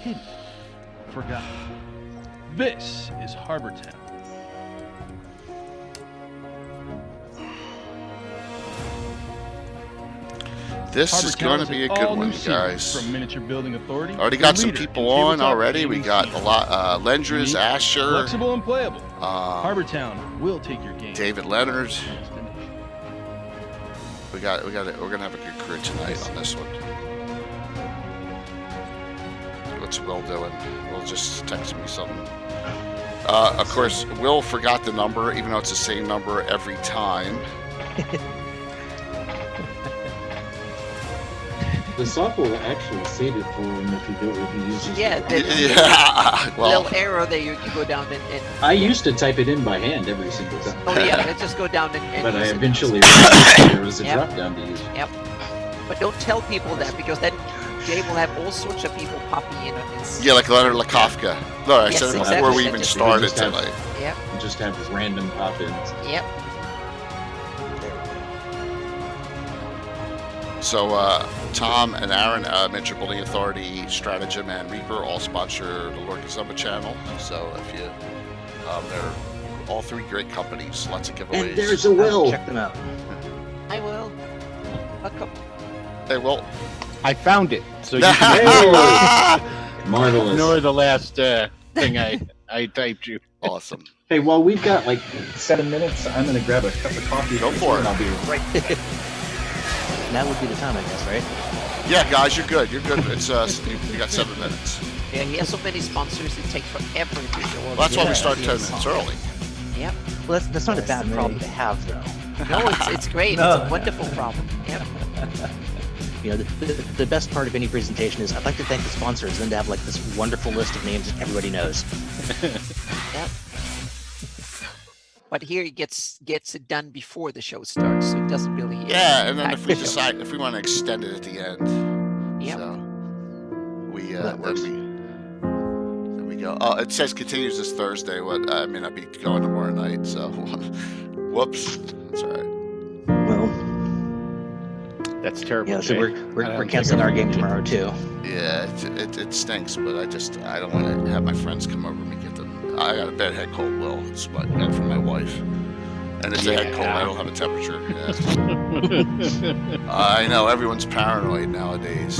hidden, forgotten. This is Harbor Town. This is going to be a good one, guys. From Miniature Building Authority. Already got some people on already. We got a lot. Lendrez, Asher, flexible and playable. Harbor Town will take your game. David Leonard. We're gonna have a good crew tonight on this one. What's Will doing? Will just text me something. Of course, Will forgot the number, even though it's the same number every time. The software will actually save it for him if he uses. Yeah, well, little arrow there you can go down and. I used to type it in by hand every single time. Oh yeah, let's just go down and but I use eventually realized there was a drop down to use. Yep. But don't tell people that, because then Jay will have all sorts of people popping in on this. Yeah, like Leonard Lakofka. No, I said it exactly. before we even started tonight. Yep. Just have random pop-ins. Yep. So, Tom and Aaron, Miniature Building Authority, Stratagem, and Reaper all sponsor the Lord Kazumba channel. So, if you, they're all three great companies, lots of giveaways. And there's a Will. Check them out. I will. Welcome. Hey, Will. I found it, so you can Marvelous. ignore the last thing I typed you. Awesome. Hey, well, we've got like 7 minutes. I'm going to grab a cup of coffee. Go for it. And I'll be right back. That would be the time, I guess, right? Yeah, guys, you're good. You're good. It's you got 7 minutes. Yeah, he has so many sponsors, it takes forever to show up. Well, that's why we start 10 minutes early. Yep. Well, that's not a bad problem to have, though. No, it's great. No. It's a wonderful problem. Yep. You know, the best part of any presentation is I'd like to thank the sponsors, and to have like this wonderful list of names that everybody knows. Yep. But here he gets it done before the show starts, so it doesn't really. Yeah, and then if we impact the show. decide if we want to extend it at the end, Yep. so we That works. then we go. Oh, it says continues this Thursday. What I may not be going tomorrow night, so whoops. That's all right. Well, That's terrible. yeah, so Jay. we're canceling our game tomorrow too. Yeah, it stinks, but I don't want to have my friends come over and me get them. I got a bad head cold, Will. It's what I got from my wife. And it's a head cold, I don't have a temperature. Yeah. I know, everyone's paranoid nowadays.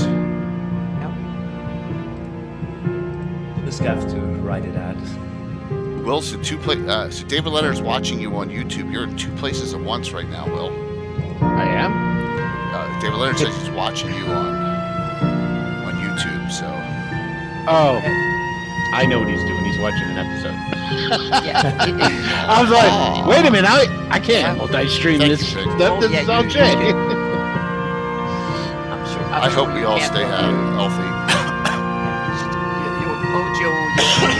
Just have to write it out. Will, so so David Leonard's watching you on YouTube. You're in 2 places at once right now, Will. I am? David Leonard says he's watching you on YouTube, so. Oh, I know what he's doing. He's watching an episode. Yeah. I was like, wait a minute, I can't multi-stream Thank this you, stuff. Jake. This is all Jay. I'm sure. I hope we all stay healthy. Your mojo,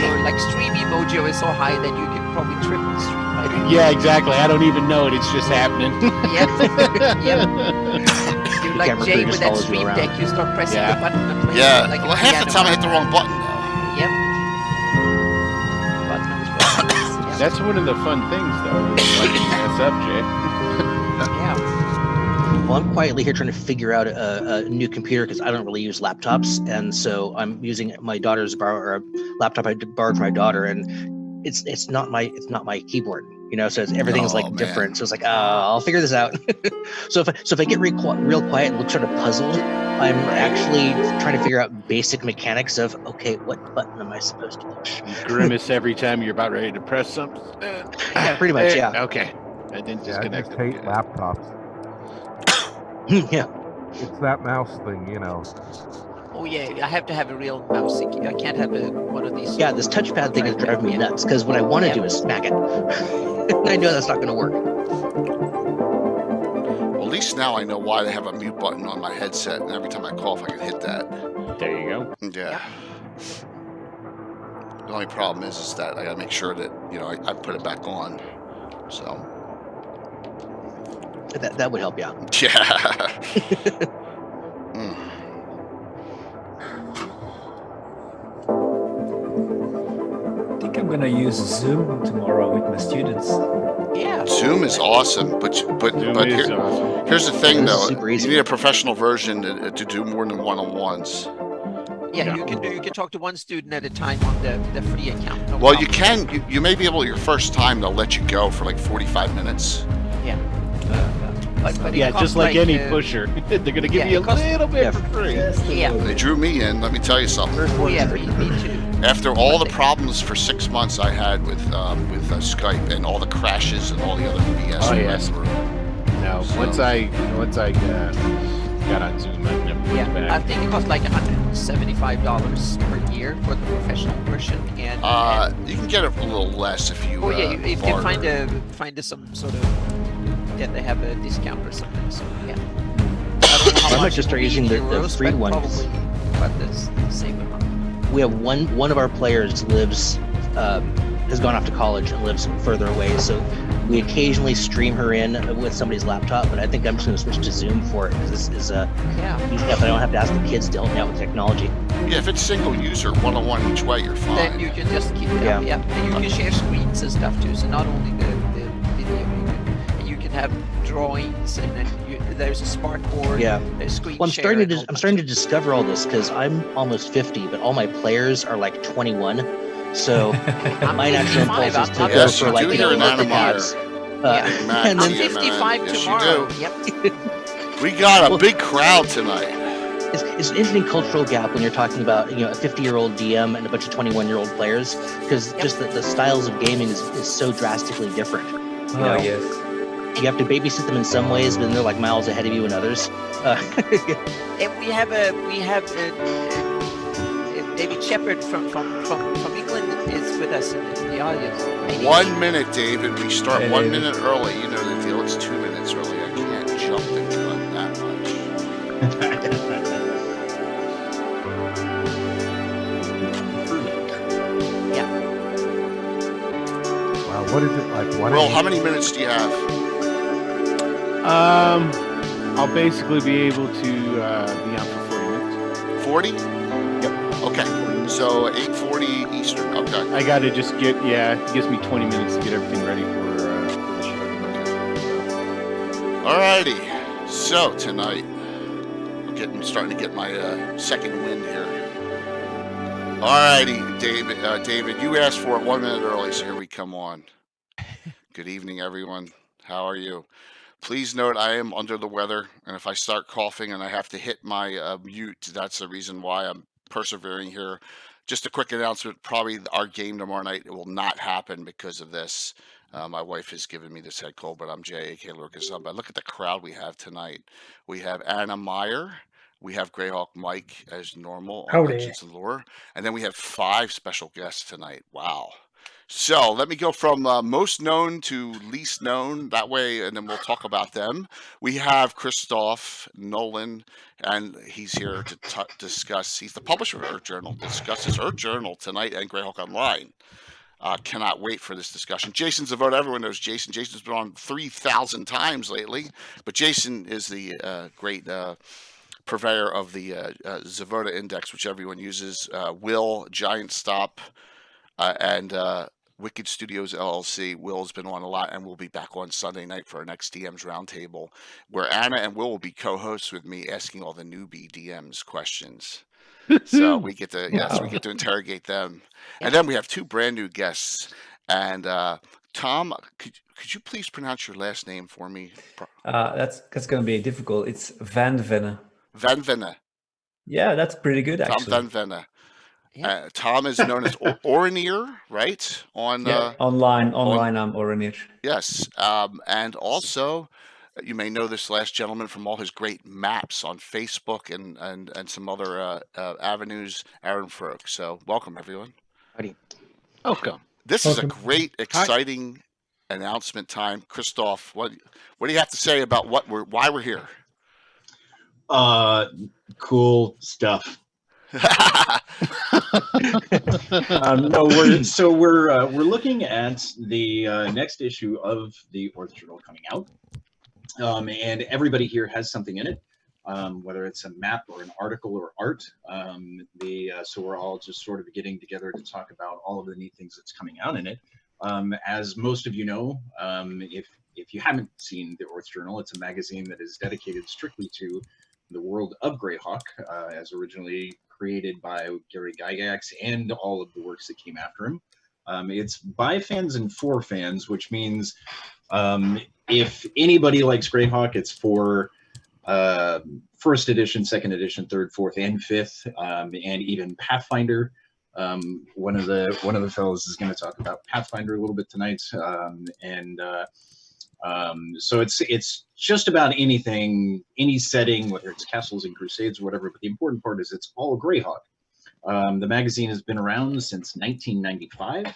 your like streamy mojo is so high that you can probably triple the stream. Right? Yeah, exactly. I don't even know it. It's just happening. Yep. Yep. You're like Camera Jay crew with just that follows you stream around. deck. You start pressing Yeah. the button and playing Yeah, like well, half the time I hit the wrong button, though. Yep. Button was pressing. Yep. That's one of the fun things, though. Like mess up, Jay. Yeah. Well, I'm quietly here trying to figure out a new computer because I don't really use laptops, and so I'm using my daughter's laptop I borrowed from my daughter, and it's not my keyboard, you know. So everything's Oh, like man. different. So it's like, I'll figure this out. so if I get real quiet and look sort of puzzled, I'm actually trying to figure out basic mechanics of what button am I supposed to push? You grimace every time you're about ready to press something. Yeah, pretty much. Yeah. Okay. I didn't Yeah, I disconnect just it. hate laptops. Yeah. It's that mouse thing, you know. Oh yeah, I have to have a real mouse. I can't have one of these. Yeah, this touchpad thing is driving me nuts because what I want to do is smack it. And I know that's not going to work. Well, at least now I know why they have a mute button on my headset, and every time I cough, I can hit that. There you go. Yeah. The only problem is that I gotta make sure that, I put it back on. So. That would help you out. Yeah. Mm. I think I'm gonna use Zoom tomorrow with my students. Yeah. Zoom is awesome, but Zoom is awesome. here's the thing, This is though. super You easy. need a professional version to do more than one-on-ones. Yeah, you can talk to one student at a time on the free account. No Well, problem. you can. You may be able your first time they'll let you go for like 45 minutes. Yeah. But it Yeah, costs just like any uh, pusher, they're gonna give yeah, you a it costs- little bit yeah. for free. Yeah. They drew me in. Let me tell you something. Oh yeah, me too. After all the problems for 6 months I had with Skype and all the crashes and all the other BS Oh, we yes. went through. No, So- once I got on Zoom, I never went Yeah, I back. think it costs like $175 per year for the professional version, and You can get it a little less if you. oh yeah, if you barter. find some sort of they have a discount or something. So yeah, I don't know how I might much just it start will be using in the euros, free but ones. Probably, but that's the same amount. We have one of our players lives has gone off to college and lives further away, so we occasionally stream her in with somebody's laptop. But I think I'm just going to switch to Zoom for it because this is Yeah. easy enough. I don't have to ask the kids to help me out with technology. Yeah, if it's single user, 1-on-1 each way, you're fine. Then you can just keep Yeah. yeah, and you can share screens and stuff too. So not only the video, you can have drawings, and then there's a smart board. Yeah. There's screen Well, share and all I'm that starting to stuff. discover all this because I'm almost 50, but all my players are like 21. So my natural 55, impulse is I'm to not go Yes, for you like do hear an birthday Anna cards. Yeah. And I'm then Yeah, man. 55 Yes, you tomorrow. do. Yep. We got a Well- big crowd tonight. it's an interesting cultural gap when you're talking about a 50-year-old DM and a bunch of 21-year-old players because Yep. just the styles of gaming is so drastically different. Oh, know? yes. You have to babysit them in some ways, but then they're like miles ahead of you in others. And we have David Shepard from England is with us in the audience. Maybe. 1 minute, David. We start Hey, 1 David. minute early. You know the deal. It's 2 minutes early. I can't jump the gun that much. Wow, what is it like? One Will, how many minutes do you have? I'll basically be able to be on for 40 minutes. 40? Yep. Okay. So 8:40 Eastern. Okay. I gotta just it gives me 20 minutes to get everything ready for the show. Alrighty. So tonight, I'm starting to get my second wind here. Alrighty, David. David, you asked for it 1 minute early, so here we come on. Good evening, everyone. How are you? Please note I am under the weather, and if I start coughing and I have to hit my mute, that's the reason why I'm persevering here. Just a quick announcement, probably our game tomorrow night, it will not happen because of this. My wife has given me this head cold, but I'm Jay, a.k.a. Lucas. But look at the crowd we have tonight. We have Anna Meyer. We have Greyhawk Mike as normal on Howdy. Legends and Lore. And then we have 5 special guests tonight. Wow. So let me go from most known to least known that way, and then we'll talk about them. We have Christoph Nolan, and he's here to discuss. He's the publisher of Earth Journal. Discusses Earth Journal tonight and Greyhawk Online. Cannot wait for this discussion. Jason Zavota, everyone knows Jason. Jason's been on 3,000 times lately, but Jason is the great purveyor of the Zavota Index, which everyone uses. Will, Giant Stop, and Wicked Studios LLC. Will's been on a lot, and we'll be back on Sunday night for our next DMs Roundtable, where Anna and Will be co-hosts with me, asking all the newbie DMs questions. So we get to we get to interrogate them, and then we have 2 brand new guests. And Tom, could you please pronounce your last name for me? That's going to be difficult. It's Van Venne. Van Venne. Yeah, that's pretty good Tom actually. Van Venne. Tom is known as Oranier, right? Online I'm Oranir. Yes, and also you may know this last gentleman from all his great maps on Facebook and some other avenues, Aaron Froke. So welcome, everyone. Howdy. Welcome. This is a great, exciting announcement time. Christoph, what do you have to say about why we're here? Cool stuff. No, we're looking at the next issue of the Oerth Journal coming out, and everybody here has something in it, whether it's a map or an article or art. So we're all just sort of getting together to talk about all of the neat things that's coming out in it. As most of you know, if you haven't seen the Oerth Journal, it's a magazine that is dedicated strictly to the world of Greyhawk, as originally created by Gary Gygax and all of the works that came after him. It's by fans and for fans, which means if anybody likes Greyhawk, it's for first edition, second edition, third, fourth, and fifth, and even Pathfinder. One of the fellows is going to talk about Pathfinder a little bit tonight, so it's just about anything, any setting, whether it's castles and crusades or whatever. But the important part is it's all Greyhawk. The magazine has been around since 1995.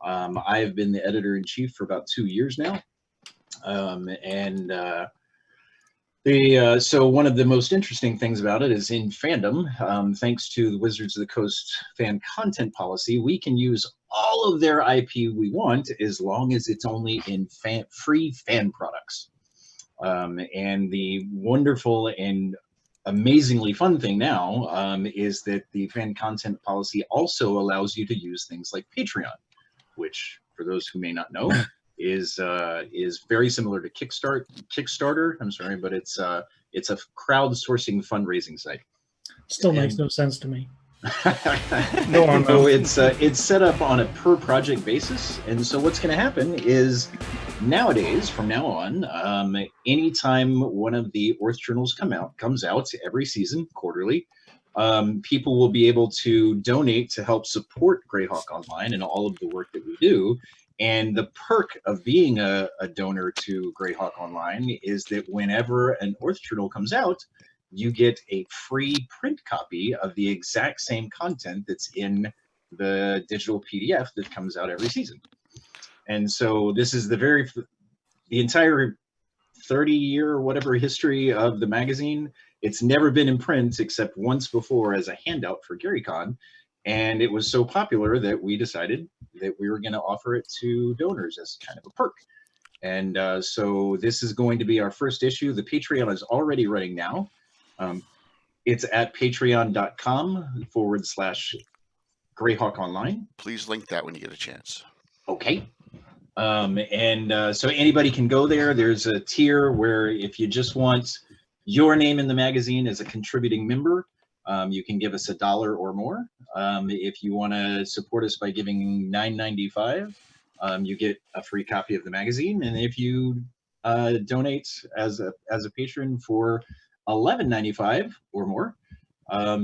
I've been the editor-in-chief for about 2 years now, so one of the most interesting things about it is in fandom, thanks to the Wizards of the Coast fan content policy, we can use all of their IP we want as long as it's only in free fan products. And the wonderful and amazingly fun thing now is that the fan content policy also allows you to use things like Patreon, which, for those who may not know, is very similar to Kickstarter. I'm sorry, but it's a crowdsourcing fundraising site. Still makes no sense to me. So it's set up on a per project basis, and so what's going to happen is nowadays, from now on, anytime one of the Oerth journals comes out every season, quarterly, people will be able to donate to help support Greyhawk Online and all of the work that we do. And the perk of being a donor to Greyhawk Online is that whenever an Oerth journal comes out, you get a free print copy of the exact same content that's in the digital PDF that comes out every season. And so this is the entire 30-year or whatever history of the magazine. It's never been in print except once before as a handout for GaryCon. And it was so popular that we decided that we were going to offer it to donors as kind of a perk. And so this is going to be our first issue. The Patreon is already running now. It's at patreon.com/Greyhawk Online. Please link that when you get a chance. Okay. So anybody can go there. There's a tier where if you just want your name in the magazine as a contributing member, you can give us $1 or more. If you want to support us by giving $9.95, you get a free copy of the magazine. And if you donate as a patron for $11.95 or more,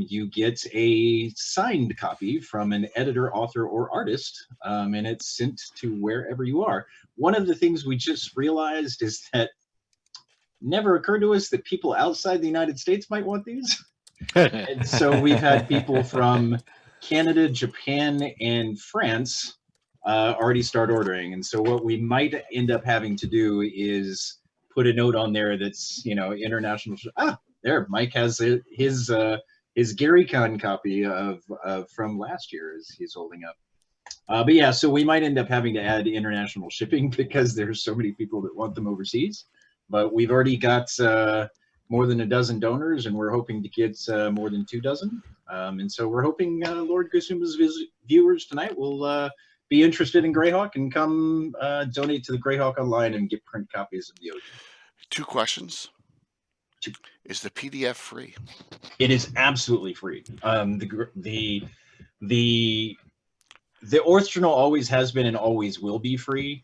you get a signed copy from an editor, author, or artist, and it's sent to wherever you are. One of the things we just realized is that never occurred to us that people outside the United States might want these. And so we've had people from Canada, Japan, and France already start ordering. And so what we might end up having to do is put a note on there that's, international. There, Mike has his GaryCon copy of from last year as he's holding up. But yeah, so we might end up having to add international shipping because there's so many people that want them overseas. But we've already got more than a dozen donors, and we're hoping to get more than 2 dozen. And so we're hoping Lord Gusuma's viewers tonight will be interested in Greyhawk and come donate to the Greyhawk Online and get print copies of the OG. 2 questions. Is the PDF free? It is absolutely free. The Oerth Journal always has been and always will be free.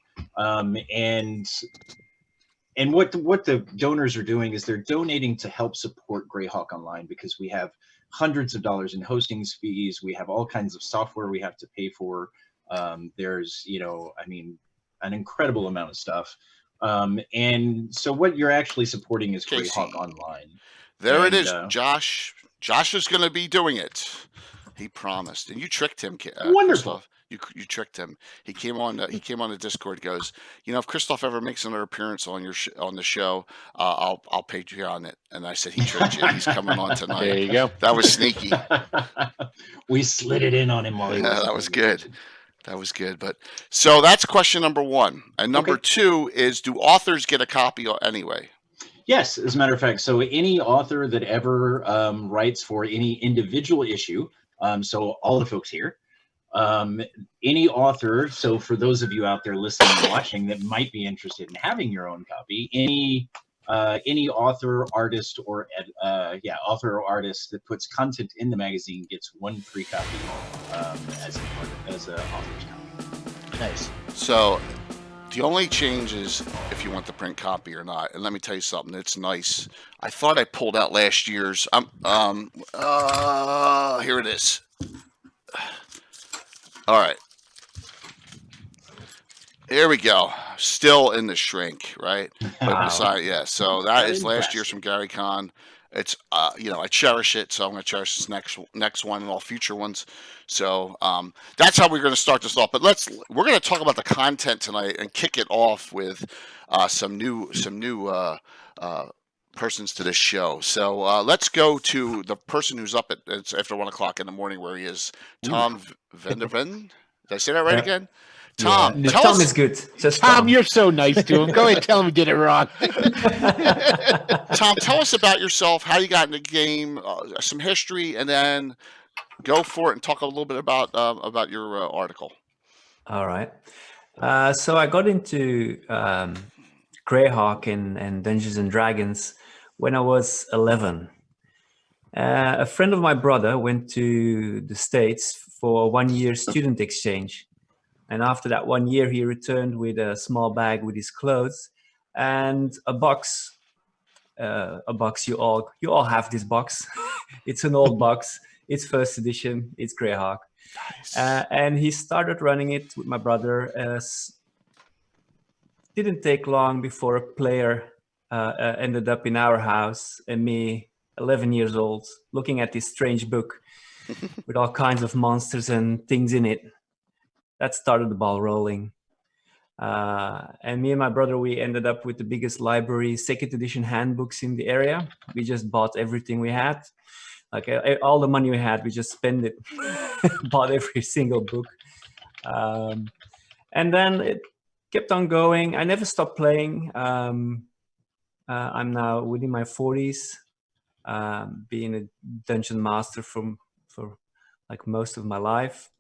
And what the donors are doing is they're donating to help support Greyhawk Online, because we have hundreds of dollars in hosting fees. We have all kinds of software we have to pay for. There's, an incredible amount of stuff. And so what you're actually supporting is Greyhawk Online. There it is, Josh. Josh is going to be doing it. He promised, and you tricked him. Wonderful. Christoph. You tricked him. He came on the Discord. Goes, if Christoph ever makes another appearance on the show, I'll Patreon it. And I said he tricked you. He's coming on tonight. There you go. That was sneaky. We slid it in on him while he was. That was good. That was good. But so that's question number 1. And number 2 is, do authors get a copy anyway? Yes, as a matter of fact. So any author that ever writes for any individual issue, so all the folks here, any author, so for those of you out there listening and watching that might be interested in having your own copy, any any author, artist, or author or artist that puts content in the magazine gets one free copy as a author's copy. Nice. So the only change is if you want the print copy or not. And let me tell you something. It's nice. I thought I pulled out last year's. Here it is. All right. Here we go. Still in the shrink, right? But beside, yeah. So that is last year's from Gary Kahn. It's I cherish it, so I'm going to cherish this next one and all future ones. So that's how we're going to start this off. But we're going to talk about the content tonight and kick it off with some new persons to this show. So let's go to the person who's up it's after 1 o'clock in the morning, where he is, Tom Vanderven. Did I say that right again? Tom, yeah. Tom is good. Just Tom, you're so nice to him. Go ahead and tell him we did it wrong. Tom, tell us about yourself, how you got in the game, some history, and then go for it and talk a little bit about your article. All right. So I got into Greyhawk and Dungeons and Dragons when I was 11. A friend of my brother went to the States for a 1-year student exchange. And after that 1 year, he returned with a small bag with his clothes and a box. You all have this box. It's an old box. It's first edition. It's Greyhawk. Nice. And he started running it with my brother. Didn't take long before a player ended up in our house, and me, 11 years old, looking at this strange book with all kinds of monsters and things in it. That started the ball rolling. And me and my brother, we ended up with the biggest library, second edition handbooks in the area. We just bought everything we had. Like all the money we had, we just spent it, bought every single book. And then it kept on going. I never stopped playing. I'm now within my 40s, being a dungeon master for like most of my life.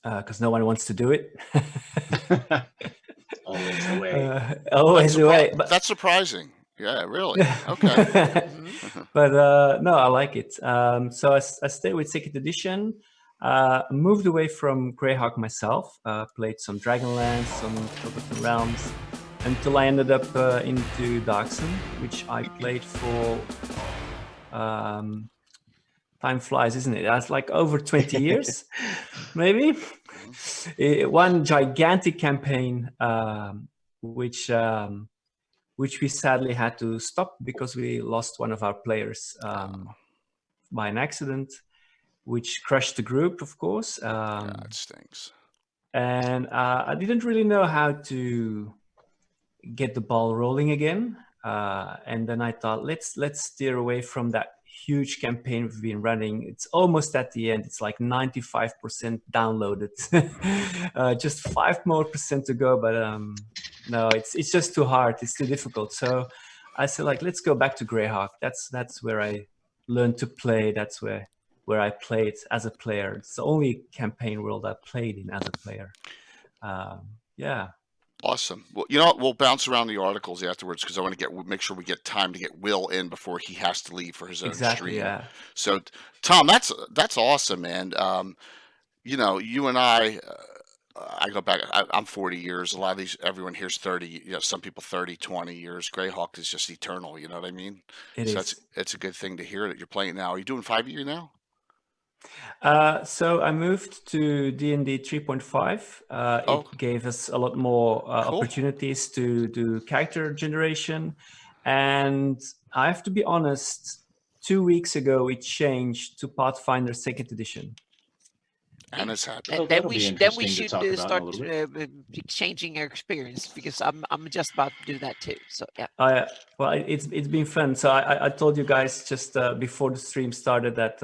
Because no one wants to do it. Always the way. Always the way. But that's surprising. Yeah, really. Okay. But no, I like it. So I stayed with second edition. Moved away from Greyhawk myself. Played some Dragonlance, some Forgotten Realms, until I ended up into Darkson, which I played for. Time flies, isn't it? That's like over 20 years, maybe. One gigantic campaign, which we sadly had to stop because we lost one of our players by an accident, which crushed the group, of course. That stinks. And I didn't really know how to get the ball rolling again. And then I thought, let's steer away from that huge campaign we've been running. It's almost at the end. It's like 95% downloaded. Just 5% more to go, but no, it's just too hard. It's too difficult. So I said, like, let's go back to Greyhawk. That's where I learned to play. That's where I played as a player. It's the only campaign world I played in as a player. Yeah. Awesome. Well, you know what? We'll bounce around the articles afterwards because I want to make sure we get time to get Will in before he has to leave for his own stream. Yeah. So, Tom, that's awesome, man. You and I go back. I'm 40 years. A lot of everyone here's 30. Some people 30, 20 years. Greyhawk is just eternal. You know what I mean? It is. It's a good thing to hear that you're playing now. Are you doing 5e now? So I moved to D&D 3.5. It gave us a lot more cool opportunities to do character generation. And I have to be honest, 2 weeks ago, it changed to Pathfinder 2nd edition. And it's happy. And then we should start exchanging our experience, because I'm just about to do that too. So yeah. Well, it's been fun. So I told you guys just before the stream started that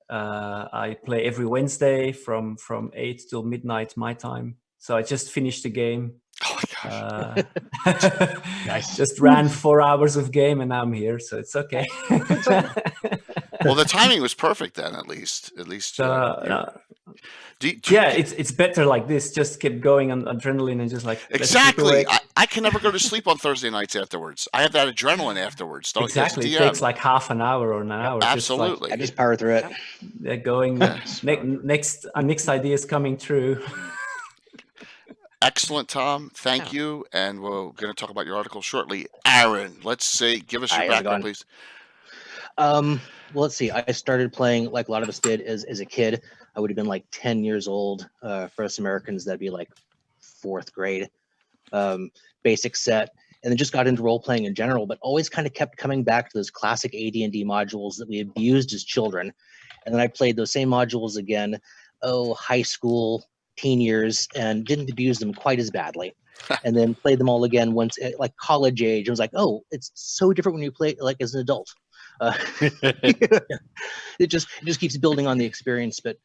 I play every Wednesday from 8 till midnight my time. So I just finished the game. Oh my gosh. Nice. Just ran 4 hours of game and now I'm here, so it's okay. Well, the timing was perfect then, at least. Yeah, it's better like this. Just keep going on adrenaline and just like let's keep Exactly. awake. I can never go to sleep on Thursday nights afterwards. I have that adrenaline afterwards. Don't Exactly. As It a takes DM. like half an hour or an hour. Absolutely. I just power through it. They're going next ideas coming through. Excellent, Tom. Thank you. And we're going to talk about your article shortly. Aaron, give us your Hi, how's it background, going? please. Well, let's see. I started playing like a lot of us did as a kid. I would have been like 10 years old. For us Americans, that'd be like 4th grade. Basic set, and then just got into role playing in general, but always kind of kept coming back to those classic AD&D modules that we abused as children. And then I played those same modules again, high school, teen years, and didn't abuse them quite as badly. And then played them all again once at like college age. I was like, oh, it's so different when you play like as an adult. It just keeps building on the experience. But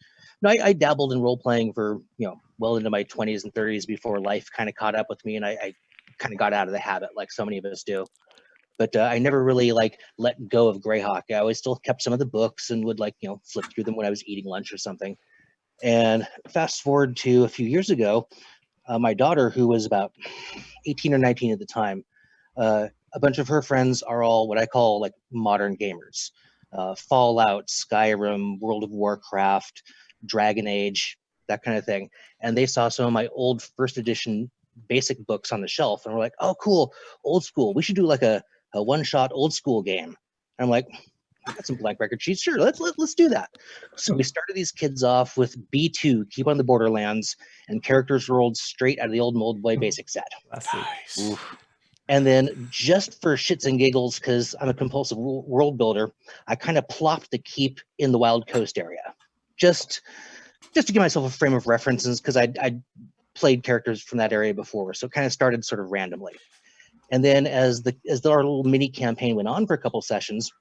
no, I dabbled in role playing for well into my 20s and 30s before life kind of caught up with me, and I kind of got out of the habit like so many of us do. But I never really like let go of Greyhawk. I always still kept some of the books and would like flip through them when I was eating lunch or something. And fast forward to a few years ago, my daughter, who was about 18 or 19 at the time, a bunch of her friends are all what I call like modern gamers. Fallout, Skyrim, World of Warcraft, Dragon Age, that kind of thing. And they saw some of my old 1st edition basic books on the shelf and were like, oh, cool, old school. We should do like a one-shot old school game. And I'm like, I got some blank record sheets. Sure, let's do that. So we started these kids off with B2, Keep on the Borderlands, and characters rolled straight out of the old Mold Boy basic set. Nice. And then just for shits and giggles, because I'm a compulsive world builder, I kind of plopped the keep in the Wild Coast area. Just to give myself a frame of references, because I'd played characters from that area before. So it kind of started sort of randomly. And then as our little mini campaign went on for a couple sessions,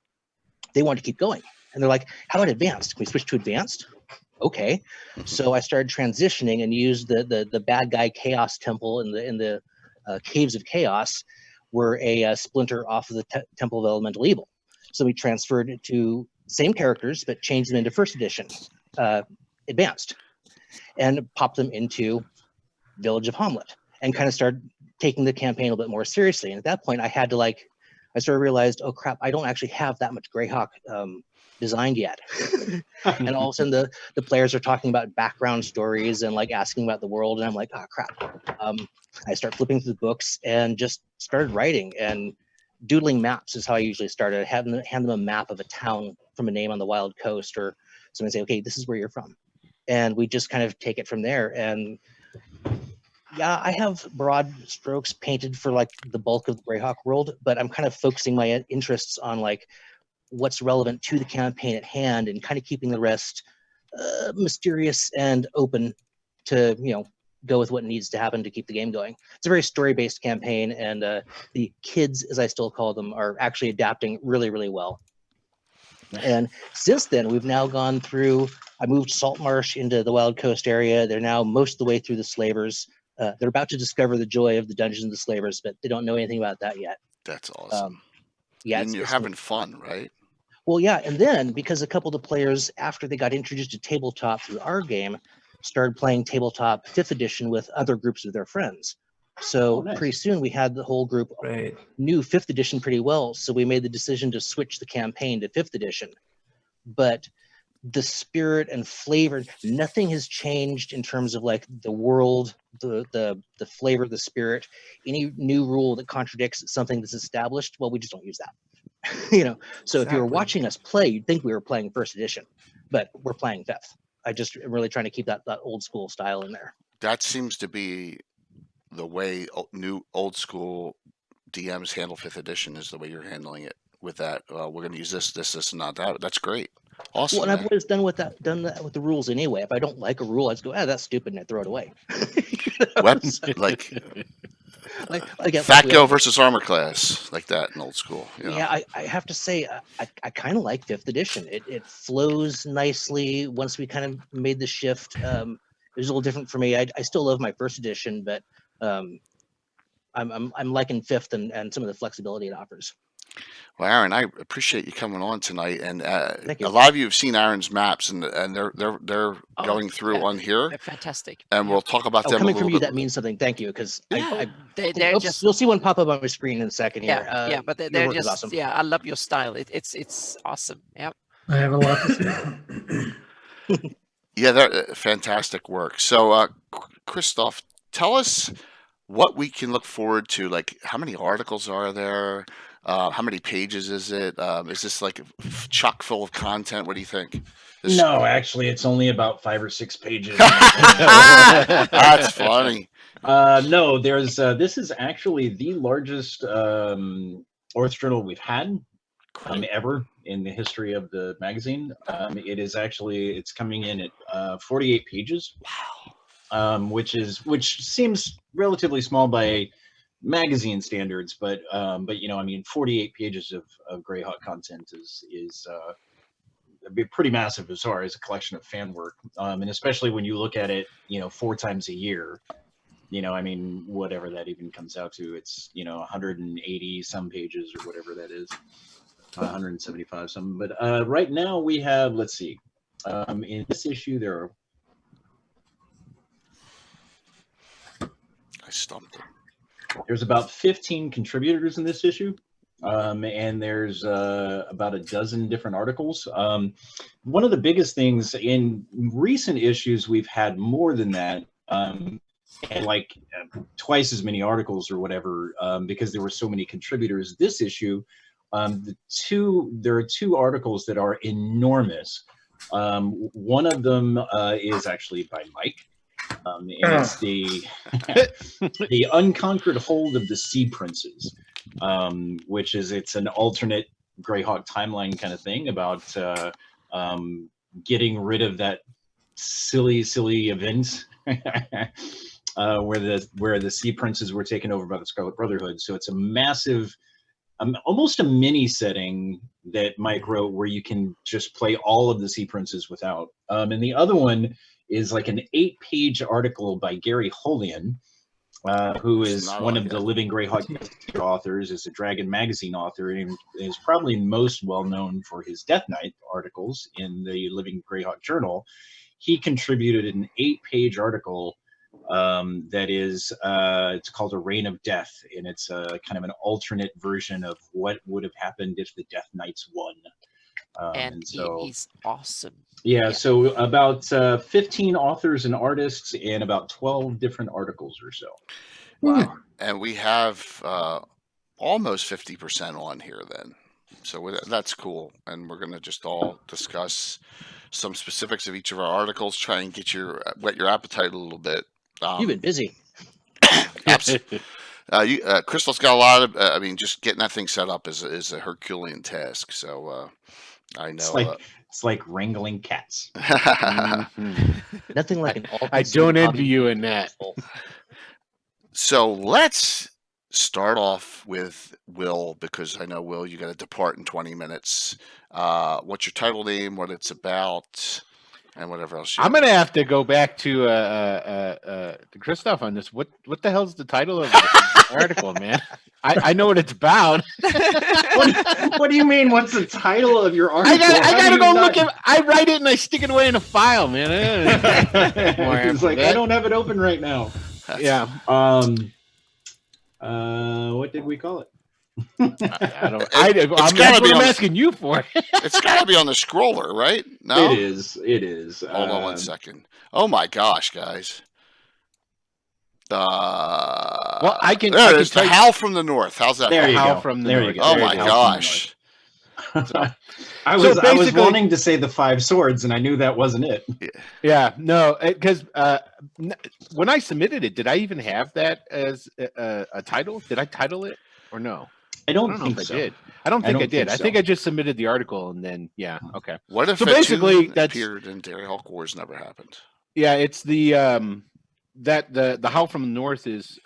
they wanted to keep going. And they're like, how about advanced? Can we switch to advanced? Okay. So I started transitioning and used the bad guy Chaos Temple in the Caves of Chaos were a splinter off of the Temple of Elemental Evil. So we transferred it to same characters, but changed them into 1st edition, advanced, and popped them into Village of Hamlet, and kind of started taking the campaign a little bit more seriously. And at that point, I sort of realized, oh crap, I don't actually have that much Greyhawk designed yet. And all of a sudden the players are talking about background stories and like asking about the world, and I'm like, oh crap. I start flipping through the books and just started writing, and doodling maps is how I usually started. I hand them a map of a town from a name on the Wild Coast, or somebody say, okay, this is where you're from. And we just kind of take it from there. And yeah, I have broad strokes painted for like the bulk of the Greyhawk world, but I'm kind of focusing my interests on like what's relevant to the campaign at hand, and kind of keeping the rest mysterious and open to go with what needs to happen to keep the game going. It's a very story-based campaign, and the kids, as I still call them, are actually adapting really, really well. And since then, we've now gone through, I moved Saltmarsh into the Wild Coast area. They're now most of the way through the Slavers. They're about to discover the joy of the Dungeons of the Slavers, but they don't know anything about that yet. That's awesome. Yeah, and you're having fun, right? Well, yeah, and then because a couple of the players, after they got introduced to tabletop through our game, started playing tabletop 5th edition with other groups of their friends. So pretty soon we had the whole group knew 5th edition pretty well. So we made the decision to switch the campaign to 5th edition. But the spirit and flavor, nothing has changed in terms of like the world, the flavor, the spirit. Any new rule that contradicts something that's established, well, we just don't use that. So if you were watching us play, you'd think we were playing 1st edition, but we're playing 5th. I just am really trying to keep that old school style in there. That seems to be the way new old school DMs handle 5th edition, is the way you're handling it with that. We're going to use this, and not that. That's great. Awesome. Well, and I've always done that with the rules anyway. If I don't like a rule, I just go, that's stupid, and I throw it away. Like Fatco versus Armor Class, like that in old school. Yeah, I have to say, I kind of like 5th edition. It flows nicely once we kind of made the shift. It was a little different for me. I still love my 1st edition, but I'm liking 5th and some of the flexibility it offers. Well, Aaron, I appreciate you coming on tonight, and Thank you. a lot of you have seen Aaron's maps, and they're Oh, going through yeah, on here, they're fantastic. and Yeah. we'll talk about Oh, them a coming little from you, bit. that means something. Thank you, because Yeah. They're just you'll see one pop up on my screen in a second here. yeah, but your they're work is just awesome. yeah. I love your style. It's awesome. Yeah. I have a lot to say. Yeah, they're fantastic work. So, Christoph, tell us what we can look forward to. Like, how many articles are there? How many pages is it? Is this like chock full of content? What do you think? No, actually, it's only about 5 or 6 pages. That's funny. No, there's this is actually the largest Oerth journal we've had ever in the history of the magazine. It's coming in at 48 pages. Wow. Which seems relatively small by magazine standards, but 48 pages of Greyhawk content is pretty massive as far as a collection of fan work, and especially when you look at it 4 times a year. Whatever that even comes out to, it's 180 some pages or whatever that is, 175 some. But right now we have, let's see, in this issue there are, I stumped him. There's about 15 contributors in this issue. And there's about a dozen different articles. One of the biggest things in recent issues, we've had more than that, and like twice as many articles or whatever, because there were so many contributors. This issue, there are 2 articles that are enormous. One of them is actually by Mike. And it's the the Unconquered Hold of the Sea Princes, which is, it's an alternate Greyhawk timeline kind of thing about getting rid of that silly event where the Sea Princes were taken over by the Scarlet Brotherhood. So it's a massive, almost a mini setting that Mike wrote, where you can just play all of the Sea Princes without. And the other one is like an 8-page article by Gary Holian, who is one of the Living Greyhawk authors, is a Dragon Magazine author, and is probably most well known for his Death Knight articles in the Living Greyhawk Journal. He contributed an 8-page article that is, it's called A Reign of Death, and it's kind of an alternate version of what would have happened if the Death Knights won. And so, it is awesome. Yeah, so about 15 authors and artists, and about 12 different articles or so. Wow. And we have almost 50% on here then. So that's cool. And we're going to just all discuss some specifics of each of our articles, try and whet your appetite a little bit. You've been busy. Absolutely. Crystal's got a lot of, just getting that thing set up is a Herculean task. So I know. It's like wrangling cats. Nothing like an all. I don't envy you in that. So let's start off with Will, because I know, Will, you got to depart in 20 minutes. What's your title name, what it's about, and whatever else. I'm going to have to go back to Christoph on this. What the hell's the title of the article, man? I know what it's about. What do you mean? What's the title of your article? I gotta go look at. I write it and I stick it away in a file, man. It's like, I don't have it open right now. Yeah. What did we call it? I'm asking you for it. It's got to be on the scroller, right? No, it is. Hold on 1 second. Oh my gosh, guys. Well, I can. There it is. The Howl from the North. How's that? There you Howl go. From the there North. you go. Oh there my you go. gosh. I was wanting to say the 5 swords, and I knew that wasn't it. Yeah, no, because when I submitted it, did I even have that as a title? Did I title it or no? I don't know think if so. I did. I don't think I did. so. I think I just submitted the article and then okay. What if So basically, that appeared in Dairy Hawk Wars never happened? Yeah, it's the the Howl from the North is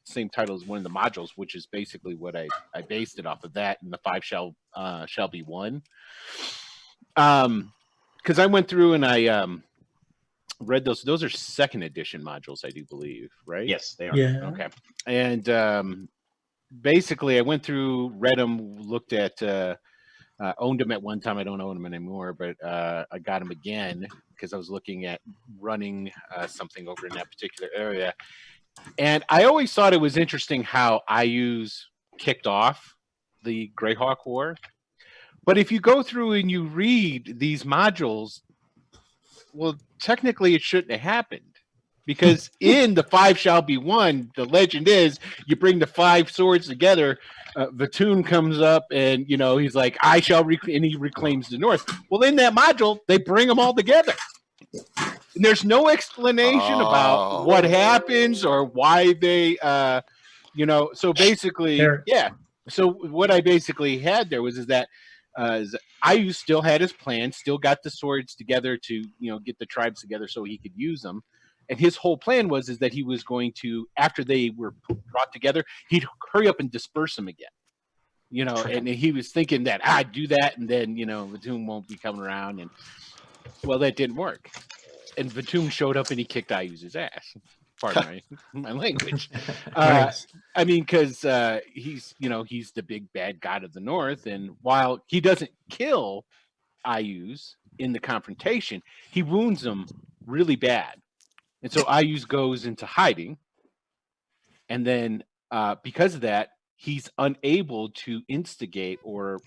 same title as one of the modules, which is basically what I based it off of that, and the 5 shall be one. Because I went through and I read those. Those are 2nd edition modules, I do believe, right? Yes, they are. Yeah. Okay. And basically I went through, read them, looked at, owned them at one time. I don't own them anymore, but I got them again because I was looking at running something over in that particular area. And I always thought it was interesting how IUs kicked off the Greyhawk War. But if you go through and you read these modules, well, technically it shouldn't have happened. Because in the 5 shall be one, the legend is you bring the 5 swords together. Vatoon comes up and, you know, he's like, I shall, and he reclaims the North. Well, in that module, they bring them all together. And there's no explanation about what happens or why they, you know, so basically, yeah. So what I basically had there was that IU still had his plan, still got the swords together to, you know, get the tribes together so he could use them. And his whole plan was that he was going to, after they were brought together, he'd hurry up and disperse them again. You know, and he was thinking that I'd do that, and then, you know, Vatoon won't be coming around. And well, that didn't work. And Vatoon showed up and he kicked IU's ass. Pardon my language. Nice. I mean, because he's, you know, he's the big bad god of the North, and while he doesn't kill IU's in the confrontation, he wounds them really bad. And so IU's goes into hiding, and then because of that, he's unable to instigate or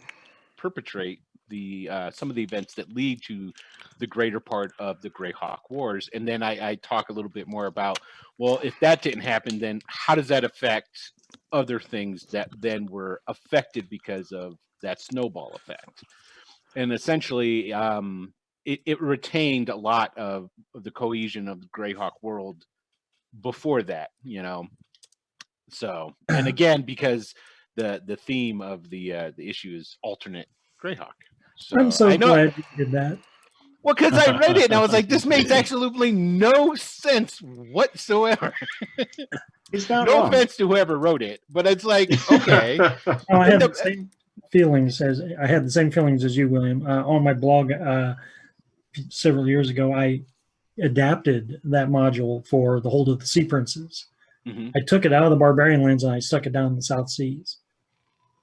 perpetrate the some of the events that lead to the greater part of the Greyhawk Wars. And then I talk a little bit more about, well, if that didn't happen, then how does that affect other things that then were affected because of that snowball effect? And essentially, it retained a lot of the cohesion of the Greyhawk world before that, you know. So, and again, because the theme of the issue is alternate Greyhawk. So I'm so I know, glad you did that. well, because I read it and I was like, this makes absolutely no sense whatsoever. It's not No wrong. Offense to whoever wrote it, but it's like, okay. I had the same feelings as you, William. On my blog several years ago, I adapted that module for the Hold of the Sea Princes. Mm-hmm. I took it out of the Barbarian Lands and I stuck it down in the South Seas.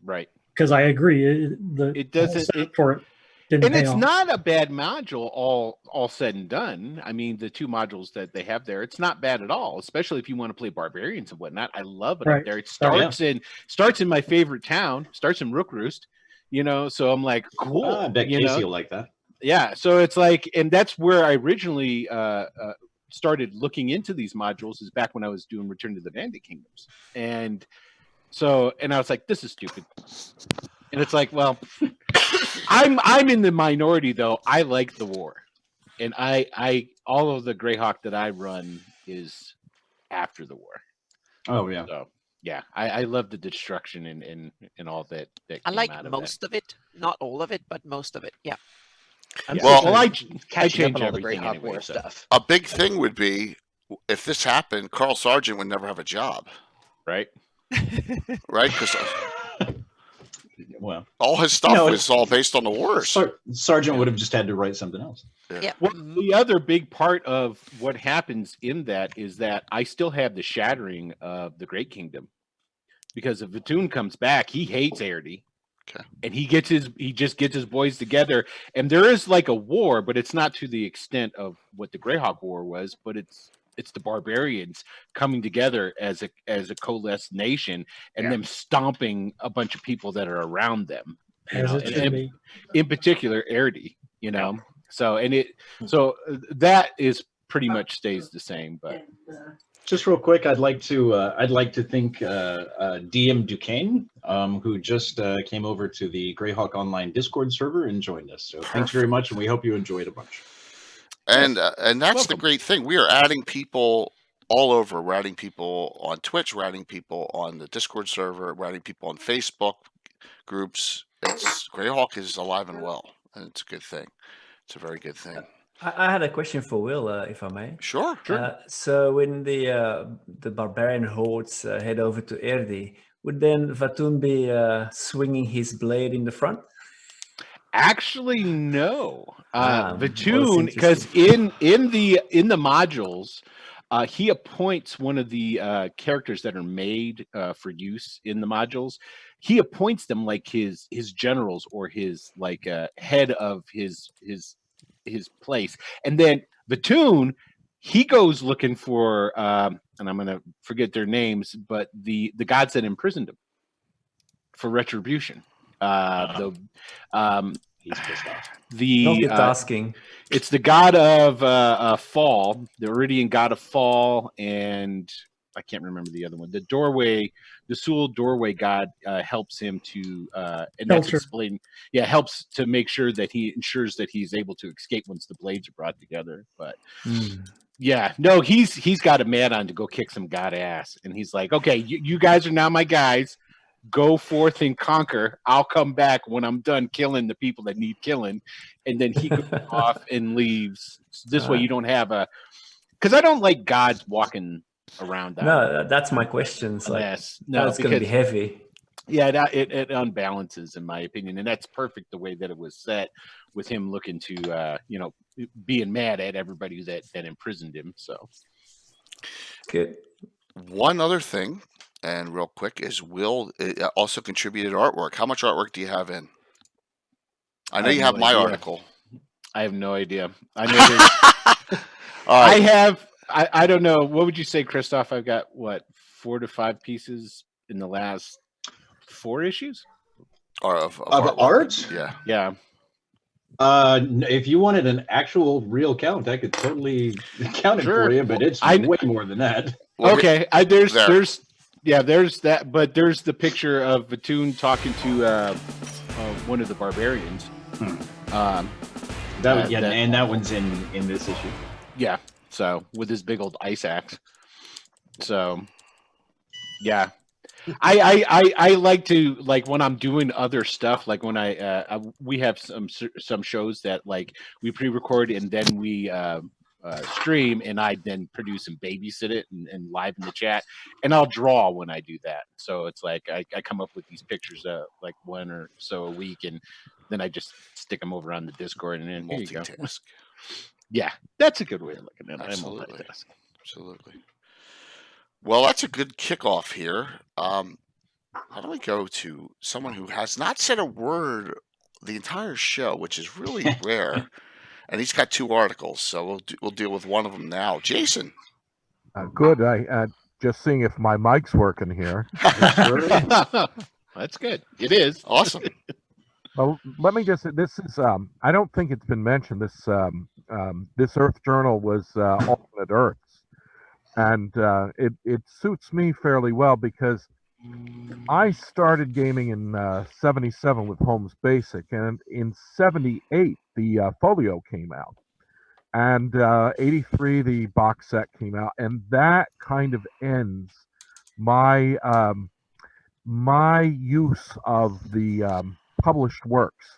Right. Because I agree, it doesn't for it didn't and pay it's off. not a bad module all said and done. I mean, the 2 modules that they have there, it's not bad at all, especially if you want to play barbarians and whatnot. I love it up there. It starts in my favorite town, starts in Rook Roost, you know, so I'm like, cool. I bet Casey will like that. Yeah, so it's like, and that's where I originally started looking into these modules, is back when I was doing Return to the Bandit Kingdoms. And so, and I was like, this is stupid. And it's like, well, I'm in the minority though. I like the war, and I all of the Greyhawk that I run is after the war. Oh yeah. So yeah, I love the destruction and all that I came like out of most of it, not all of it, but most of it. Yeah. Well, I catching change up on all the everything Greyhawk anyway, War so. stuff. A big thing would be, if this happened, Carl Sargent would never have a job, right? Right? Because well, all his stuff was all based on the wars. Sargent would have just had to write something else. Yeah. Well, the other big part of what happens in that is that I still have the shattering of the Great Kingdom, because if Vatoon comes back, he hates Aerdy. Okay. And he just gets his boys together, and there is like a war, but it's not to the extent of what the Greyhawk War was, but it's the barbarians coming together as a coalesced nation, and them stomping a bunch of people that are around them. In particular, Aerdy, you know. So that is pretty much stays the same, but. Just real quick, I'd like to thank DM Duquesne, who just came over to the Greyhawk Online Discord server and joined us. So thanks very much, and we hope you enjoyed a bunch. And that's the great thing. We are adding people all over. We're adding people on Twitch. We're adding people on the Discord server. We're adding people on Facebook groups. Greyhawk is alive and well, and it's a good thing. It's a very good thing. I had a question for Will, if I may. Sure. So when the barbarian hordes head over to Aerdy, would then Vatoon be swinging his blade in the front? Actually, no. Vatoon, because in the modules, he appoints one of the characters that are made for use in the modules. He appoints them like his generals or his like head of his place, and then Vatoon, he goes looking for and I'm gonna forget their names, but the gods that imprisoned him for retribution. He's pissed off. Multitasking. It's the god of fall, the Iridian god of fall, and I can't remember the other one. The doorway, the Sul doorway god helps him to, and that's Shelter. explained. Yeah, helps to make sure that he ensures that he's able to escape once the blades are brought together. But yeah, no, he's got a man on to go kick some god ass, and he's like, okay, you guys are now my guys. Go forth and conquer. I'll come back when I'm done killing the people that need killing. And then he goes off and leaves. So this way you don't have because I don't like gods walking around. No, that's my question. It's like, no, it's going to be heavy. Yeah, it unbalances in my opinion. And that's perfect the way that it was set with him looking to, being mad at everybody that imprisoned him. So good. One other thing, and real quick, is Will also contributed artwork. How much artwork do you have in? I know you have my article. I have no idea. I know I have. I don't know. What would you say, Christoph? I've got 4 to 5 pieces in the last 4 issues of art. Yeah. If you wanted an actual real count, I could totally count it for you, but it's way more than that. Okay, there's that, but there's the picture of Vatoon talking to one of the barbarians. And that one's in this issue. Yeah, so with his big old ice axe. So, yeah, I like to, like, when I'm doing other stuff, like when we have some shows that like we pre-record and then we stream, and I then produce and babysit it and live in the chat, and I'll draw when I do that. So it's like I come up with these pictures like 1 or so a week, and then I just stick them over on the Discord, and then here you go. Yeah, that's a good way of looking at it. Absolutely. Well, that's a good kickoff here. How do we go to someone who has not said a word the entire show, which is really rare? And he's got 2 articles, so we'll deal with one of them now. Jason. Good. I just seeing if my mic's working here. That's good. It is awesome. Well, let me just. This is. I don't think it's been mentioned. This Oerth journal was alternate Earths, and it suits me fairly well because I started gaming in '77 with Holmes Basic, and in '78 the folio came out, and '83 the box set came out, and that kind of ends my my use of the published works,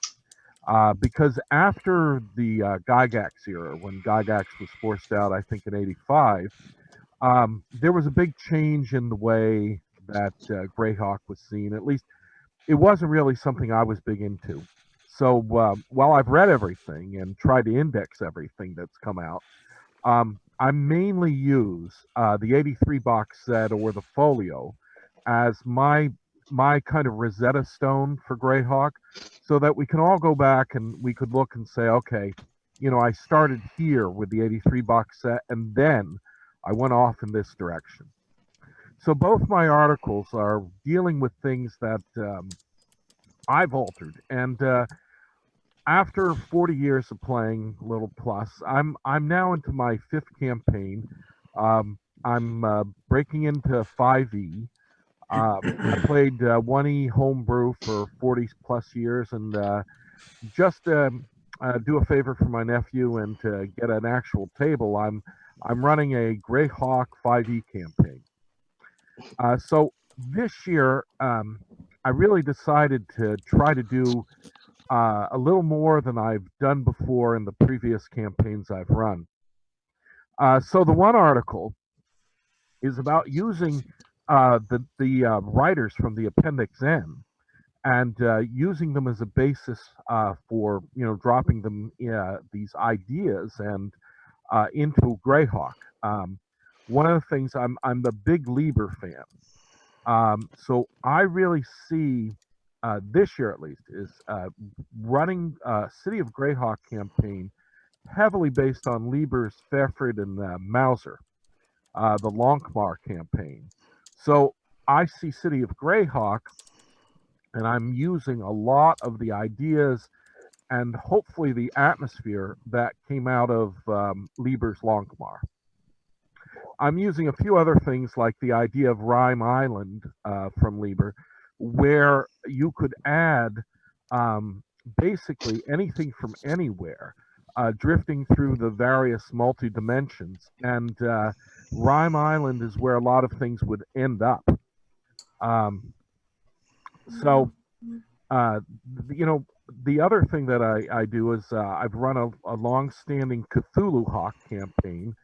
because after the Gygax era, when Gygax was forced out, I think in '85, there was a big change in the way that Greyhawk was seen. At least it wasn't really something I was big into. So while I've read everything and tried to index everything that's come out, I mainly use the '83 box set or the folio as my kind of Rosetta Stone for Greyhawk, so that we can all go back and we could look and say, okay, I started here with the '83 box set, and then I went off in this direction. So both my articles are dealing with things that I've altered, and after 40 years of playing Little Plus, I'm now into my 5th campaign. I'm breaking into 5e. I played 1e homebrew for 40 plus years, and just do a favor for my nephew and to get an actual table, I'm running a Greyhawk 5e campaign. So this year, I really decided to try to do a little more than I've done before in the previous campaigns I've run. So the one article is about using the writers from the Appendix N and using them as a basis for dropping them these ideas and into Greyhawk. one of the things I'm the big Lieber fan. So I really see this year at least is running City of Greyhawk campaign heavily based on Lieber's Pfeffert and Mauser, the Lonkmar campaign. So I see City of Greyhawk, and I'm using a lot of the ideas and hopefully the atmosphere that came out of Lieber's Lonkmar. I'm using a few other things like the idea of Rime Island from Lieber, where you could add basically anything from anywhere, drifting through the various multi dimensions. And Rime Island is where a lot of things would end up. So, you know, the other thing that I do is I've run a long-standing Cthulhu Hawk campaign.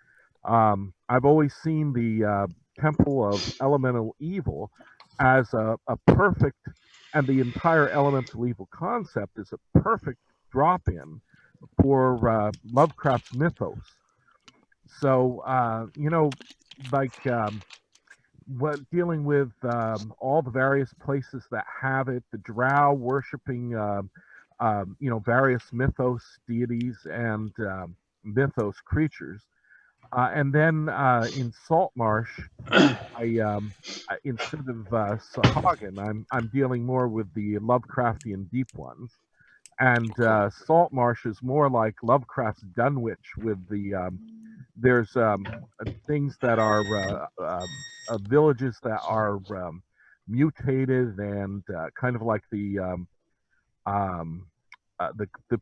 I've always seen the Temple of Elemental Evil as a perfect, and the entire Elemental Evil concept is a perfect drop-in for Lovecraft's mythos. So, you know, like what dealing with all the various places that have it, the Drow worshiping, you know, various mythos deities and mythos creatures. And then in Saltmarsh, instead of Sahagin, I'm dealing more with the Lovecraftian deep ones, and Saltmarsh is more like Lovecraft's Dunwich with the there's things that are villages that are mutated and kind of like the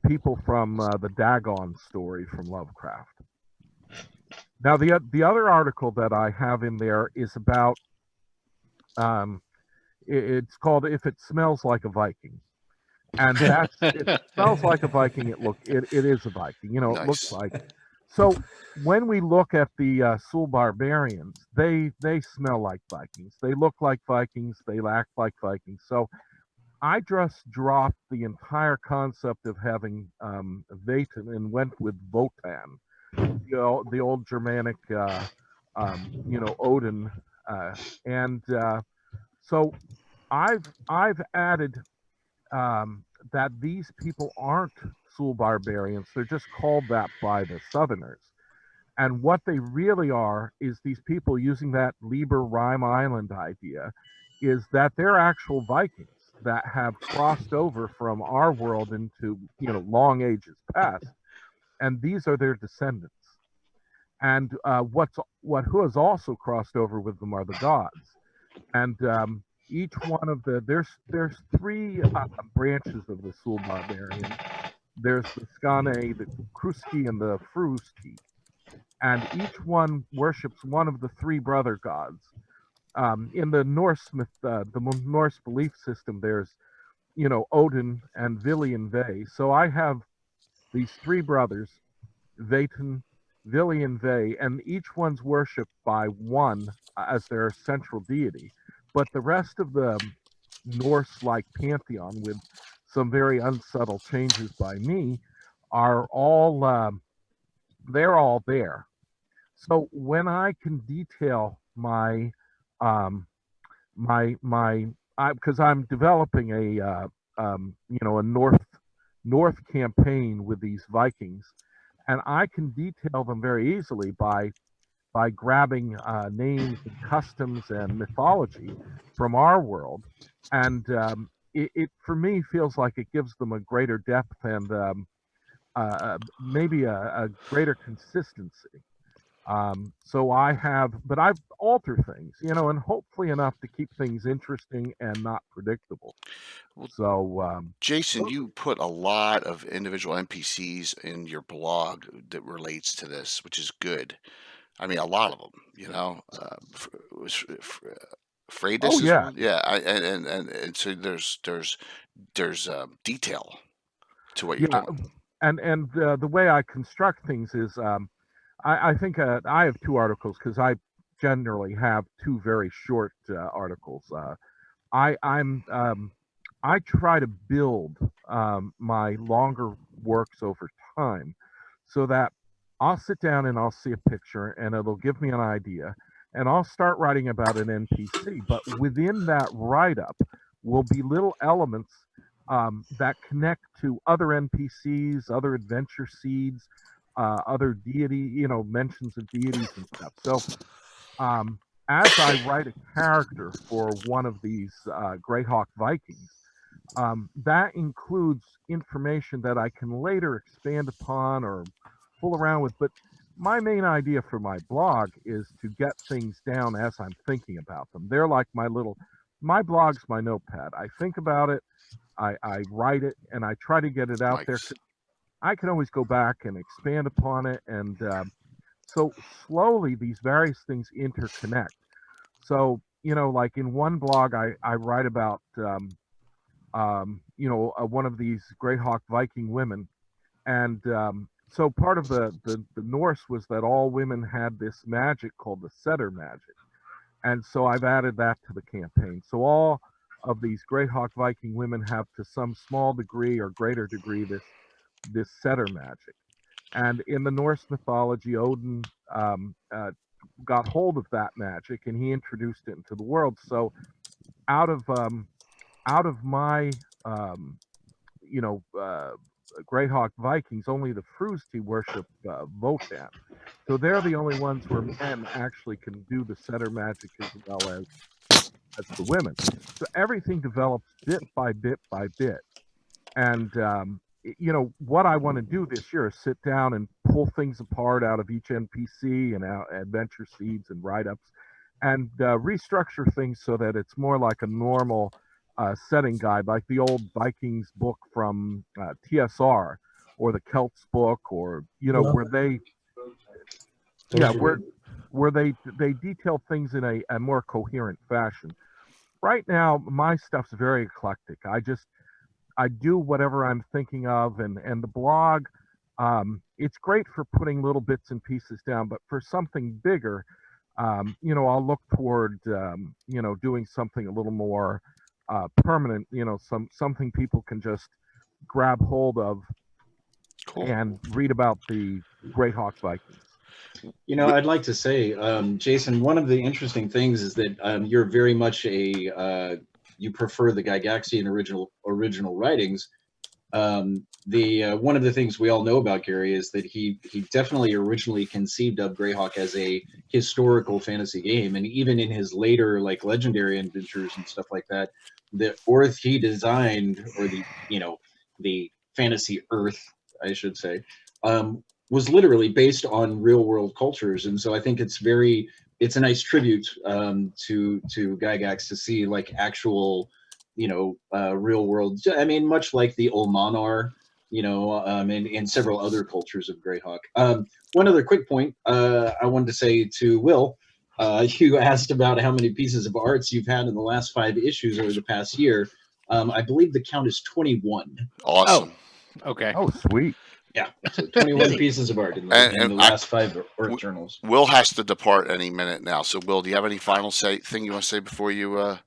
people from the Dagon story from Lovecraft. Now, the other article that I have in there is about, it's called "If It Smells Like a Viking," and that's if it smells like a Viking, it is a Viking. You know, it looks Nice. like. So when we look at the Sul barbarians, they smell like Vikings. They look like Vikings. They act like Vikings. So I just dropped the entire concept of having Vaten and went with Votan, the old Germanic, you know, Odin, and so I've added that these people aren't Sul barbarians; they're just called that by the Southerners. And what they really are is these people using that Lieber Rime Island idea, is that they're actual Vikings that have crossed over from our world into, you know, long ages past, and these are their descendants. And who has also crossed over with them are the gods. And each one of there's three branches of the Sul barbarian. There's the Skane, the Kruski, and the Fruski, and each one worships one of the three brother gods. In the Norse the Norse belief system, there's, you know, Odin and Vili and Ve. So I have these three brothers, Vaten, Vili, and Ve, and each one's worshipped by one as their central deity. But the rest of the Norse-like pantheon, with some very unsubtle changes by me, are all they're all there. So when I can detail my because I'm developing a you know, a north campaign with these Vikings, and I can detail them very easily by grabbing names and customs and mythology from our world, and it for me feels like it gives them a greater depth and maybe a greater consistency. So but I've altered things, you know, and hopefully enough to keep things interesting and not predictable. So, Jason, you put a lot of individual NPCs in your blog that relates to this, which is good. I mean, a lot of them, you know. Freydis oh is yeah, one, yeah. And so there's detail to what you're yeah, doing. and the way I construct things is, I think I have two articles because I generally have two very short articles. I try to build my longer works over time, so that I'll sit down and I'll see a picture, and it'll give me an idea, and I'll start writing about an NPC. But within that write-up will be little elements that connect to other NPCs, other adventure seeds, other deity, mentions of deities and stuff. So as I write a character for one of these Greyhawk Vikings, that includes information that I can later expand upon or fool around with. But my main idea for my blog is to get things down as I'm thinking about them. They're like my blog's my notepad. I think about it, I write it, and I try to get it out there. I can always go back and expand upon it. And so slowly these various things interconnect. So, like in one blog, I write about, one of these Greyhawk Viking women. And so part of the Norse was that all women had this magic called the setter magic. And so I've added that to the campaign. So all of these Greyhawk Viking women have, to some small degree or greater degree, this setter magic. And in the Norse mythology, Odin got hold of that magic and he introduced it into the world. So out of my Greyhawk Vikings, only the Frusti worship Votan. So they're the only ones where men actually can do the setter magic as well as the women. So everything develops bit by bit by bit. And what I want to do this year is sit down and pull things apart out of each NPC and adventure seeds and write-ups, and restructure things so that it's more like a normal setting guide, like the old Vikings book from TSR, or the Celts book, or where they detail things in a more coherent fashion. Right now, my stuff's very eclectic. I do whatever I'm thinking of, and the blog, it's great for putting little bits and pieces down, but for something bigger, I'll look toward, doing something a little more permanent, something people can just grab hold of. Cool. And read about the Greyhawk Vikings. I'd like to say, Jason, one of the interesting things is that you're very much you prefer the Gygaxian original writings. One of the things we all know about Gary is that he definitely originally conceived of Greyhawk as a historical fantasy game, and even in his later legendary adventures and stuff like that, the Oerth he designed, or the fantasy Earth, I should say, was literally based on real world cultures. And so I think it's a nice tribute to Gygax to see actual, real world. I mean, much like the Ulmanar, and several other cultures of Greyhawk. One other quick point I wanted to say to Will, you asked about how many pieces of arts you've had in the last 5 issues over the past year. I believe the count is 21. Awesome. Oh, okay. Oh, sweet. Yeah, so 21 pieces of art in the last 5 Oerth journals. Will has to depart any minute now. So, Will, do you have any final thing you want to say before you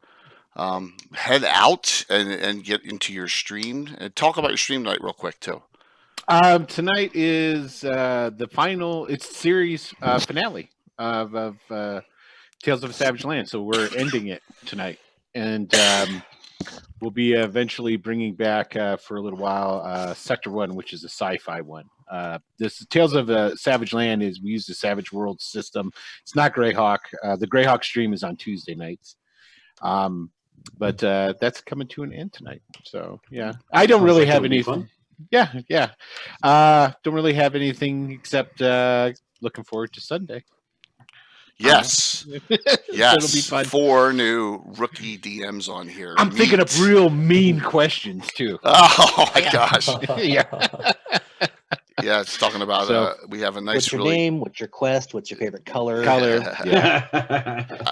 head out and get into your stream? And talk about your stream night real quick, too. Tonight is the final. It's series finale of Tales of a Savage Land. So we're ending it tonight, and we'll be eventually bringing back for a little while Sector 1, which is a sci-fi one. This Tales of a Savage Land we use the Savage World system. It's not Greyhawk. The Greyhawk stream is on Tuesday nights. But that's coming to an end tonight. So yeah, I don't really have anything. Yeah. Don't really have anything except looking forward to Sunday. Yes. Yes. It'll be fun. 4 new rookie DMs on here. I'm thinking of real mean questions too. Oh my gosh. Yeah. Yeah, it's talking about we have a nice. What's your name? What's your quest? What's your favorite color? Yeah.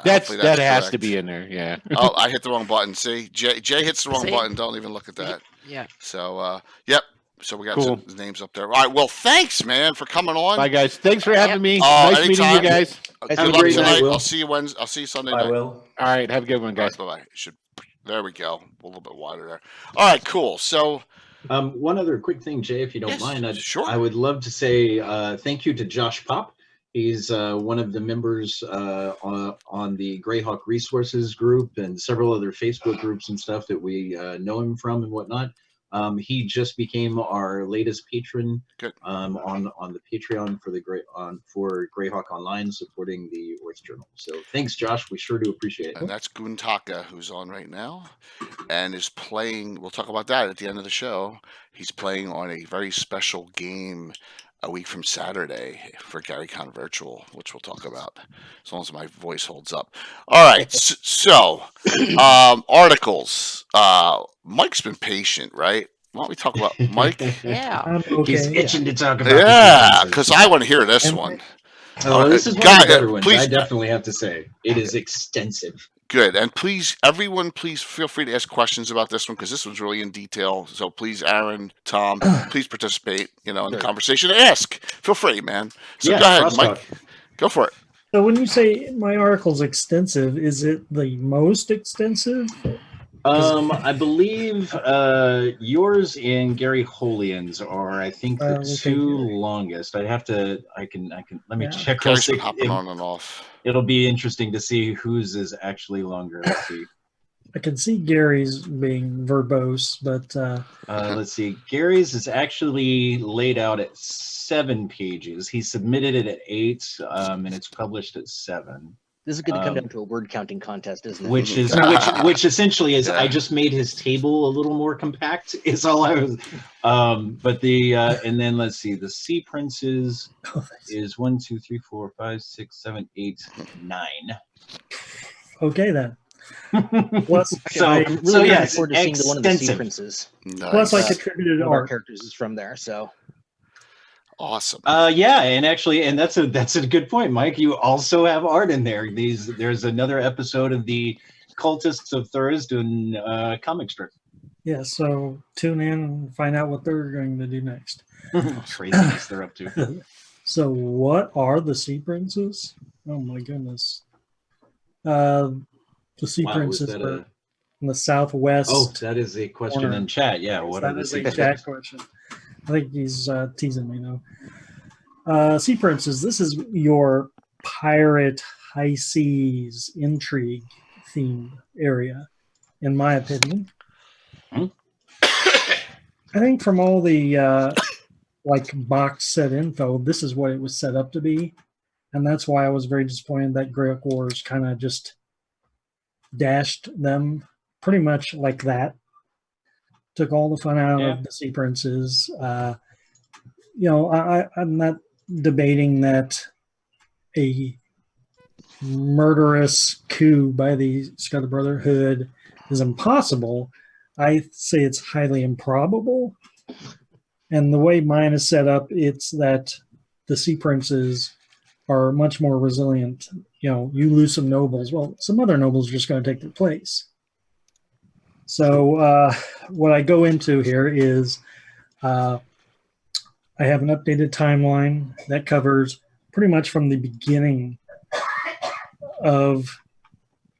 That has to be in there. Yeah. Oh, I hit the wrong button. See, Jay hits the wrong button. Don't even look at that. Yeah. So, yep. So we got some names up there. All right. Well, thanks, man, for coming on. Bye, guys. Thanks for having me. Nice meeting you guys. Good luck tonight. I'll see you Wednesday. I'll see you Sunday night. I will. All right. Have a good one, guys. Bye bye. There we go. A little bit wider there. All right. Cool. So One other quick thing, Jay, if you don't Yes, mind, sure. I would love to say thank you to Josh Pop. He's one of the members on the Greyhawk Resources group and several other Facebook groups and stuff that we know him from and whatnot. He just became our latest patron on the Patreon for for Greyhawk Online, supporting the Oerth Journal. So thanks, Josh. We sure do appreciate it. And that's Guntaka, who's on right now, and is playing. We'll talk about that at the end of the show. He's playing on a very special game a week from Saturday for GaryCon Virtual, which we'll talk about as long as my voice holds up. All right, so articles. Mike's been patient, right? Why don't we talk about Mike? Yeah. I'm okay. He's itching to talk about Yeah, because I want to hear this one. Oh, this is one of the better ones. I definitely have to say it is extensive. Good, and please, everyone, please feel free to ask questions about this one because this one's really in detail. So please, Aaron, Tom, please participate. In the conversation. Ask. Feel free, man. So go ahead, Mike. Go for it. So when you say my article's extensive, is it the most extensive? I believe yours and Gary Holian's are, I think, the two longest. I can let me check. Gary's been hopping on and off. It'll be interesting to see whose is actually longer. Let's see. I can see Gary's being verbose, but let's see. Gary's is actually laid out at 7 pages. He submitted it at 8, and it's published at 7. This is going to come down to a word counting contest, isn't it? Which essentially is I just made his table a little more compact. Is all I was. But the and then let's see, the Sea Princes is 1, 2, 3, 4, 5, 6, 7, 8, 9. Okay then. Plus, I'm really looking forward to seeing one of the Sea Princes. Nice. Plus, I contributed our characters is from there, so. Awesome. Yeah, and actually, and that's a good point, Mike. You also have art in there. There's another episode of the Cultists of Thursden comic strip. Yeah, so tune in and find out what they're going to do next. Craziness they're up to. So, what are the Sea Princes? Oh my goodness. The Sea Princes are in the southwest. Oh, that is a question in chat. Yeah, what are the Sea Princes? That is a chat question. I think he's teasing me now. Sea Princes, this is your pirate high seas intrigue themed area, in my opinion. I think from all the box set info, this is what it was set up to be. And that's why I was very disappointed that Greyhawk Wars kind of just dashed them pretty much like that. Took all the fun out of the Sea Princes. I'm not debating that a murderous coup by the Scudder Brotherhood is impossible. I say it's highly improbable. And the way mine is set up, it's that the Sea Princes are much more resilient. You lose some nobles. Well, some other nobles are just going to take their place. So what I go into here is I have an updated timeline that covers pretty much from the beginning of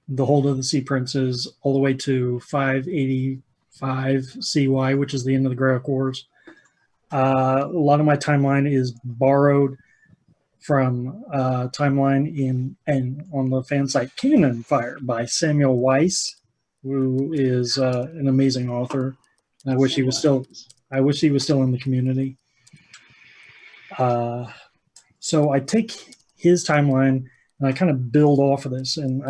the Hold of the Sea Princes all the way to 585 CY, which is the end of the Greyhawk Wars. A lot of my timeline is borrowed from timeline on the fan site Cannon Fire by Samuel Weiss, who is an amazing author. I wish he was still in the community. So I take his timeline and I kind of build off of this. And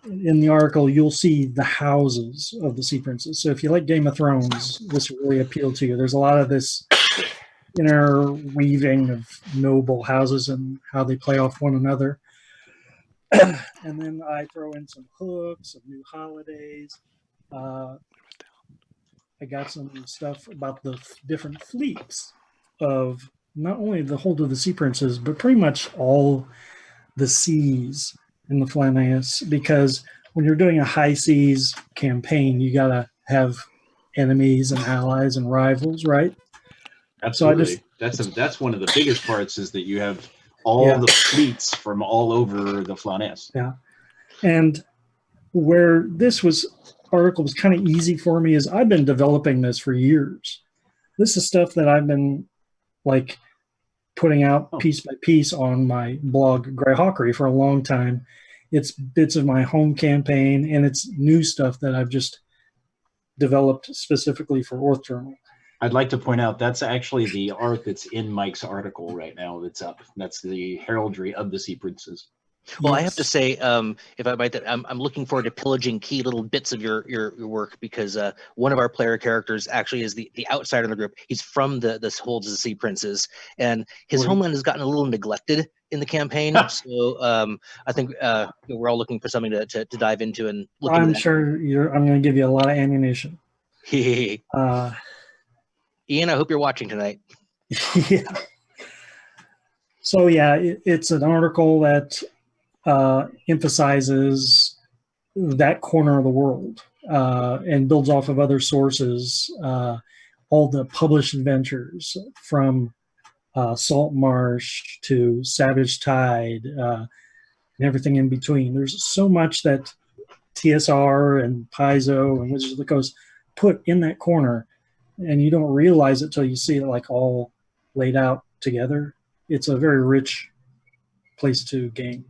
in the article, you'll see the houses of the Sea Princes. So if you like Game of Thrones, this will really appeal to you. There's a lot of this interweaving of noble houses and how they play off one another. And then I throw in some hooks, some new holidays. I got some stuff about the different fleets of not only the Hold of the Sea Princes, but pretty much all the seas in the Flanneus. Because when you're doing a high seas campaign, you got to have enemies and allies and rivals, right? Absolutely. So that's one of the biggest parts is that you have all the fleets from all over the Flanneus. Yeah. And where this was article was kind of easy for me is I've been developing this for years. This is stuff that I've been like putting out piece by piece on my blog Greyhawkery for a long time. It's bits of my home campaign, and it's new stuff that I've just developed specifically for Oerth Journal. I'd like to point out that's actually the art that's in Mike's article right now that's up. That's the heraldry of the Sea Princes. Well, I have to say, if I might, I'm looking forward to pillaging key little bits of your work, because one of our player characters actually is the outsider in the group. He's from this holds the Sea Princes, and his homeland has gotten a little neglected in the campaign. So I think we're all looking for something to dive into and look. I'm sure I'm going to give you a lot of ammunition. Ian, I hope you're watching tonight. Yeah. So yeah, it's an article that emphasizes that corner of the world and builds off of other sources, all the published adventures from Salt Marsh to Savage Tide and everything in between. There's so much that TSR and Paizo and Wizards of the Coast put in that corner, and you don't realize it till you see it like all laid out together. It's a very rich place to game.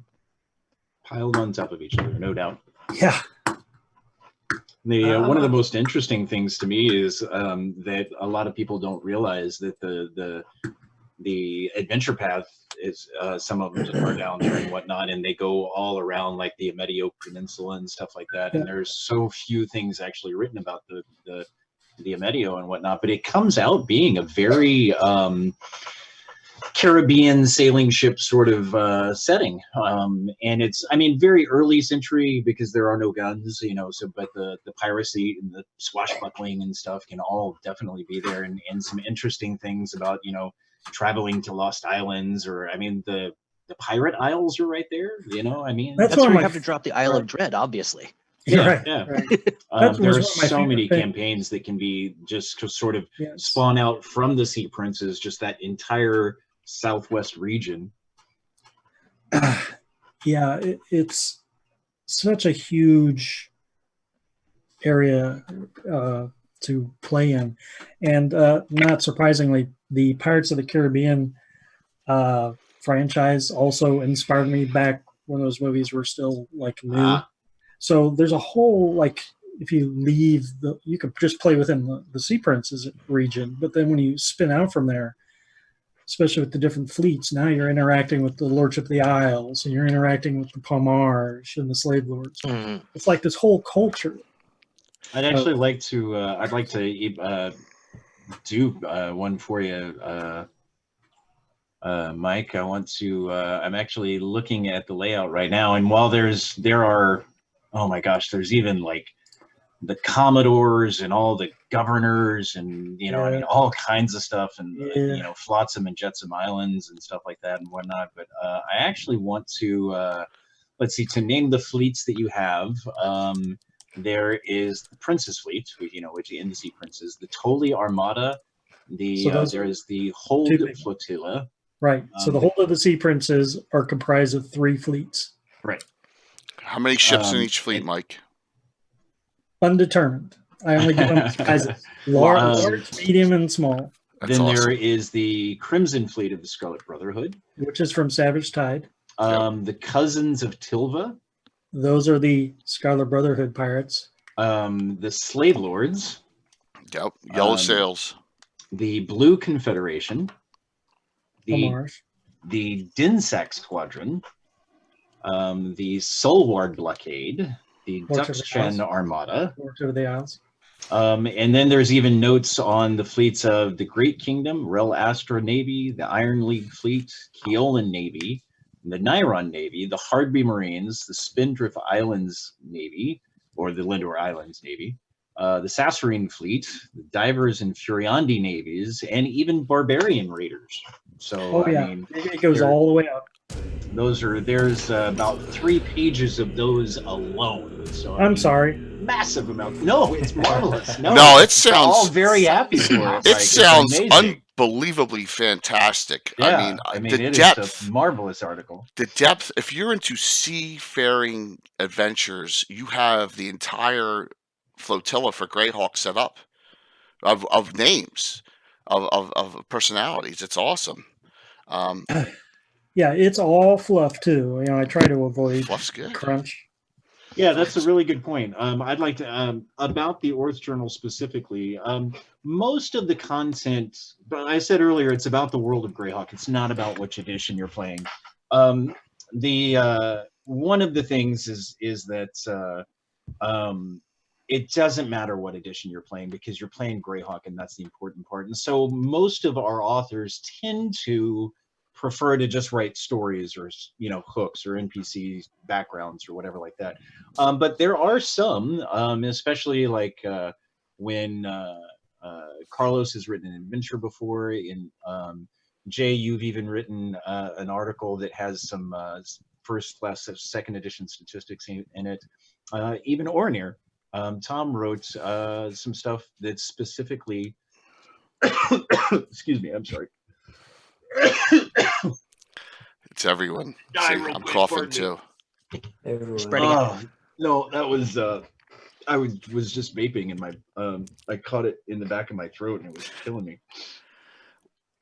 Piled on top of each other, no doubt. Yeah. The one of the most interesting things to me is that a lot of people don't realize that the adventure path is some of them are down there and whatnot, and they go all around like the Amedio Peninsula and stuff like that. And there's so few things actually written about the Amedio and whatnot, but it comes out being a very Caribbean sailing ship sort of setting, and it's, I mean, very early century because there are no guns, you know. So, but the piracy and the swashbuckling and stuff can all definitely be there, and some interesting things about, you know, traveling to Lost Islands, or I mean the Pirate Isles are right there, you know. I mean, that's where you have to drop the Isle of Dread, obviously. Yeah, right. There are so many campaigns that can be just sort of spawn out from the Sea Princes, just that entire Southwest region. Yeah, it's such a huge area to play in, and not surprisingly, the Pirates of the Caribbean franchise also inspired me back when those movies were still like new. So there's a whole, like, if you leave you could just play within the Sea Princes region, but then when you spin out from there, especially with the different fleets, now you're interacting with the Lordship of the Isles, and you're interacting with the Palmarche and the Slave Lords. Mm-hmm. It's like this whole culture. I'd actually like to. I'd like to do one for you, Mike. I want to. I'm actually looking at the layout right now, and while there are, oh my gosh, there's even like the Commodores and all the governors and, you know, I mean, all kinds of stuff, and you know, Flotsam and Jetsam Islands and stuff like that and whatnot. But I actually want to let's see, to name the fleets that you have. There is the Princess Fleet, you know, which is in the Sea Princes, the Toli Armada, there is the Hold Flotilla. Right. So the Hold of the Sea Princes are comprised of 3 fleets. Right. How many ships in each fleet, Mike? Undetermined. I only give them sizes: large, medium, and small. Then there is the Crimson Fleet of the Scarlet Brotherhood, which is from Savage Tide. The Cousins of Tilva. Those are the Scarlet Brotherhood pirates. The Slave Lords. Yep. Yellow Sails. The Blue Confederation. The Dinsack Squadron. The Solward Blockade. The Duxchan Armada. Lordship of the Isles. And then there's even notes on the fleets of the Great Kingdom, Rel Astra Navy, the Iron League Fleet, Keolan Navy, the Nyron Navy, the Hardby Marines, the Spindrift Islands Navy, or the Lindor Islands Navy, the Sasserine Fleet, the Divers and Furiandi Navies, and even Barbarian Raiders. So, I mean, it goes all the way up. There's about 3 pages of those alone. So I'm sorry. Massive amount. No, it's marvelous. No, it sounds all very happy for it. It sounds unbelievably fantastic. Yeah, I mean, the depth, is a marvelous article. The depth. If you're into seafaring adventures, you have the entire flotilla for Greyhawk set up of names of personalities. It's awesome. Yeah, it's all fluff too. I try to avoid Fluff's good. crunch. Yeah, that's a really good point. I'd like to about the Oerth Journal specifically. Most of the content, but I said earlier, it's about the world of Greyhawk. It's not about which edition you're playing. The one of the things is that it doesn't matter what edition you're playing because you're playing Greyhawk, and that's the important part. And so most of our authors tend to prefer to just write stories or hooks or NPC backgrounds or whatever like that. But there are some, especially like when Carlos has written an adventure before. In Jay, you've even written an article that has some second edition statistics in it. Even Ornir, Tom wrote some stuff that's specifically. Excuse me, I'm sorry. It's everyone. See, I'm coughing too. Spreading it. Oh no, that was I was just vaping and my I caught it in the back of my throat and it was killing me.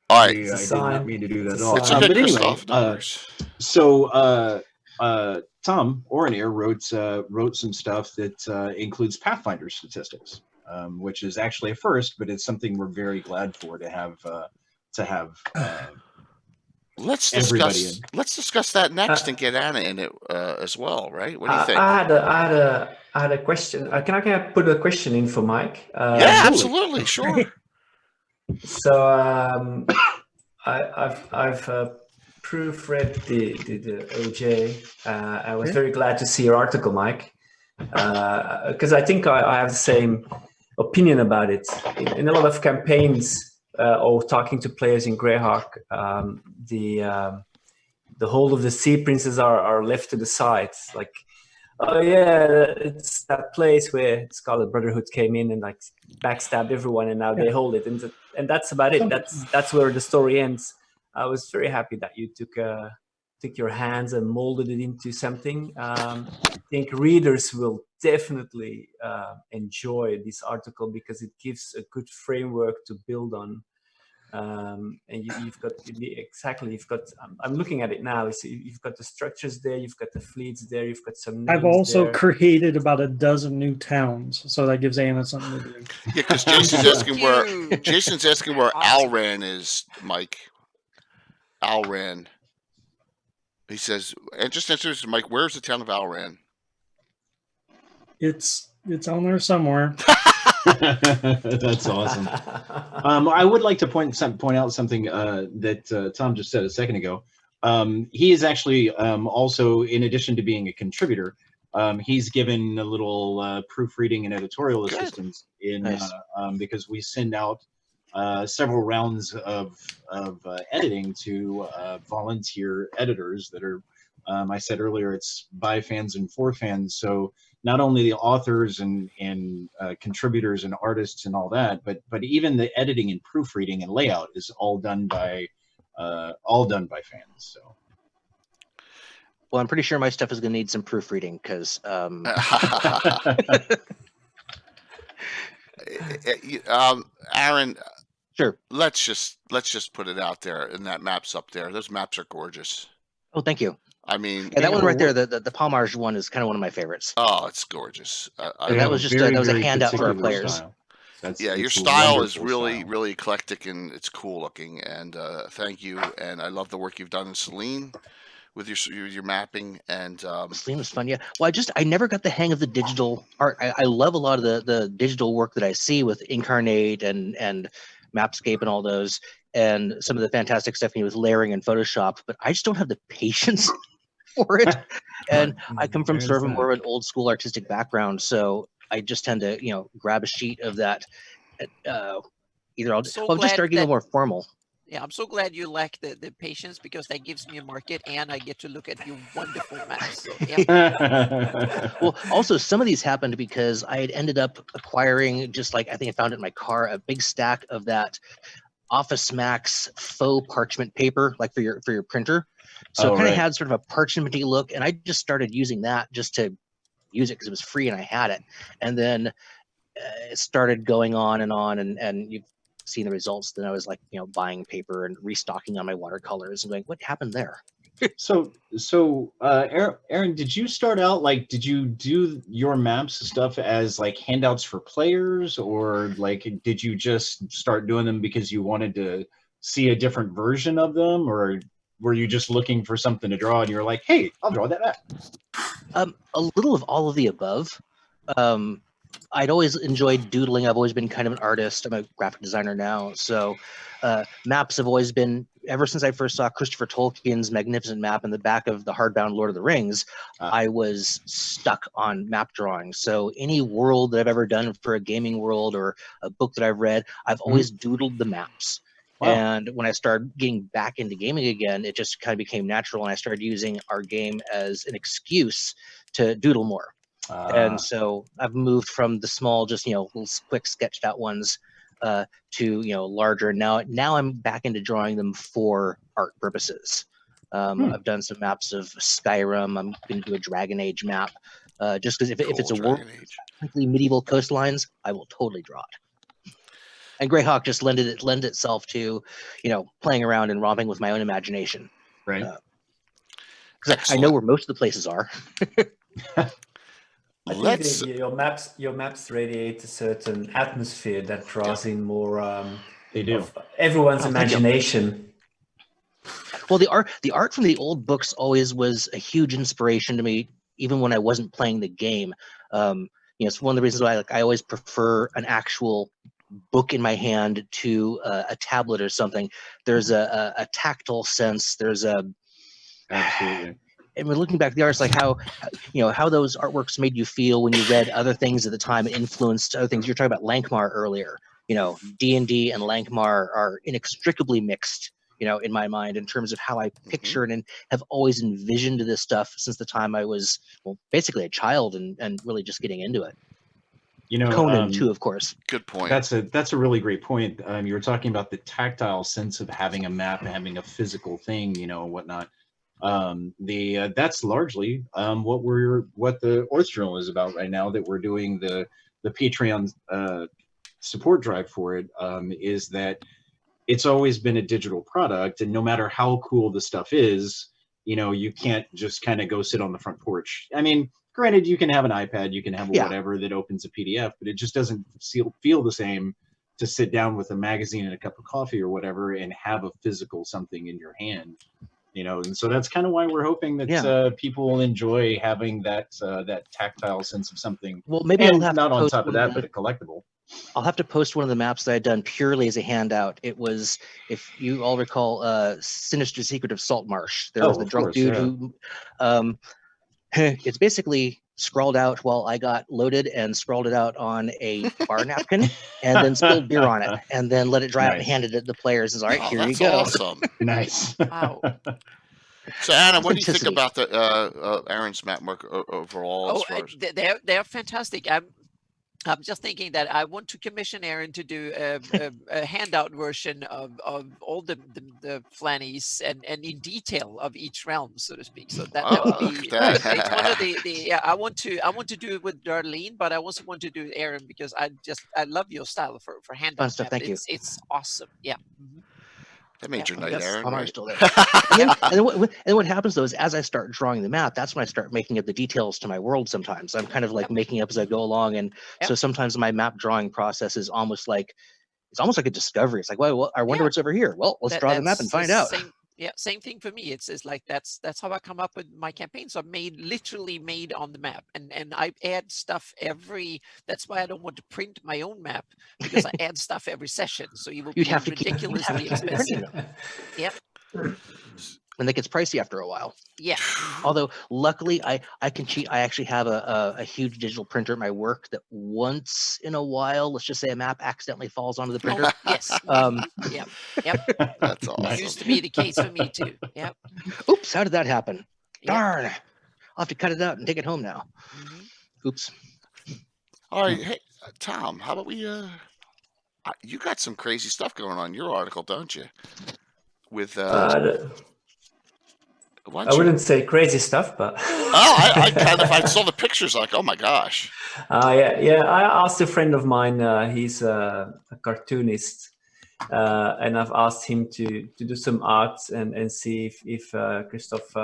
All right. I did sign. not mean to do that It's at a all. sign. But anyway, Christoph, no worries. so Tom Ornir wrote some stuff that includes Pathfinder statistics, which is actually a first, but it's something we're very glad for to have Let's everybody discuss. in. Let's discuss that next and get Anna in it as well, right? What do you think? I had a question. Can I put a question in for Mike? Yeah, absolutely, sure. So I've proofread the OJ. I was very glad to see your article, Mike, because I think I have the same opinion about it. In a lot of campaigns or talking to players in Greyhawk, the whole of the sea princes are left to the side. Like, oh yeah, it's that place where Scarlet Brotherhood came in and like backstabbed everyone, and now they hold it, and that's about it. That's where the story ends. I was very happy that you took your hands and molded it into something. I think readers will definitely enjoy this article because it gives a good framework to build on. And you've got I'm looking at it now. You've got the structures there, you've got the fleets there, you've got some names I've also there. created about a dozen new towns, so that gives Anna something to do. Yeah, because Jason's asking where Awesome. Alran is, Mike. Alran. He says, and just answers, Mike, where's the town of Alran? It's on there somewhere. That's awesome. I would like to point out something that Tom just said a second ago. He is actually also, in addition to being a contributor, he's given a little proofreading and editorial assistance in Nice. because we send out several rounds of editing to volunteer editors that are. I said earlier, it's by fans and for fans. So not only the authors and contributors and artists and all that, but even the editing and proofreading and layout is all done by fans. So. Well, I'm pretty sure my stuff is going to need some proofreading because Aaron, sure. let's just put it out there, and that map's up there. Those maps are gorgeous. Oh, thank you. I mean, Yeah, that one right there, the Palmarge one, is kind of one of my favorites. oh, it's gorgeous. That was just that was a handout for our players. Yeah, your style is really eclectic and it's cool looking. And thank you. And I love the work you've done in Celine with your mapping. And Celine was fun. Yeah. Well, I never got the hang of the digital art. I love a lot of the digital work that I see with Incarnate and Mapscape and all those, and some of the fantastic stuff with layering and Photoshop. But I just don't have the patience for it. And I come from sort of more of an old school artistic background, so I just tend to, grab a sheet of that. Either I'll just start getting more formal. Yeah, I'm so glad you lack the patience because that gives me a market and I get to look at your wonderful maps. So, yeah. Well, also some of these happened because I had ended up acquiring, just like I think I found it in my car, a big stack of that Office Max faux parchment paper, like for your printer. So it kind of had sort of a parchmenty look, and I just started using that just to use it because it was free and I had it. And then it started going on, and you've seen the results. Then I was like, buying paper and restocking on my watercolors and going, what happened there? So, Aaron, did you start out like, did you do your maps stuff as like handouts for players, or like did you just start doing them because you wanted to see a different version of them, or were you just looking for something to draw and you're like, hey, I'll draw that map? A little of all of the above. I'd always enjoyed doodling. I've always been kind of an artist. I'm a graphic designer now. So maps have always been, ever since I first saw Christopher Tolkien's magnificent map in the back of the hardbound Lord of the Rings, I was stuck on map drawing. So any world that I've ever done for a gaming world or a book that I've read, I've always doodled the maps. Wow. And when I started getting back into gaming again, it just kind of became natural. And I started using our game as an excuse to doodle more. And so I've moved from the small, just little quick sketched out ones to larger. Now I'm back into drawing them for art purposes. I've done some maps of Skyrim. I'm going to do a Dragon Age map, just because if it's a world with medieval coastlines, I will totally draw it. And Greyhawk just lend itself to playing around and romping with my own imagination. Right. Because I know where most of the places are. I think your maps radiate a certain atmosphere that draws in more they do. of everyone's imagination. Well, the art from the old books always was a huge inspiration to me, even when I wasn't playing the game. It's one of the reasons why I always prefer an actual book in my hand to a tablet or something. There's a tactile sense. There's absolutely. And we're looking back at the arts, like how those artworks made you feel when you read other things at the time, influenced other things. You were talking about Lankmar earlier. D&D and Lankmar are inextricably mixed, in my mind, in terms of how I picture and have always envisioned this stuff since the time I was, basically a child and really just getting into it. Conan too, of course. Good point. That's a really great point. You were talking about the tactile sense of having a map and having a physical thing, and whatnot. That's largely what the Oerth Journal is about right now, that we're doing the Patreon support drive for it, is that it's always been a digital product, and no matter how cool the stuff is, you can't just kind of go sit on the front porch. I mean, granted, you can have an iPad, you can have whatever that opens a PDF, but it just doesn't feel the same to sit down with a magazine and a cup of coffee or whatever and have a physical something in your hand. And so that's kind of why we're hoping that people will enjoy having that tactile sense of something. Well, maybe I'll have not to on top of that, but a collectible. I'll have to post one of the maps that I'd done purely as a handout. It was, if you all recall, Sinister Secret of Saltmarsh. There was the drunk dude who, it's basically scrawled out while I got loaded and scrawled it out on a bar napkin and then spilled beer on it and then let it dry out and handed it to the players. And all right, here you go. Awesome. Nice. Wow. So Anna, what do you think about the Aaron's map work overall? They're fantastic. I'm just thinking that I want to commission Aaron to do a handout version of all the Flannies and in detail of each realm, so to speak. So that would be it's one of the I want to do it with Darlene, but I also want to do it Aaron because I love your style for handout. Fun stuff. Thank you. It's awesome. Yeah. Mm-hmm. That made your night, Aaron. Right? Still there. and what happens though is as I start drawing the map, that's when I start making up the details to my world. Sometimes I'm kind of like making up as I go along, and so sometimes my map drawing process is almost like a discovery. It's like, well I wonder what's over here. Well, let's draw the map and find out. Same thing for me. It's like that's how I come up with my campaigns. So literally made on the map, and I add stuff that's why I don't want to print my own map, because I add stuff every session. So you will be ridiculously expensive. Yep. And that gets pricey after a while. Yeah. Although luckily I can cheat. I actually have a huge digital printer at my work that once in a while, let's just say a map accidentally falls onto the printer. Oh, yes. Yep. That's awesome. It used to be the case for me too. Yep. Oops, how did that happen? Darn. I'll have to cut it out and take it home now. Oops. All right. Hey, Tom, how about we you got some crazy stuff going on in your article, don't you? With Why I don't you? wouldn't say crazy stuff, but I saw the pictures, like, oh my gosh. yeah. I asked a friend of mine. He's a cartoonist, and I've asked him to do some art and see if Christoph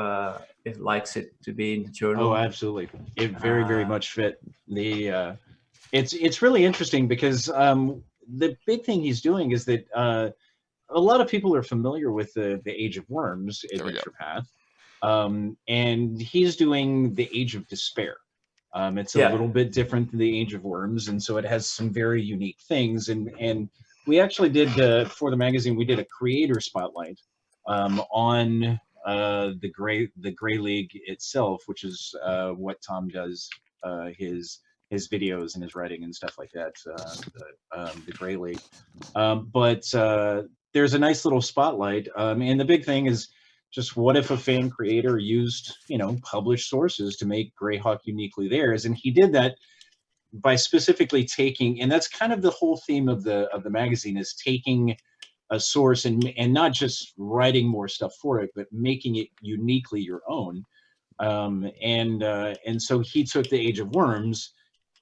if likes it to be in the journal. Oh, absolutely. It very much fit. It's really interesting because the big thing he's doing is that a lot of people are familiar with the Age of Worms adventure path, and he's doing the Age of Despair. It's a little bit different than the Age of Worms, and so it has some very unique things. And we actually did for the magazine, we did a creator spotlight on the Grey League itself, which is what Tom does his videos and his writing and stuff like that. The Grey League, but there's a nice little spotlight, and the big thing is just what if a fan creator used, published sources to make Greyhawk uniquely theirs, and he did that by specifically taking, and that's kind of the whole theme of the magazine, is taking a source and not just writing more stuff for it, but making it uniquely your own. And so he took the Age of Worms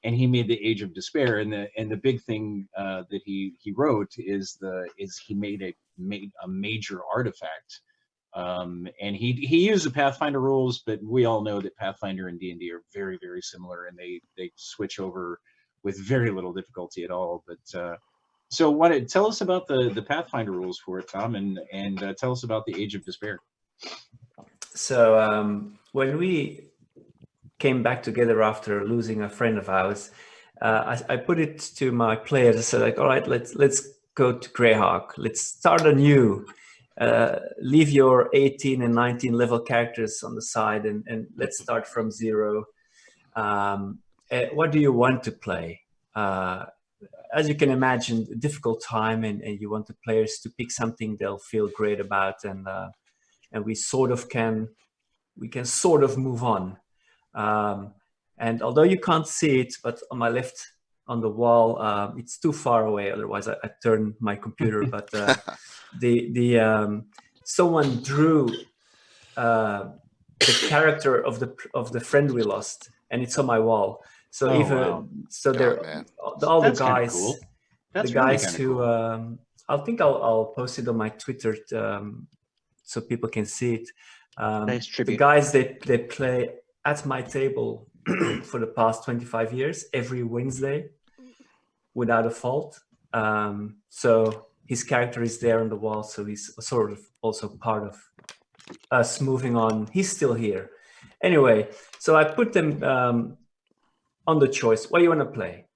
and he made the Age of Despair, and the big thing that he wrote is he made a major artifact. And he used the Pathfinder rules, but we all know that Pathfinder and D&D are very, very similar, and they switch over with very little difficulty at all. But so tell us about the Pathfinder rules for it, Tom, and tell us about the Age of Despair. So when we came back together after losing a friend of ours, I put it to my players. I said, like, all right, let's go to Greyhawk. Let's start anew. Leave your 18 and 19 level characters on the side and let's start from zero. What do you want to play? As you can imagine, a difficult time, and you want the players to pick something they'll feel great about, and we can sort of move on. And although you can't see it, but on my left on the wall, it's too far away, otherwise I turn my computer, but someone drew the character of the friend we lost, and it's on my wall. So all the guys, cool. the guys who cool. I think I'll post it on my Twitter so people can see it. Nice tribute. The guys they play at my table for the past 25 years every Wednesday without a fault. So his character is there on the wall, so he's sort of also part of us moving on. He's still here. Anyway, so I put them on the choice. What do you want to play?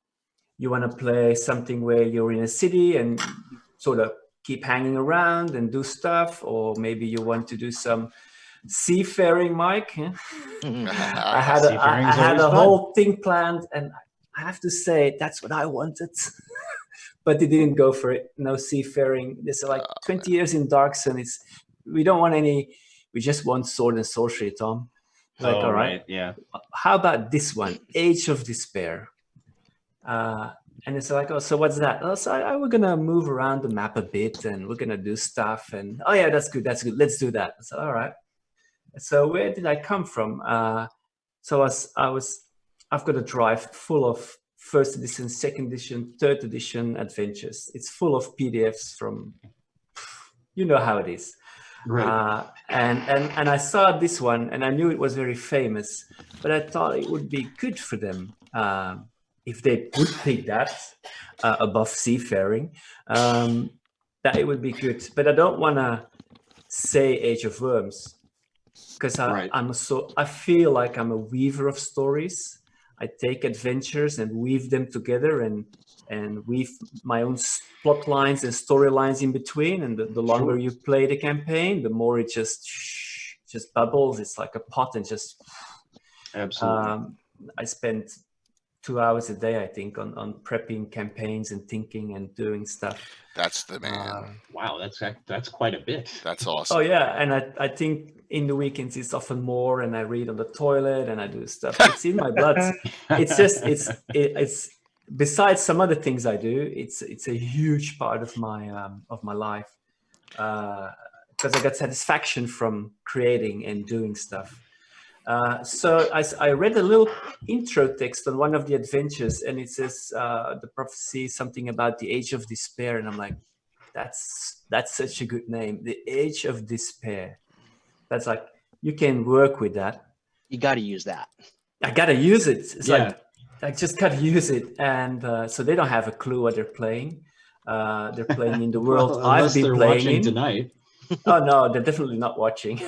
You want to play something where you're in a city and sort of keep hanging around and do stuff, or maybe you want to do some seafaring, Mike. I had a whole thing planned, and I have to say that's what I wanted. But they didn't go for it. No seafaring. There's like 20 years in Darksun. We don't want any. We just want sword and sorcery, Tom. Like, all right, yeah. How about this one, Age of Despair? And it's like, oh, so what's that? Oh, so we're gonna move around the map a bit, and we're gonna do stuff. And oh yeah, that's good. Let's do that. So all right. So where did I come from? So I've got a drive full of first edition, second edition, third edition adventures. It's full of PDFs from, you know how it is. Right. And I saw this one, and I knew it was very famous, but I thought it would be good for them if they would pick that above seafaring, that it would be good. But I don't want to say Age of Worms, because I feel like I'm a weaver of stories. I take adventures and weave them together and weave my own plot lines and storylines in between. And the longer you play the campaign, the more it just bubbles. It's like a pot and just. Absolutely. I spent 2 hours a day, I think, on prepping campaigns and thinking and doing stuff. That's the man. Wow, that's quite a bit. That's awesome. Oh yeah, and I think in the weekends it's often more, and I read on the toilet and I do stuff. It's in my blood. It's besides some other things I do. It's a huge part of my life. because I got satisfaction from creating and doing stuff. So I read a little intro text on one of the adventures, and it says the prophecy something about the Age of Despair, and I'm like, that's such a good name, the Age of Despair. That's like, you can work with that. You got to use that. I gotta use it. It's Yeah. like I just gotta use it, and so they don't have a clue what they're playing. They're playing in the world Well, I've unless been they're playing watching in. tonight. Oh no, they're definitely not watching.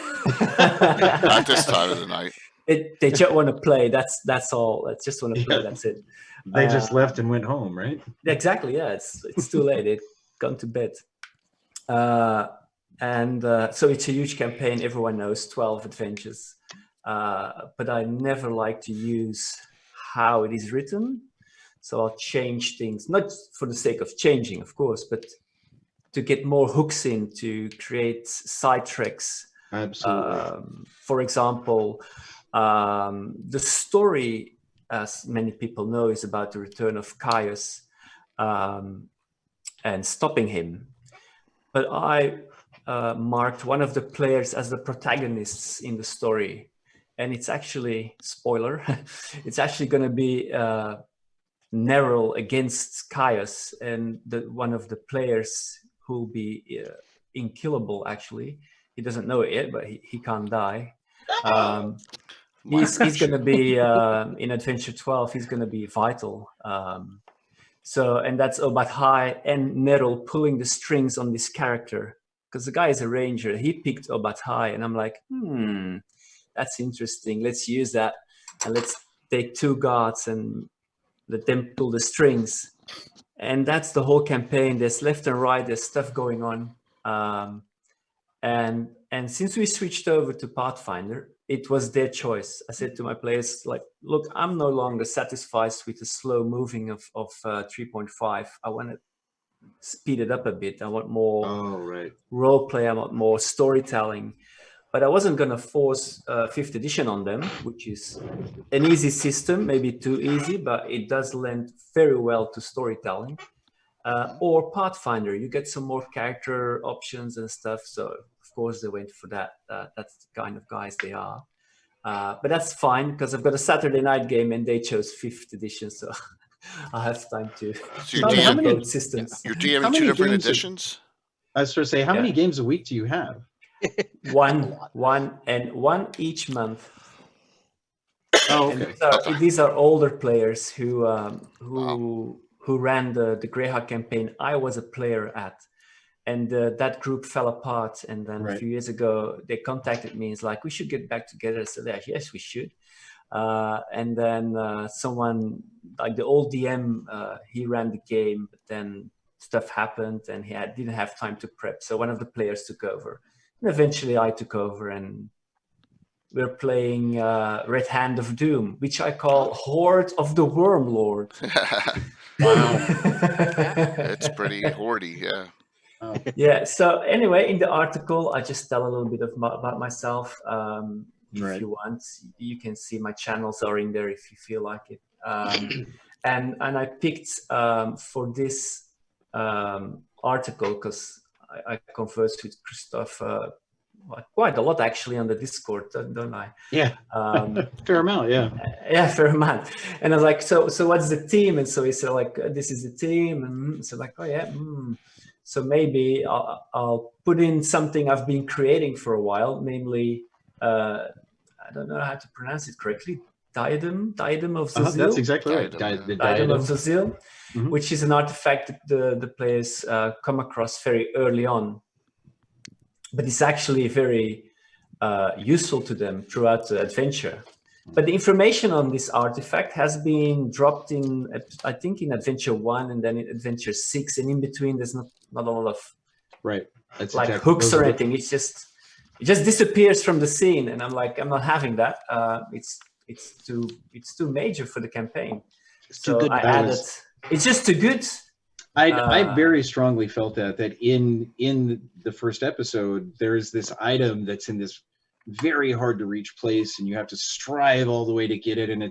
At this time of the night. They just want to play. That's all. They just want to play. Yeah. That's it. They just left and went home, right? Exactly. Yeah. It's too late. They've gone to bed. So it's a huge campaign. Everyone knows 12 adventures. But I never like to use how it is written. So I'll change things, not for the sake of changing, of course, but to get more hooks in, to create side tracks. Absolutely. For example, the story, as many people know, is about the return of Caius and stopping him. But I marked one of the players as the protagonists in the story. And it's actually, spoiler, it's actually going to be Neril against Caius. And one of the players who will be unkillable, actually. He doesn't know it yet, but he can't die. He's going to be, in Adventure 12, he's going to be vital. And that's Obathai and Neril pulling the strings on this character. Because the guy is a ranger. He picked Obathai, and I'm like, that's interesting. Let's use that, and let's take 2 gods and let them pull the strings. And that's the whole campaign. There's left and right. There's stuff going on. And since we switched over to Pathfinder, it was their choice. I said to my players, like, look, I'm no longer satisfied with the slow moving of 3.5. I want to speed it up a bit. I want more role play. I want more storytelling. But I wasn't going to force 5th edition on them, which is an easy system, maybe too easy, but it does lend very well to storytelling. Or Pathfinder, you get some more character options and stuff. So, of course, they went for that. That's the kind of guys they are. But that's fine, because I've got a Saturday night game, and they chose 5th edition, so I have time to how many both systems. You're DMing 2 different editions? I was going to say, how many games a week do you have? One each month. Oh, okay. These are older players who ran the Greyhawk campaign I was a player at, and that group fell apart. And then a few years ago, they contacted me. It's like, we should get back together. So yes, we should. And then someone like the old DM, he ran the game, but then stuff happened, and he didn't have time to prep. So one of the players took over. And eventually I took over, and we're playing Red Hand of Doom, which I call Horde of the Worm Lord. Wow. It's pretty hordy, yeah. Oh. Yeah, so anyway, in the article, I just tell a little bit about myself. If you want, you can see my channels are in there if you feel like it. And I picked for this article, because I conversed with Christoph quite a lot actually on the Discord, don't I? Yeah, fair amount, yeah. Yeah, fair amount. And I was like, so what's the team? And so he said, like, this is the team. And so like, oh yeah. So maybe I'll put in something I've been creating for a while, namely, I don't know how to pronounce it correctly, Diadem of Zazil. That's exactly right. The Diadem of Zazil, which is an artifact that the players come across very early on. But it's actually very useful to them throughout the adventure. But the information on this artifact has been dropped in, I think, in Adventure 1 and then in Adventure 6, and in between there's not a lot of That's like exactly, hooks or anything. It just disappears from the scene, and I'm like, I'm not having that. It's too major for the campaign. It's too good. I added. It's just too good. I very strongly felt that in the first episode, there's this item that's in this very hard to reach place, and you have to strive all the way to get it. And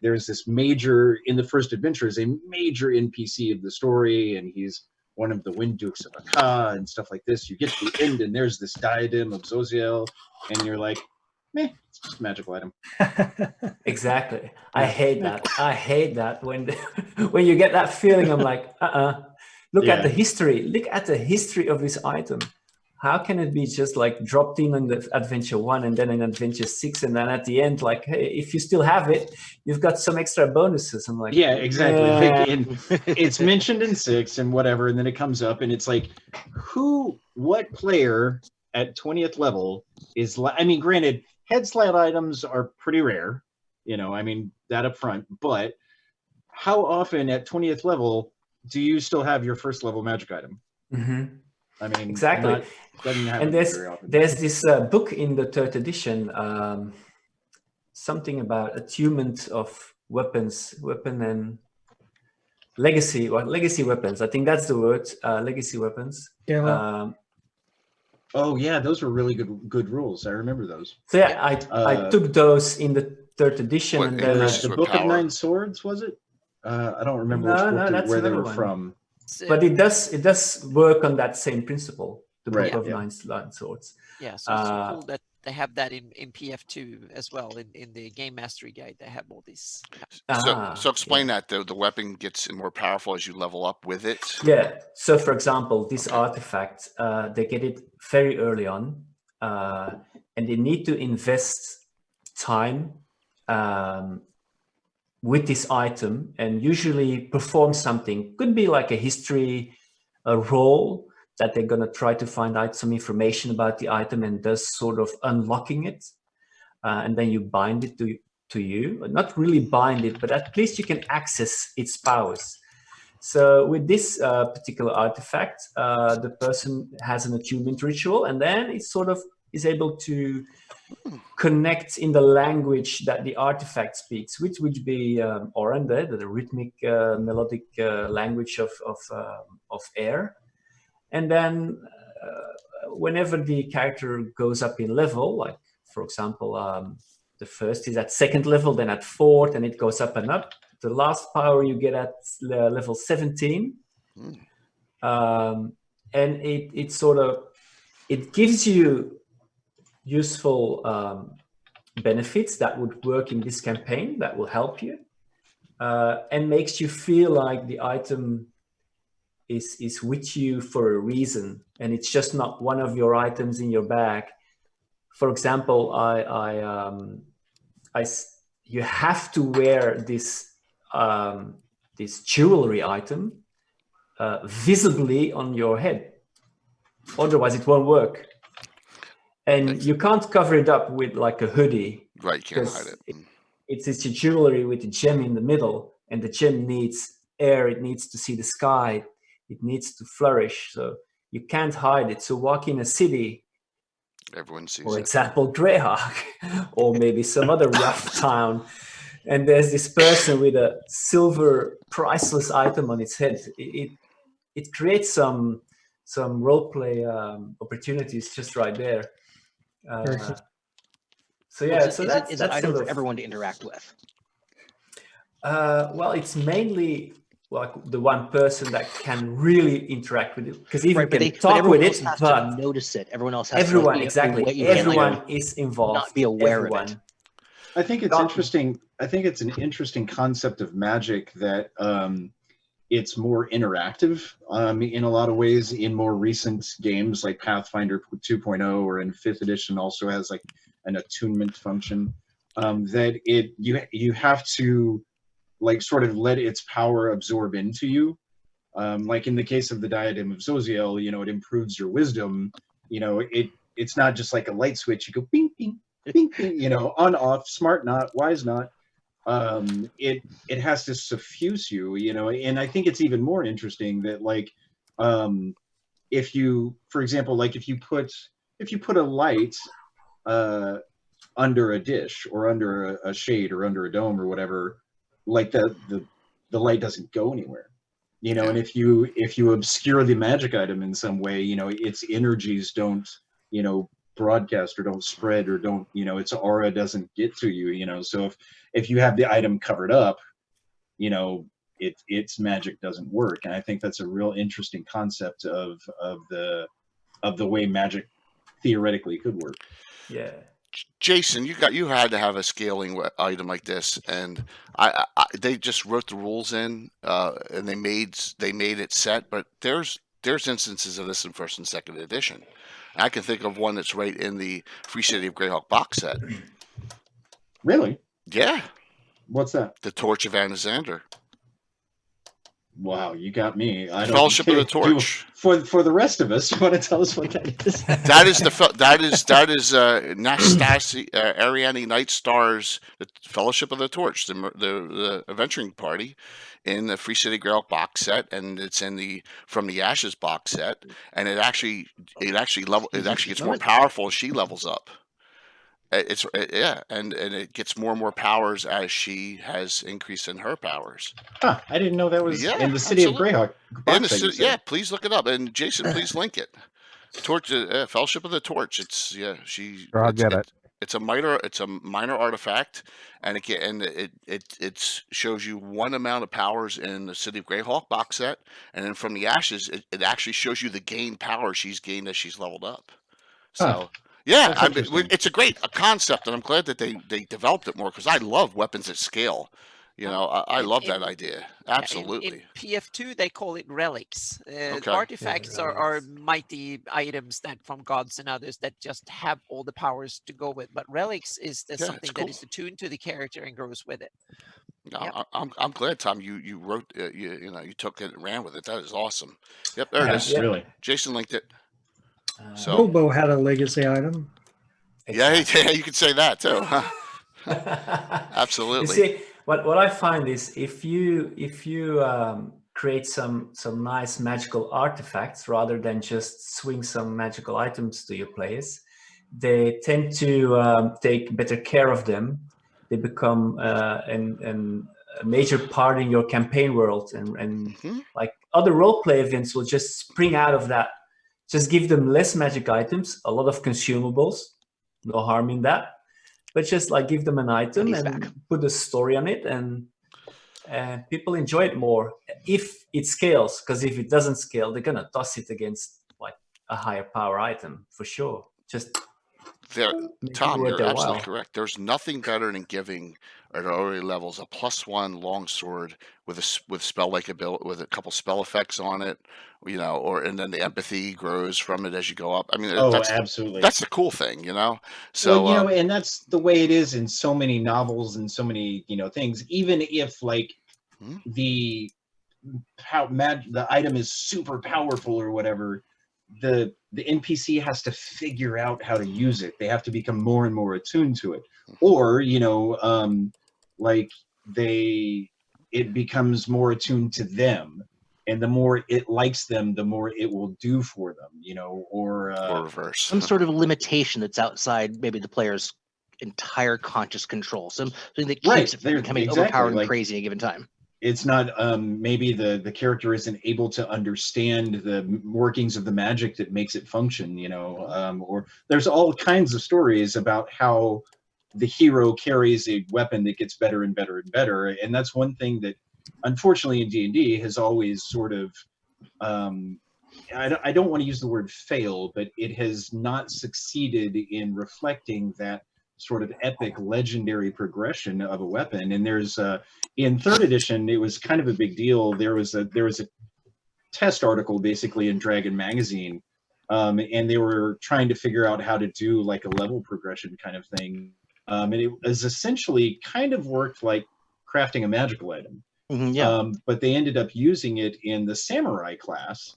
there's this major, in the first adventure, is a major NPC of the story, and he's one of the Wind Dukes of Akka and stuff like this. You get to the end, and there's this diadem of Zoziel, and you're like, meh, it's just a magical item. Exactly. I Yeah. hate that. I hate that when when you get that feeling. I'm like, Look at Yeah. the history. Look at the history of this item. How can it be just like dropped in the adventure 1 and then in adventure 6, and then at the end, like, hey, if you still have it, you've got some extra bonuses. I'm like, Yeah, exactly. Like, "Eh." it's mentioned in 6 and whatever, and then it comes up, and it's like, what player at 20th level is? I mean, granted, head slide items are pretty rare, I mean that up front. But how often at 20th level do you still have your first level magic item? Mhm. I mean, Exactly. doesn't happen And very often. there's this book in the 3rd edition, something about attunement of weapon and legacy weapons. I think that's the word, legacy weapons. Yeah. Oh yeah, those were really good rules. I remember those. So yeah, I took those in the 3rd edition, What, and then increases The with Book of power? 9 Swords, was it? I don't remember No, which no, book that's where they another were one. from. but it does work on that same principle. The Right, Book of yeah. Nine Swords. Yeah, so it's so cool that they have that in PF2 as well. In the Game Mastery Guide, they have all these. So explain that the weapon gets more powerful as you level up with it. Yeah. So for example, this artifact, they get it very early on, and they need to invest time with this item and usually perform something. Could be like a history, a roll that they're going to try to find out some information about the item and thus sort of unlocking it. And then you bind it to you. Not really bind it, but at least you can access its powers. So with this particular artifact, the person has an attunement ritual, and then it sort of is able to connect in the language that the artifact speaks, which would be Oerth, the rhythmic, melodic language of air. And then whenever the character goes up in level, like for example, the first is at 2nd level, then at 4th, and it goes up and up. The last power you get at level 17, and it gives you useful benefits that would work in this campaign that will help you, and makes you feel like the item is with you for a reason, and it's just not one of your items in your bag. For example, you have to wear this jewelry item visibly on your head, otherwise it won't work. And you can't cover it up with like a hoodie. Right, you can't hide it. It's a jewelry with a gem in the middle, and the gem needs air, it needs to see the sky, it needs to flourish, so you can't hide it. So walk in a city, Everyone sees for it. example, Greyhawk, or maybe some other rough town, and there's this person with a silver priceless item on its head. It creates some roleplay opportunities just right there. So yeah, is it an item for everyone to interact with? Well, it's mainly like the one person that can really interact with it, because even can talk with it, has but to notice it. Everyone else has everyone to be exactly everyone is involved. Not be aware of it. I think it's interesting. I think it's an interesting concept of Magic that it's more interactive in a lot of ways. In more recent games like Pathfinder 2.0 or in 5th edition also has like an attunement function that you have to like sort of let its power absorb into you. Like in the case of the Diadem of Zoziel, it improves your wisdom. It's not just like a light switch. You go bing, bing, bing, bing, on, off, smart not, wise not. It has to suffuse you, and I think it's even more interesting that like, if you, for example, like if you put a light under a dish or under a shade or under a dome or whatever, like the light doesn't go anywhere. And if you obscure the magic item in some way, its energies don't, broadcast or don't spread or don't, its aura doesn't get to you, so if you have the item covered up, its magic doesn't work. And I think that's a real interesting concept of the way magic theoretically could work. Yeah. Jason, you had to have a scaling item like this, and they just wrote the rules in, and they made it set. But there's instances of this in first and second edition. I can think of one that's right in the Free City of Greyhawk box set. Really? Yeah, What's that? the Torch of Anasander. Wow, you got me. I don't. Fellowship of the Torch. For the rest of us, you want to tell us what that is? That is Nastasi Ariane Night Star's the Fellowship of the Torch, the adventuring party in the Free City Grail box set, and it's in the From the Ashes box set, and it actually gets more powerful as she levels up. And it gets more and more powers as she has increased in her powers. Huh, I didn't know that was in the City of Greyhawk. Please look it up, and Jason, please link it. Torch, Fellowship of the Torch. It's I'll get it. It's a minor artifact, and it shows you one amount of powers in the City of Greyhawk box set, and then From the Ashes, it actually shows you the gained power she's gained as she's leveled up. So. Huh. Yeah, it's a great concept, and I'm glad that they developed it more, because I love weapons at scale. I love that idea. Absolutely. In PF2, they call it relics. Okay. Artifacts are mighty items that from gods and others that just have all the powers to go with. But relics is something that is attuned to the character and grows with it. Yep. I'm glad, Tom. You wrote you took it and ran with it. That is awesome. Yep, there it is. Really. Jason linked it. So Bilbo had a legacy item. yeah, you could say that too. Absolutely. You see, what I find is if you create some nice magical artifacts rather than just swing some magical items to your players, they tend to take better care of them. They become a major part in your campaign world, and like other roleplay events will just spring out of that. Just give them less magic items, a lot of consumables, no harm in that. But just like give them an item and put a story on it, and people enjoy it more if it scales. Because if it doesn't scale, they're gonna toss it against like a higher power item for sure. Just Tom, you're absolutely correct. There's nothing better than giving at early levels a +1 longsword with spell-like ability, with a couple spell effects on it, and then the empathy grows from it as you go up. I mean, absolutely. That's the cool thing, So and that's the way it is in so many novels and so many things. Even if like the item is super powerful or whatever, the NPC has to figure out how to use it. They have to become more and more attuned to it, or it becomes more attuned to them, and the more it likes them, the more it will do for them. Or reverse. Some sort of limitation that's outside maybe the player's entire conscious control. Something that keeps it from becoming overpowered and crazy at a given time. It's not maybe the character isn't able to understand the workings of the magic that makes it function, or there's all kinds of stories about how the hero carries a weapon that gets better and better and better. And that's one thing that unfortunately in D&D has always sort of, I don't want to use the word fail, but it has not succeeded in reflecting that sort of epic legendary progression of a weapon. And there's in third edition, it was kind of a big deal. There was a test article basically in Dragon magazine, and they were trying to figure out how to do like a level progression kind of thing, and it was essentially kind of worked like crafting a magical item. But they ended up using it in the samurai class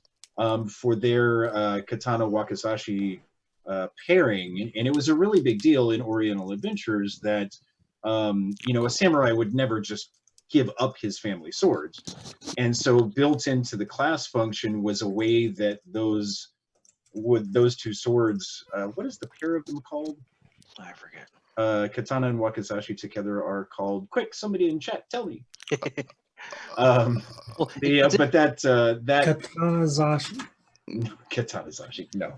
for their katana wakizashi pairing, and it was a really big deal in Oriental Adventures that a samurai would never just give up his family swords, and so built into the class function was a way that those two swords, what is the pair of them called? I forget. Katana and wakizashi together are called, quick, somebody in chat tell me. But that Katanazashi. Katanazashi, no.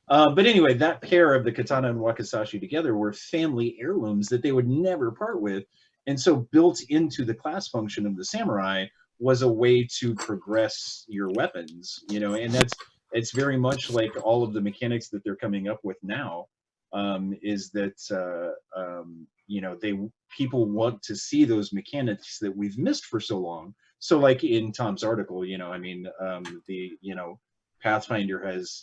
But anyway, that pair of the katana and wakizashi together were family heirlooms that they would never part with. And so built into the class function of the samurai was a way to progress your weapons, and it's very much like all of the mechanics that they're coming up with now, is that people want to see those mechanics that we've missed for so long. So like in Tom's article, Pathfinder has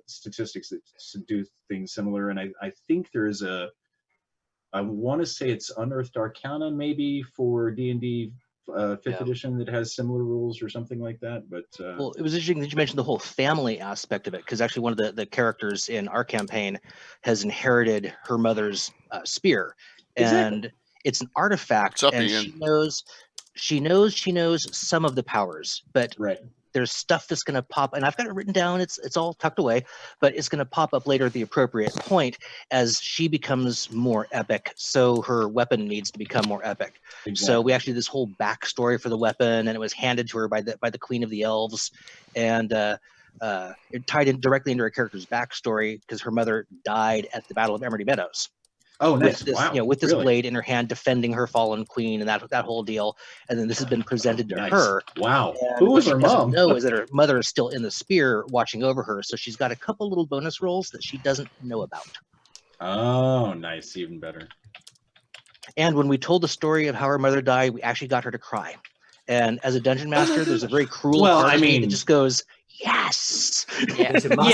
statistics that do things similar, and I think there's I want to say it's Unearthed Arcana maybe for D&D 5th edition that has similar rules or something like that. But well, it was interesting that you mentioned the whole family aspect of it, because actually one of the characters in our campaign has inherited her mother's spear, and it's an artifact, and she knows some of the powers, but there's stuff that's going to pop, and I've got it written down. It's all tucked away, but it's going to pop up later at the appropriate point as she becomes more epic. So her weapon needs to become more epic. Exactly. So we actually did this whole backstory for the weapon, and it was handed to her by the Queen of the Elves, and it tied in directly into her character's backstory because her mother died at the Battle of Emerald Meadows. Oh, nice! With this, with this blade in her hand, defending her fallen queen, and that whole deal. And then this has been presented to her. Wow! And who was her mom? Know is that her mother is still in the spear, watching over her. So she's got a couple little bonus rolls that she doesn't know about. Oh, nice! Even better. And when we told the story of how her mother died, we actually got her to cry. And as a dungeon master, there's a very cruel part of me that just goes, yes. That's cruel.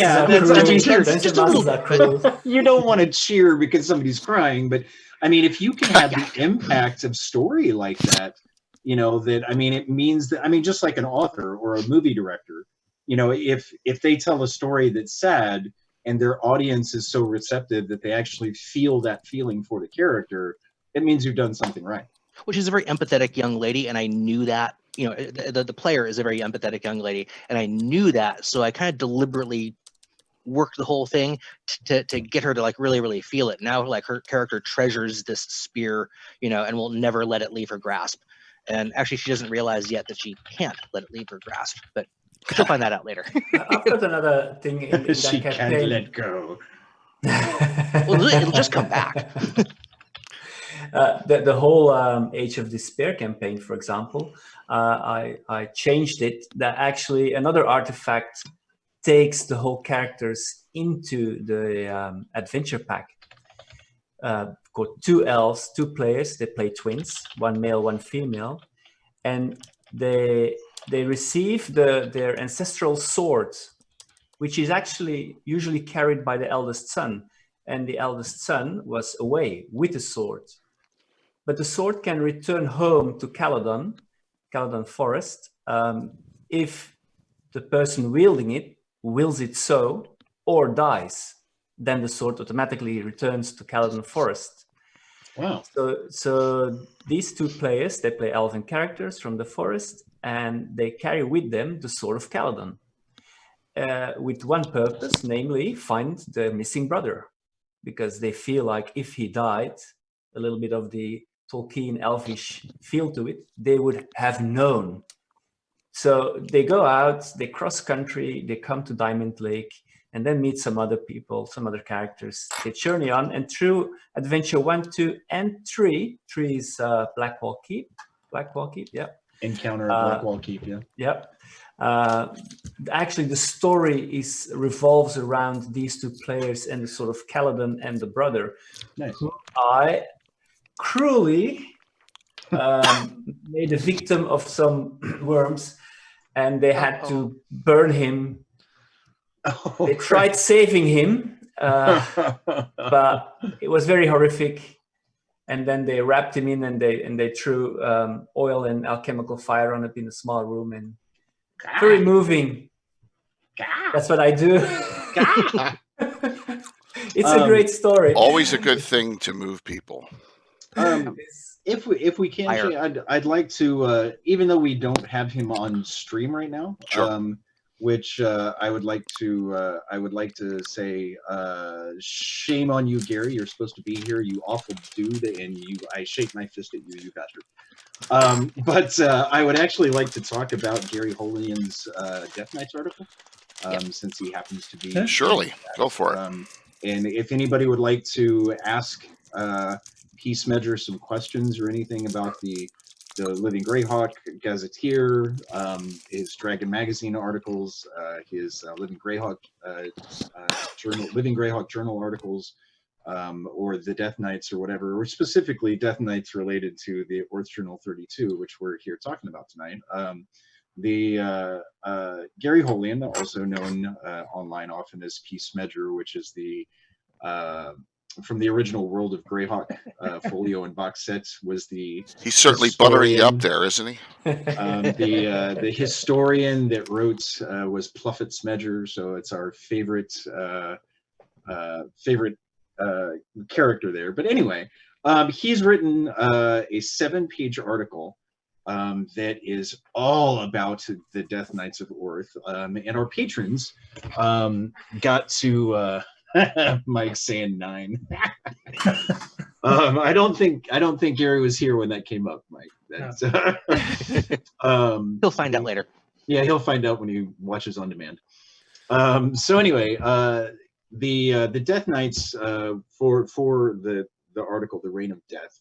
You don't want to cheer because somebody's crying, but I mean, if you can have the impact of story like that, it means that, just like an author or a movie director, if they tell a story that's sad and their audience is so receptive that they actually feel that feeling for the character, it means you've done something right. Well, she's a very empathetic young lady, and I knew that. The player is a very empathetic young lady, and I knew that, so I kind of deliberately worked the whole thing to get her to like really, really feel it. Now, like, her character treasures this spear, and will never let it leave her grasp. And actually, she doesn't realize yet that she can't let it leave her grasp, but she'll find that out later. I've got another thing in that she campaign. Can't let go. Well, it'll just come back. The whole Age of Despair campaign, for example, I changed it. That actually another artifact takes the whole characters into the adventure pack. Got 2 elves, 2 players. They play twins, one male, one female, and they receive their ancestral sword, which is actually usually carried by the eldest son. And the eldest son was away with the sword. But the sword can return home to Caledon Forest, if the person wielding it wills it so or dies. Then the sword automatically returns to Caledon Forest. Wow. So these 2 players, they play elven characters from the forest, and they carry with them the Sword of Caledon, with one purpose, namely find the missing brother, because they feel like if he died, a little bit of the Tolkien elvish feel to it, they would have known. So they go out, they cross country, they come to Diamond Lake, and then meet some other people, some other characters. They journey on, and through adventure 1, 2, and 3, 3 is Blackwall Keep, yeah. Encounter at Blackwall Keep, yeah. Yep. Actually, the story revolves around these 2 players and the sort of Caledon and the brother. Nice. Who I cruelly made a victim of some worms, and they had to burn him. They tried saving him, but it was very horrific. And then they wrapped him in, and they threw oil and alchemical fire on it in a small room, and very moving. That's what I do. It's a great story. Always a good thing to move people. If we can, Jay, I'd like to, even though we don't have him on stream right now, sure. Which I would like to say, shame on you, Gary. You're supposed to be here, you awful dude, and I shake my fist at you, you bastard. But I would actually like to talk about Gary Holian's Death Knights article, since he happens to be. Surely, go for it. And if anybody would like to ask Peace Measure some questions or anything about the Living Greyhawk Gazetteer, his Dragon Magazine articles, his Living Greyhawk Journal articles, or the Death Knights or whatever, or specifically Death Knights related to the Oerth Journal 32, which we're here talking about tonight. Gary Holian, also known online often as Peace Measure, which is the from the original World of Greyhawk folio and box sets, was the He's certainly buttering you up historian. there, isn't he? The historian that wrote was Pluffett Smedger, so it's our favorite character there. But anyway, he's written a 7-page article that is all about the Death Knights of Oerth, and our patrons got to. Mike's saying 9. I don't think Gary was here when that came up, Mike. That's, He'll find out later. Yeah, he'll find out when he watches on demand. So anyway, the Death Knights for the article, The Reign of Death.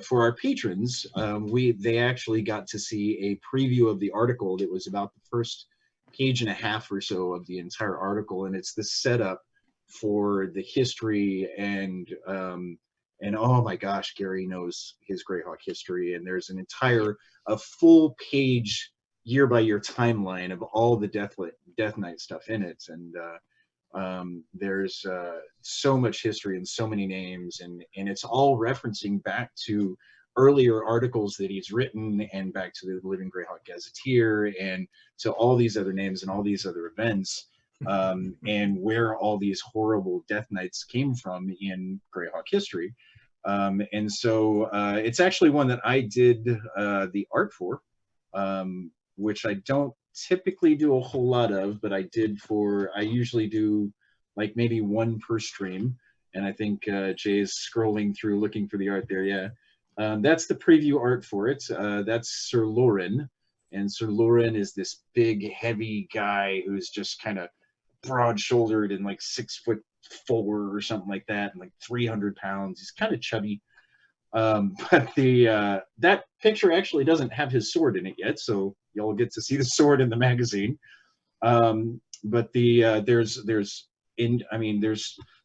For our patrons, they actually got to see a preview of the article that was about the first page and a half or so of the entire article, and it's the setup for the history and oh my gosh, Gary knows his Greyhawk history, and there's a full page year by year timeline of all the Death Knight stuff in it, and there's so much history and so many names, and it's all referencing back to earlier articles that he's written and back to the Living Greyhawk Gazetteer and to all these other names and all these other events, and where all these horrible Death Knights came from in Greyhawk history. And so it's actually one that I did the art for, which I don't typically do a whole lot of, but I usually do like maybe one per stream. And I think Jay is scrolling through looking for the art there. Yeah. That's the preview art for it. That's Sir Loren. And Sir Loren is this big, heavy guy who's just kind of broad-shouldered and like 6'4" or something like that, and like 300 pounds. He's kind of chubby. But that picture actually doesn't have his sword in it yet, so y'all get to see the sword in the magazine. But there's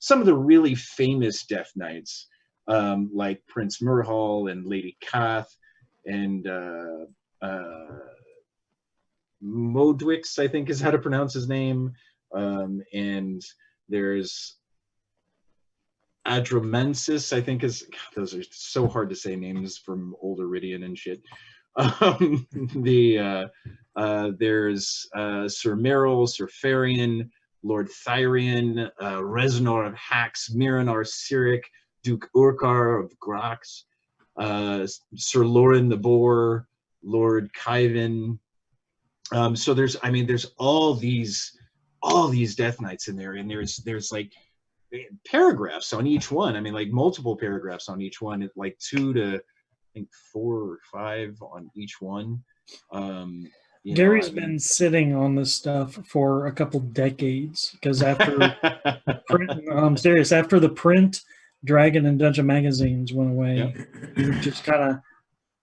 some of the really famous Death Knights, like Prince Murhal and Lady Kath and Modwix, I think is how to pronounce his name. And there's Adramensis, I think is, God, those are so hard to say names from old Iridian and shit. There's Sir Merrill, Sir Farian, Lord Thyrian, Reznor of Hax, Miranar Cyric, Duke Urkar of Grax, Sir Loren the Boar, Lord Kyvan. So there's all these Death Knights in there, and there's like paragraphs on each one. I mean, like multiple paragraphs on each one, like 2 to I think 4 or 5 on each one. Gary's been sitting on this stuff for a couple decades, because after I'm serious, after the print Dragon and Dungeon magazines went away, he just kind of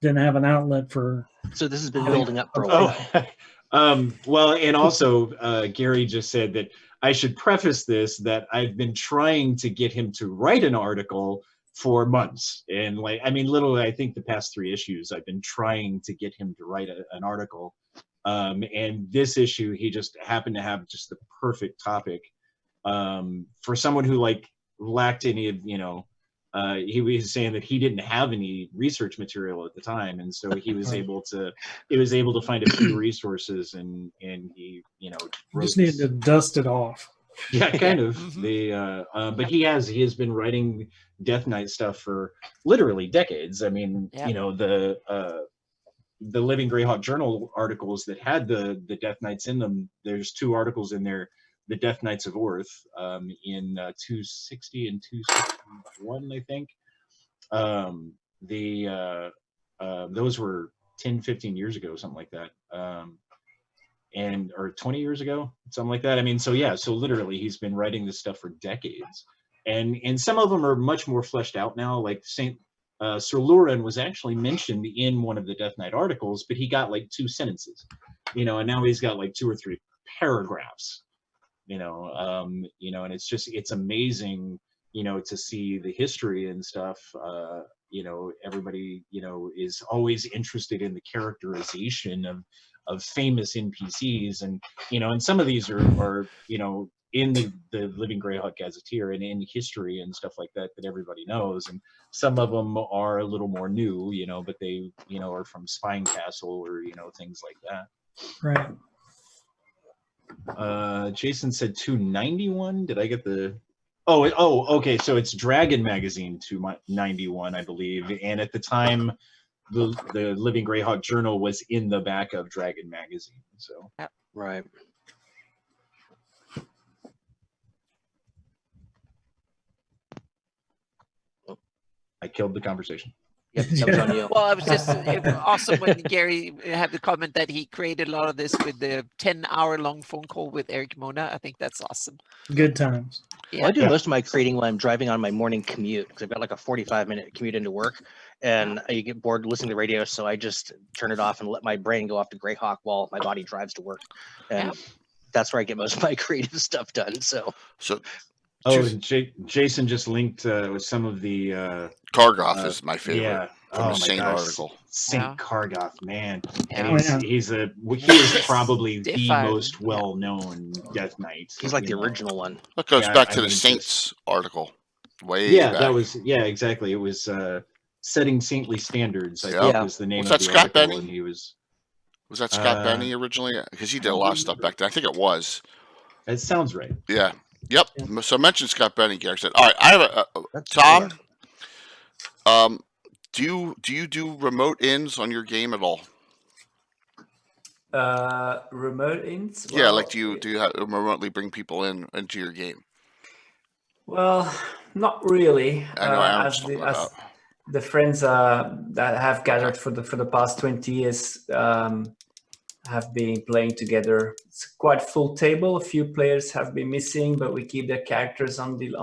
didn't have an outlet for. So this has been building up for a while. Well, and also Gary just said that I should preface this that I've been trying to get him to write an article for months, and literally, I think the past 3 issues I've been trying to get him to write an article. And this issue, he just happened to have just the perfect topic for someone who lacked any of, he was saying that he didn't have any research material at the time, and so he was able to find a few resources, and he just needed to dust it off. Yeah, kind of. But he has been writing Death Knight stuff for literally decades. I mean, the Living Greyhawk Journal articles that had the Death Knights in them, there's 2 articles in there, the Death Knights of Oerth, in 260 and 261, I think. Those were 10, 15 years ago, something like that. Or 20 years ago, something like that. I mean, so literally he's been writing this stuff for decades. and some of them are much more fleshed out now. Like Sir Luren was actually mentioned in one of the Death Knight articles, but he got like 2 sentences, and now he's got like 2 or 3 paragraphs, and it's amazing, to see the history and stuff. Everybody, is always interested in the characterization of famous NPCs, and some of these are in the Living Greyhawk Gazetteer and in history and stuff like that everybody knows, and some of them are a little more new, but they are from Spine Castle or things like that. Right. Jason said 291. Did I get the? Oh, okay. So it's Dragon Magazine 291, I believe, and at the time, the Living Greyhawk Journal was in the back of Dragon Magazine. So Right. I killed the conversation. Yep, that was on you. Well, it was just awesome when Gary had the comment that he created a lot of this with the 10-hour-long phone call with Eric Mona. I think that's awesome. Good times. Well, I do most of my creating when I'm driving on my morning commute because I've got like a 45-minute commute into work, and you get bored listening to the radio, so I just turn it off and let my brain go off to Greyhawk while my body drives to work, and that's where I get most of my creative stuff done. So Jason just linked with some of the Kargoth is my favorite. Yeah. From the Saint article. Saint Kargoth, man. Yeah. And he is probably the most well-known Death Knight. he's like the original one. That goes back to the Saints article. Way back. That was exactly. It was Setting Saintly Standards, I think was the name was of that the Scott article. Benny? And he was that Scott Benny originally? Because he did a lot of stuff back then. I think it was. It sounds right. Yeah. Yep. Yeah. So I mentioned Scott Benny. Gary said, "All right, I have a Tom. Do you do remote ins on your game at all? Remote ins? Yeah, like do you have remotely bring people into your game? Well, not really. I know As the friends that have gathered for the past 20 years have been playing together. It's quite full table. A few players have been missing, but we keep their characters on the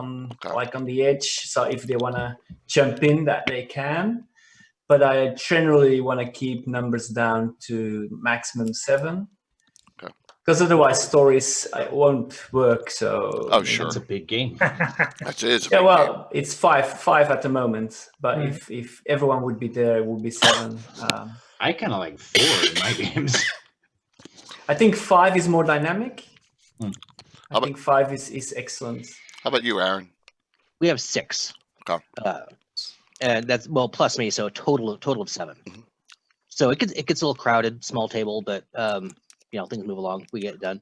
edge. So if they want to jump in, that they can. But I generally want to keep numbers down to maximum 7. Because otherwise stories won't work. So sure, it's a big game. That is. Game. It's five at the moment. But if everyone would be there, it would be 7. I kind of like 4 in my games. I think 5 is more dynamic. I think 5 is excellent. How about you, Aaron? We have 6. Okay. And that's plus me, so a total of 7. Mm-hmm. So it gets a little crowded, small table, but things move along. We get it done.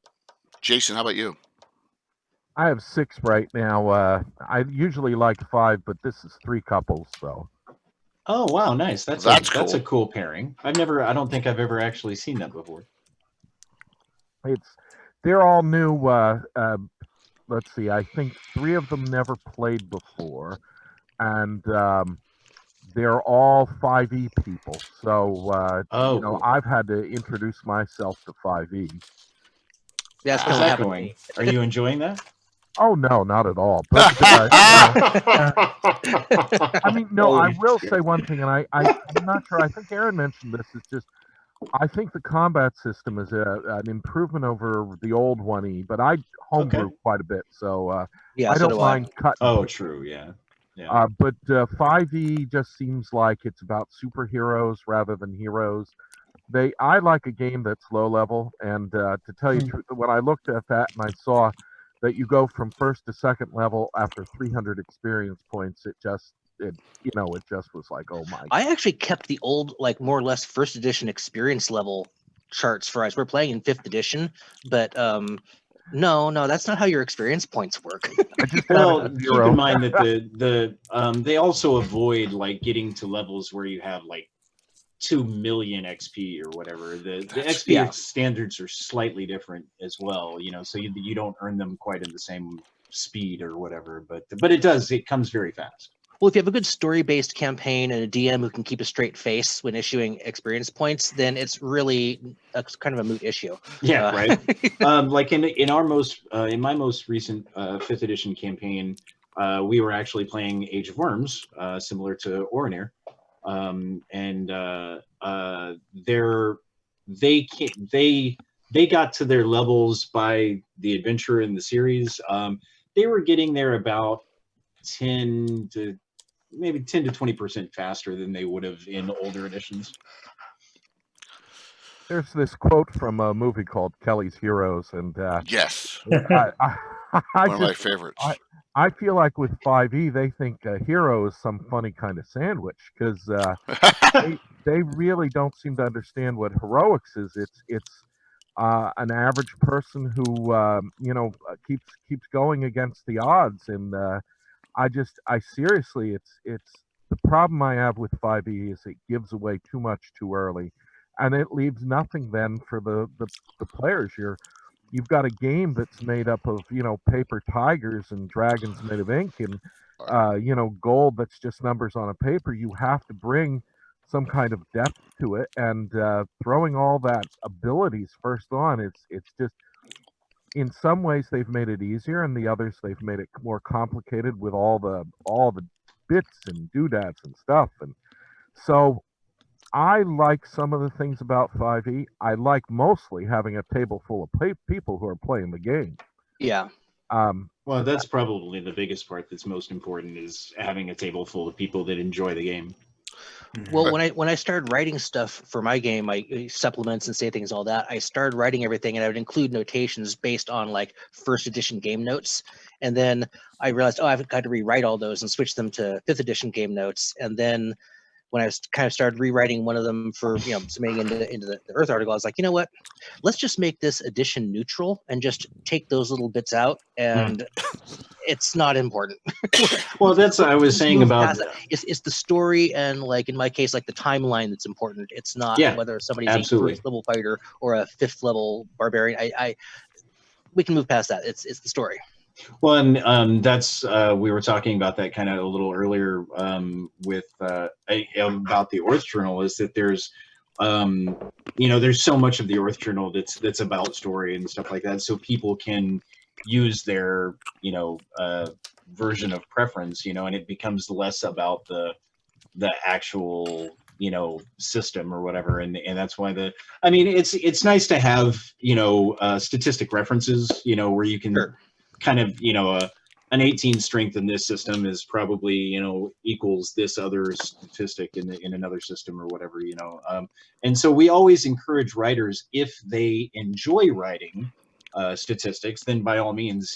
Jason, how about you? I have 6 right now. I usually like 5, but this is 3 couples, so. Oh wow, nice. That's cool. a cool pairing. I don't think I've ever actually seen that before. They're all new. Let's see. I think 3 of them never played before, and they're all 5e people. So cool. I've had to introduce myself to 5e. Yeah, how's that going? Are you enjoying that? Oh no, not at all. But I mean, no. I will say one thing, and I'm not sure. I think Aaron mentioned this. It's just. I think the combat system is an improvement over the old 1E, but I homebrew quite a bit, so I don't mind cutting. Oh, true, yeah. But 5E just seems like it's about superheroes rather than heroes. I like a game that's low level, and to tell you the truth, when I looked at that and I saw that you go from 1st to 2nd level after 300 experience points, it just was like, oh my God. I actually kept the old, more or less 1st edition experience level charts for us. We're playing in 5th edition, but no, that's not how your experience points work. Well, keep in mind that they also avoid getting to levels where you have 2 million XP or whatever. The XP standards are slightly different as well, so you don't earn them quite in the same speed or whatever, but it comes very fast. Well, if you have a good story-based campaign and a DM who can keep a straight face when issuing experience points, then it's really kind of a moot issue. Yeah, right. In my most recent 5th edition campaign, we were actually playing Age of Worms, similar to Oerth, and they got to their levels by the adventure in the series. They were getting there about 10 to 20% faster than they would have in older editions. There's this quote from a movie called Kelly's Heroes, and Yes, I, I one of my just favorites. I feel like with 5e they think hero is some funny kind of sandwich, because they really don't seem to understand what heroics is. It's an average person who keeps going against the odds, and I seriously, it's the problem I have with 5e is it gives away too much too early, and it leaves nothing then for the players. You've got a game that's made up of paper tigers and dragons made of ink, and gold that's just numbers on a paper. You have to bring some kind of depth to it, and throwing all that abilities first on, it's just, in some ways they've made it easier, and the others they've made it more complicated with all the bits and doodads and stuff. And so I like some of the things about 5e. I like mostly having a table full of people who are playing the game. Yeah. Well, that's probably the biggest part that's most important, is having a table full of people that enjoy the game. Well, when I started writing stuff for my game, my supplements and say things, all that, I started writing everything, and I would include notations based on like first edition game notes. And then I realized, I've got to rewrite all those and switch them to 5th edition game notes. And then when I kind of started rewriting one of them for submitting into the Oerth article, I was like, you know what? Let's just make this edition neutral and just take those little bits out, and it's not important. Well, that's what I was saying about it's the story, and like in my case, like the timeline that's important. It's not whether somebody's absolutely. a 1st level fighter or a 5th level barbarian. We can move past that. It's the story. Well, and that's we were talking about that kind of a little earlier with about the Oerth Journal, is that there's there's so much of the Oerth Journal that's about story and stuff like that, so people can use their version of preference, and it becomes less about the actual system or whatever, and that's why it's nice to have statistic references, where you can kind of an 18 strength in this system is probably equals this other statistic in another system or whatever, and so we always encourage writers, if they enjoy writing statistics, then by all means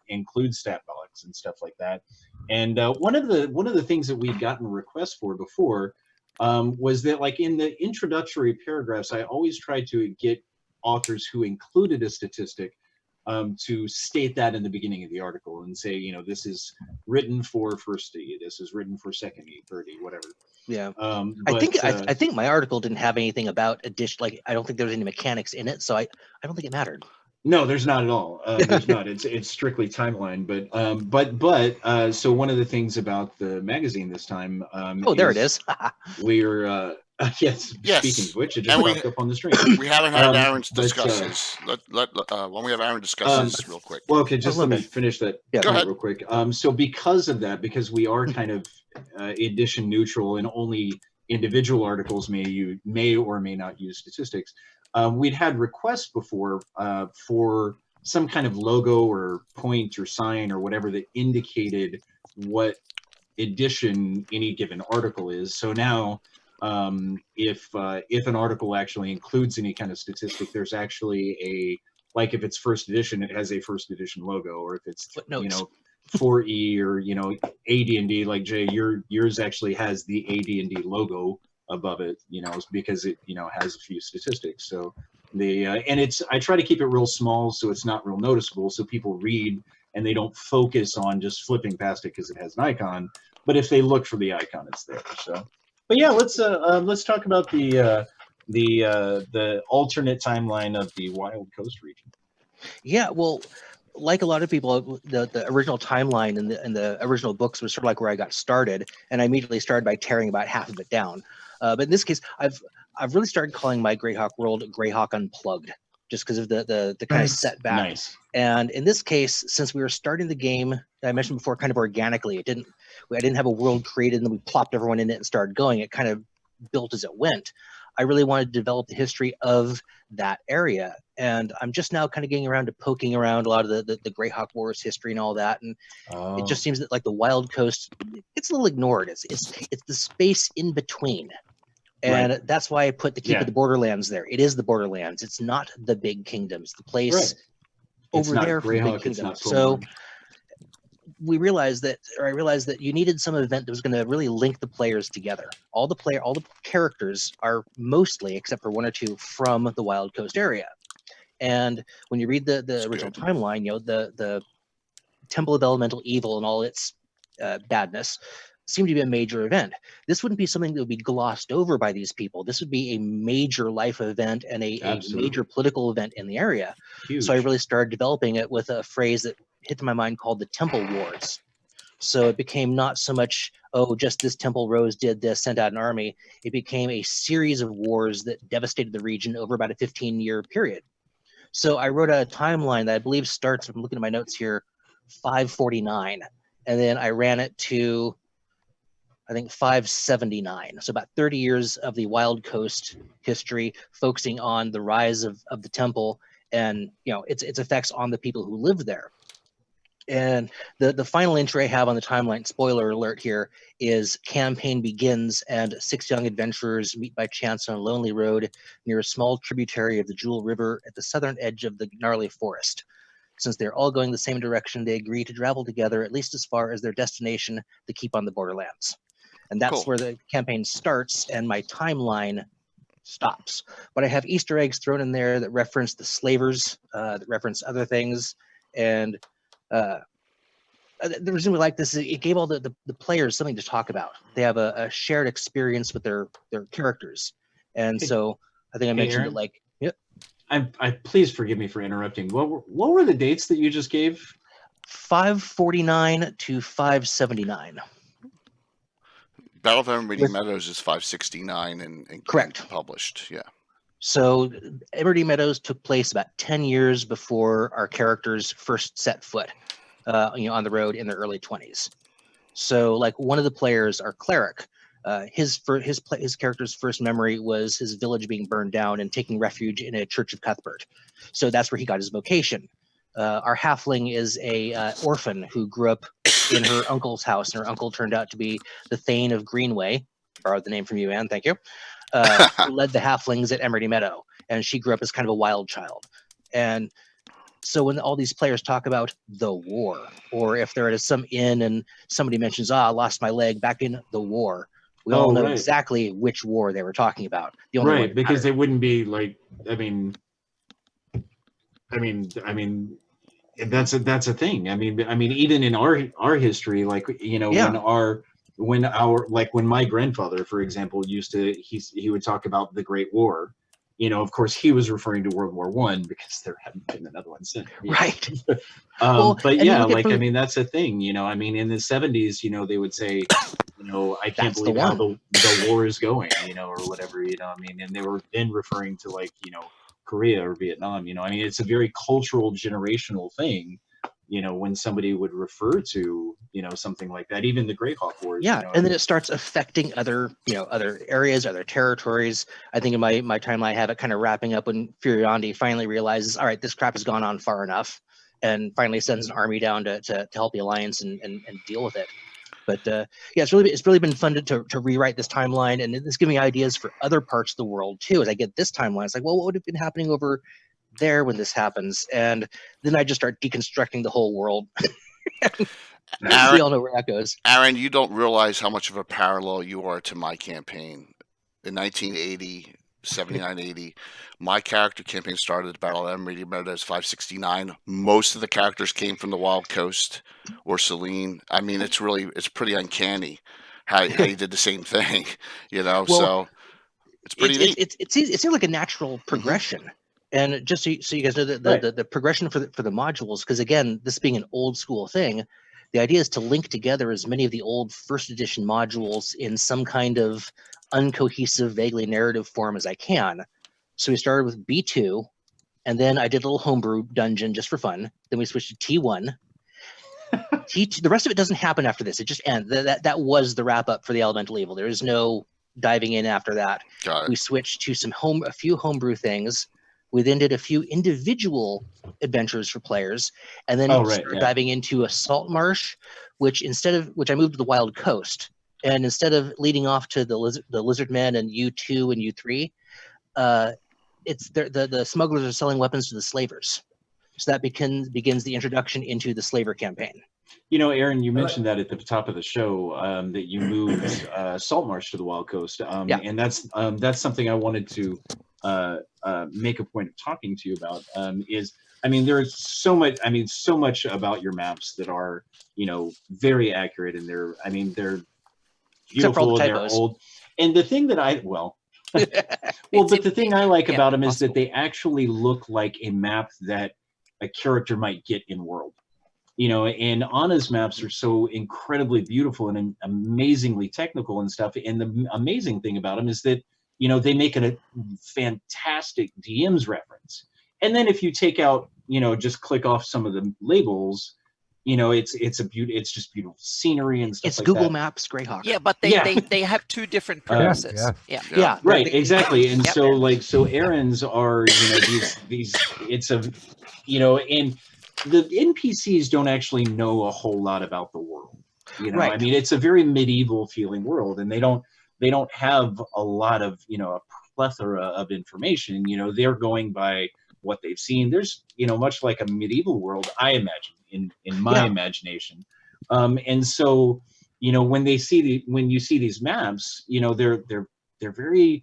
include stat blocks and stuff like that. And one of the things that we'd gotten requests for before was that, like, in the introductory paragraphs, I always tried to get authors who included a statistic to state that in the beginning of the article and say, this is written for 1st E, this is written for 2nd E, 3rd E, whatever. Yeah. But, I think my article didn't have anything about addition. Like, I don't think there was any mechanics in it, so I don't think it mattered. No, there's not at all. There's not. It's strictly timeline. But so one of the things about the magazine this time. There it is. We're yes. Speaking of which, it just popped up on the screen. We haven't had Aaron's discusses. When we have Aaron discusses real quick. Well, okay, just let me finish that point real quick. So because of that, because we are kind of edition neutral and only individual articles may or may not use statistics. We'd had requests before for some kind of logo or point or sign or whatever that indicated what edition any given article is. So now, if an article actually includes any kind of statistic, there's actually like if it's 1st edition, it has a 1st edition logo, or if it's 4E or AD&D, like Jay, yours actually has the AD&D logo above it, because it has a few statistics. So I try to keep it real small so it's not real noticeable, so people read and they don't focus on just flipping past it because it has an icon, but if they look for the icon, it's there. So, but yeah, let's talk about the alternate timeline of the Wild Coast region. Yeah, well, like a lot of people, the original timeline in the original books was sort of like where I got started, and I immediately started by tearing about half of it down. But in this case, I've really started calling my Greyhawk world Greyhawk Unplugged, just because of the kind of Nice. setback. Nice. And in this case, since we were starting the game, I mentioned before, kind of organically, I didn't have a world created and then we plopped everyone in it and started going. It kind of built as it went. I really wanted to develop the history of that area. And I'm just now kind of getting around to poking around a lot of the Greyhawk Wars history and all that. And it just seems that like the Wild Coast, it's a little ignored. It's the space in between. And that's why I put the Keep of the Borderlands there. It is the Borderlands. It's not the big kingdoms. The place over there for the big kingdoms. So I realized that you needed some event that was going to really link the players together. All the characters are mostly, except for one or two, from the Wild Coast area. And when you read the original timeline, the Temple of Elemental Evil and all its badness seemed to be a major event. This wouldn't be something that would be glossed over by these people. This would be a major life event and a major political event in the area. Huge. So I really started developing it with a phrase that hit my mind called the Temple Wars. So it became not so much, just this temple rose did this, sent out an army. It became a series of wars that devastated the region over about a 15-year period. So I wrote a timeline that I believe starts, I'm looking at my notes here, 549. And then I ran it to, I think, 579. So about 30 years of the Wild Coast history, focusing on the rise of the temple and its effects on the people who live there. And the final entry I have on the timeline, spoiler alert here, is campaign begins and 6 young adventurers meet by chance on a lonely road near a small tributary of the Jewel River at the southern edge of the gnarly forest. Since they're all going the same direction, they agree to travel together at least as far as their destination, the Keep on the Borderlands. And that's where the campaign starts and my timeline stops. But I have Easter eggs thrown in there that reference the slavers, that reference other things. And the reason we like this is it gave all the players something to talk about. They have a shared experience with their characters. And so I think I mentioned Aaron, it like, I please forgive me for interrupting. What were the dates that you just gave? 549 to 579. Battle of Emerald Meadows is 569 and correct published. Yeah. So Emerald Meadows took place about 10 years before our characters first set foot, on the road in their early 20s. So, like one of the players, our cleric, his character's first memory was his village being burned down and taking refuge in a church of Cuthbert. So that's where he got his vocation. Our halfling is a orphan who grew up in her uncle's house, and her uncle turned out to be the Thane of Greenway. Borrowed the name from you, Anne. Thank you. Who led the halflings at Emerald Meadow, and she grew up as kind of a wild child. And so when all these players talk about the war, or if they're at some inn and somebody mentions, I lost my leg back in the war, we all know exactly which war they were talking about. The only one because they wouldn't be like, I mean, that's a thing. I mean, even in our history, like, when my grandfather, for example, he would talk about the Great War. Of course, he was referring to World War I because there hadn't been another one since. Right. But yeah, that's a thing. In the 70s, they would say, I can't believe how the war is going, or whatever. And they were then referring to Korea or Vietnam. It's a very cultural, generational thing. When somebody would refer to, something like that, even the Greyhawk Wars. Yeah, and then it starts affecting other areas, other territories. I think in my time I have it kind of wrapping up when Furiondi finally realizes, all right, this crap has gone on far enough, and finally sends an army down to help the Alliance and deal with it. But it's really been fun to rewrite this timeline, and it's giving me ideas for other parts of the world too. As I get this timeline, it's like, well, what would have been happening over there when this happens? And then I just start deconstructing the whole world. Aaron, we all know where that goes. Aaron, you don't realize how much of a parallel you are to my campaign. In 1980, 79-80, my character campaign started at the Battle of Emerald Meadows 569. Most of the characters came from the Wild Coast or Celine. It's pretty uncanny how you did the same thing, so it's pretty neat. It seems like a natural progression. Mm-hmm. And just so you guys know, the progression for the modules, because again, this being an old school thing, the idea is to link together as many of the old first edition modules in some kind of uncohesive, vaguely narrative form as I can. So we started with B2, and then I did a little homebrew dungeon just for fun. Then we switched to T1. T2, the rest of it doesn't happen after this. It just ends. That was the wrap up for the Elemental Evil. There is no diving in after that. Got We it. switched to a few homebrew things. We then did a few individual adventures for players, and then started diving into a salt marsh, which I moved to the Wild Coast. And instead of leading off to the lizard men and U2 and U3, it's the smugglers are selling weapons to the slavers. So that begins the introduction into the slaver campaign. You know, Aaron, you mentioned that at the top of the show, that you moved Saltmarsh to the Wild Coast, and that's something I wanted to make a point of talking to you about. There's so much about your maps that are, very accurate, and they're beautiful, and they're old. And the thing that the thing I like about them is that they actually look like a map that a character might get in world. And Anna's maps are so incredibly beautiful and amazingly technical and stuff. And the amazing thing about them is that, they make a fantastic DM's reference. And then if you take out, just click off some of the labels, it's just beautiful scenery and stuff. It's like Google that. Maps Greyhawk. Yeah, but they have two different purposes. Yeah. Right, exactly. And so Aaron's are, these it's a, and the NPCs don't actually know a whole lot about the world. Right. It's a very medieval feeling world, and they don't have a lot of, a plethora of information. They're going by what they've seen. There's, much like a medieval world, I imagine, in my imagination. And so, when you see these maps, they're very,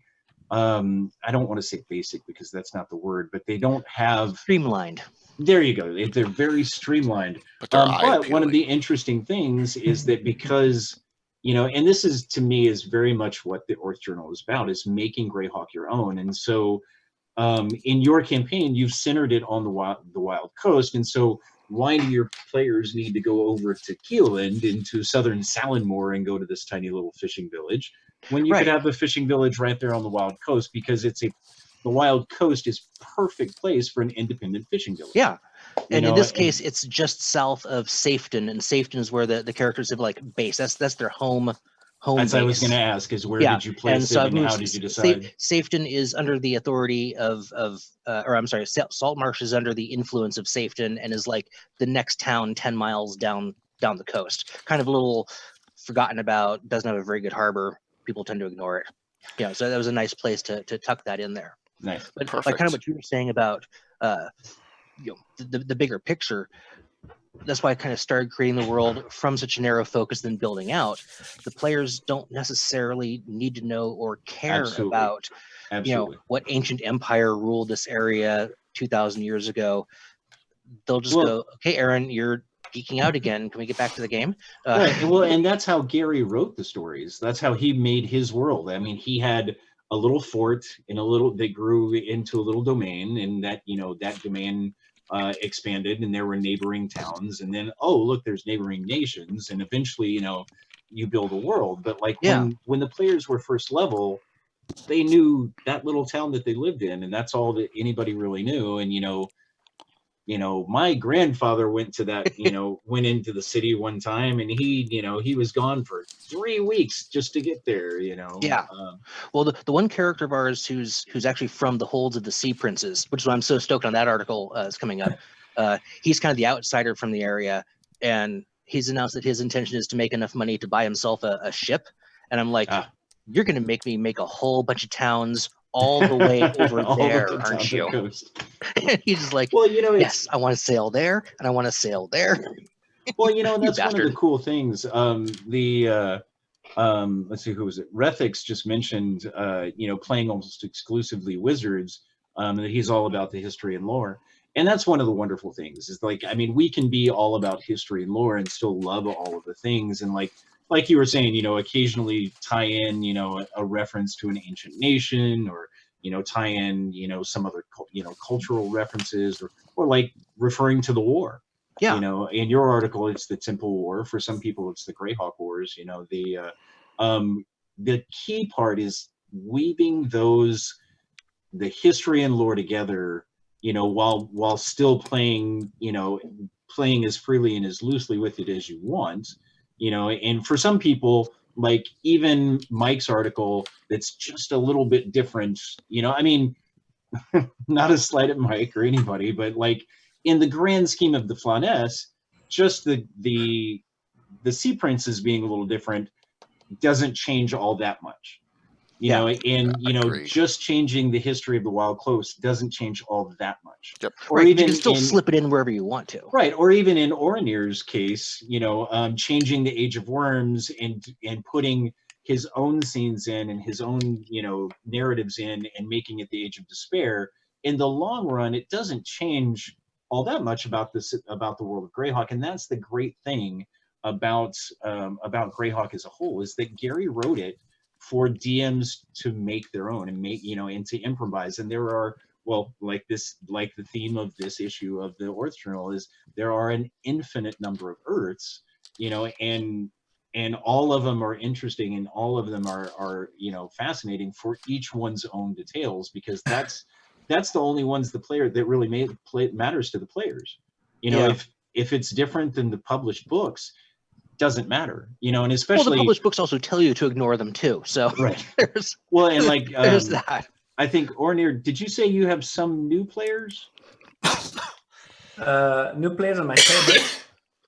I don't want to say basic because that's not the word, but they don't have streamlined. There you go. They're very streamlined. But one of the interesting things is that because, and this is, to me, is very much what the Oerth Journal is about, is making Greyhawk your own. And so in your campaign, you've centered it on the Wild Coast. And so why do your players need to go over to Keeland into southern Salenmore and go to this tiny little fishing village when you could have a fishing village right there on the Wild Coast? Because the Wild Coast is perfect place for an independent fishing village. Yeah. And in this case, it's just south of Safeton, and Safeton is where the characters have base. That's their home base. I was going to ask, is where did you place it, and how did you decide? Safeton is under the authority Saltmarsh is under the influence of Safeton and is like the next town 10 miles down the coast. Kind of a little forgotten about, doesn't have a very good harbor. People tend to ignore it. Yeah, so that was a nice place to tuck that in there. Nice. But like kind of what you were saying about the bigger picture, that's why I kind of started creating the world from such a narrow focus, then building out. The players don't necessarily need to know or care about what ancient empire ruled this area 2,000 years ago. They'll just go, okay, Aaron, you're geeking out again. Can we get back to the game? Right. Well, and that's how Gary wrote the stories. That's how he made his world. He had a little fort that grew into a little domain, and that that domain expanded, and there were neighboring towns, and then look, there's neighboring nations, and eventually you build a world. But when the players were first level, they knew that little town that they lived in, and that's all that anybody really knew. And my grandfather went to that, went into the city one time, and he was gone for 3 weeks just to get there, Yeah. Well, the one character of ours who's actually from the holds of the Sea Princes, which is why I'm so stoked on that article is coming up. He's kind of the outsider from the area, and he's announced that his intention is to make enough money to buy himself a ship. And I'm like, you're going to make me make a whole bunch of towns all the way over there, aren't you? He's just like, yes, I want to sail there, and I want to sail there. Well, that's one of the cool things. Let's see, who was it? Rethix just mentioned, playing almost exclusively wizards, that he's all about the history and lore. And that's one of the wonderful things is we can be all about history and lore and still love all of the things. And like you were saying, occasionally tie in, a reference to an ancient nation, or, tie in, some other, cultural references, or like referring to the war. Yeah. In your article, it's the Temple War. For some people, it's the Greyhawk Wars. The key part is weaving the history and lore together while still playing, playing as freely and as loosely with it as you want, and for some people, like even Mike's article, that's just a little bit different, I mean, not a slight at Mike or anybody, but like in the grand scheme of the Flâness, just the Sea Princes being a little different doesn't change all that much. And Agreed. just changing the history of the Wild Close doesn't change all that much. Yep. Or Right, even you can still in, slip it in wherever you want to. right, or even in Orenir's case, changing the Age of Worms and putting his own scenes in and his own narratives in and making it the Age of Despair. In the long run, it doesn't change all that much about the world of Greyhawk, and that's the great thing about Greyhawk as a whole, is that Gary wrote it for DMs to make their own and make and to improvise. And there are, well, like the theme of this issue of the Oerth Journal is there are an infinite number of Earths, and all of them are interesting and all of them are fascinating for each one's own details, because that's the only ones the player that really matters to the players. If it's different than the published books, doesn't matter, and especially the published books also tell you to ignore them too. So right. there's and like there's that. I think Ornir, did you say you have some new players? New players on my favorite.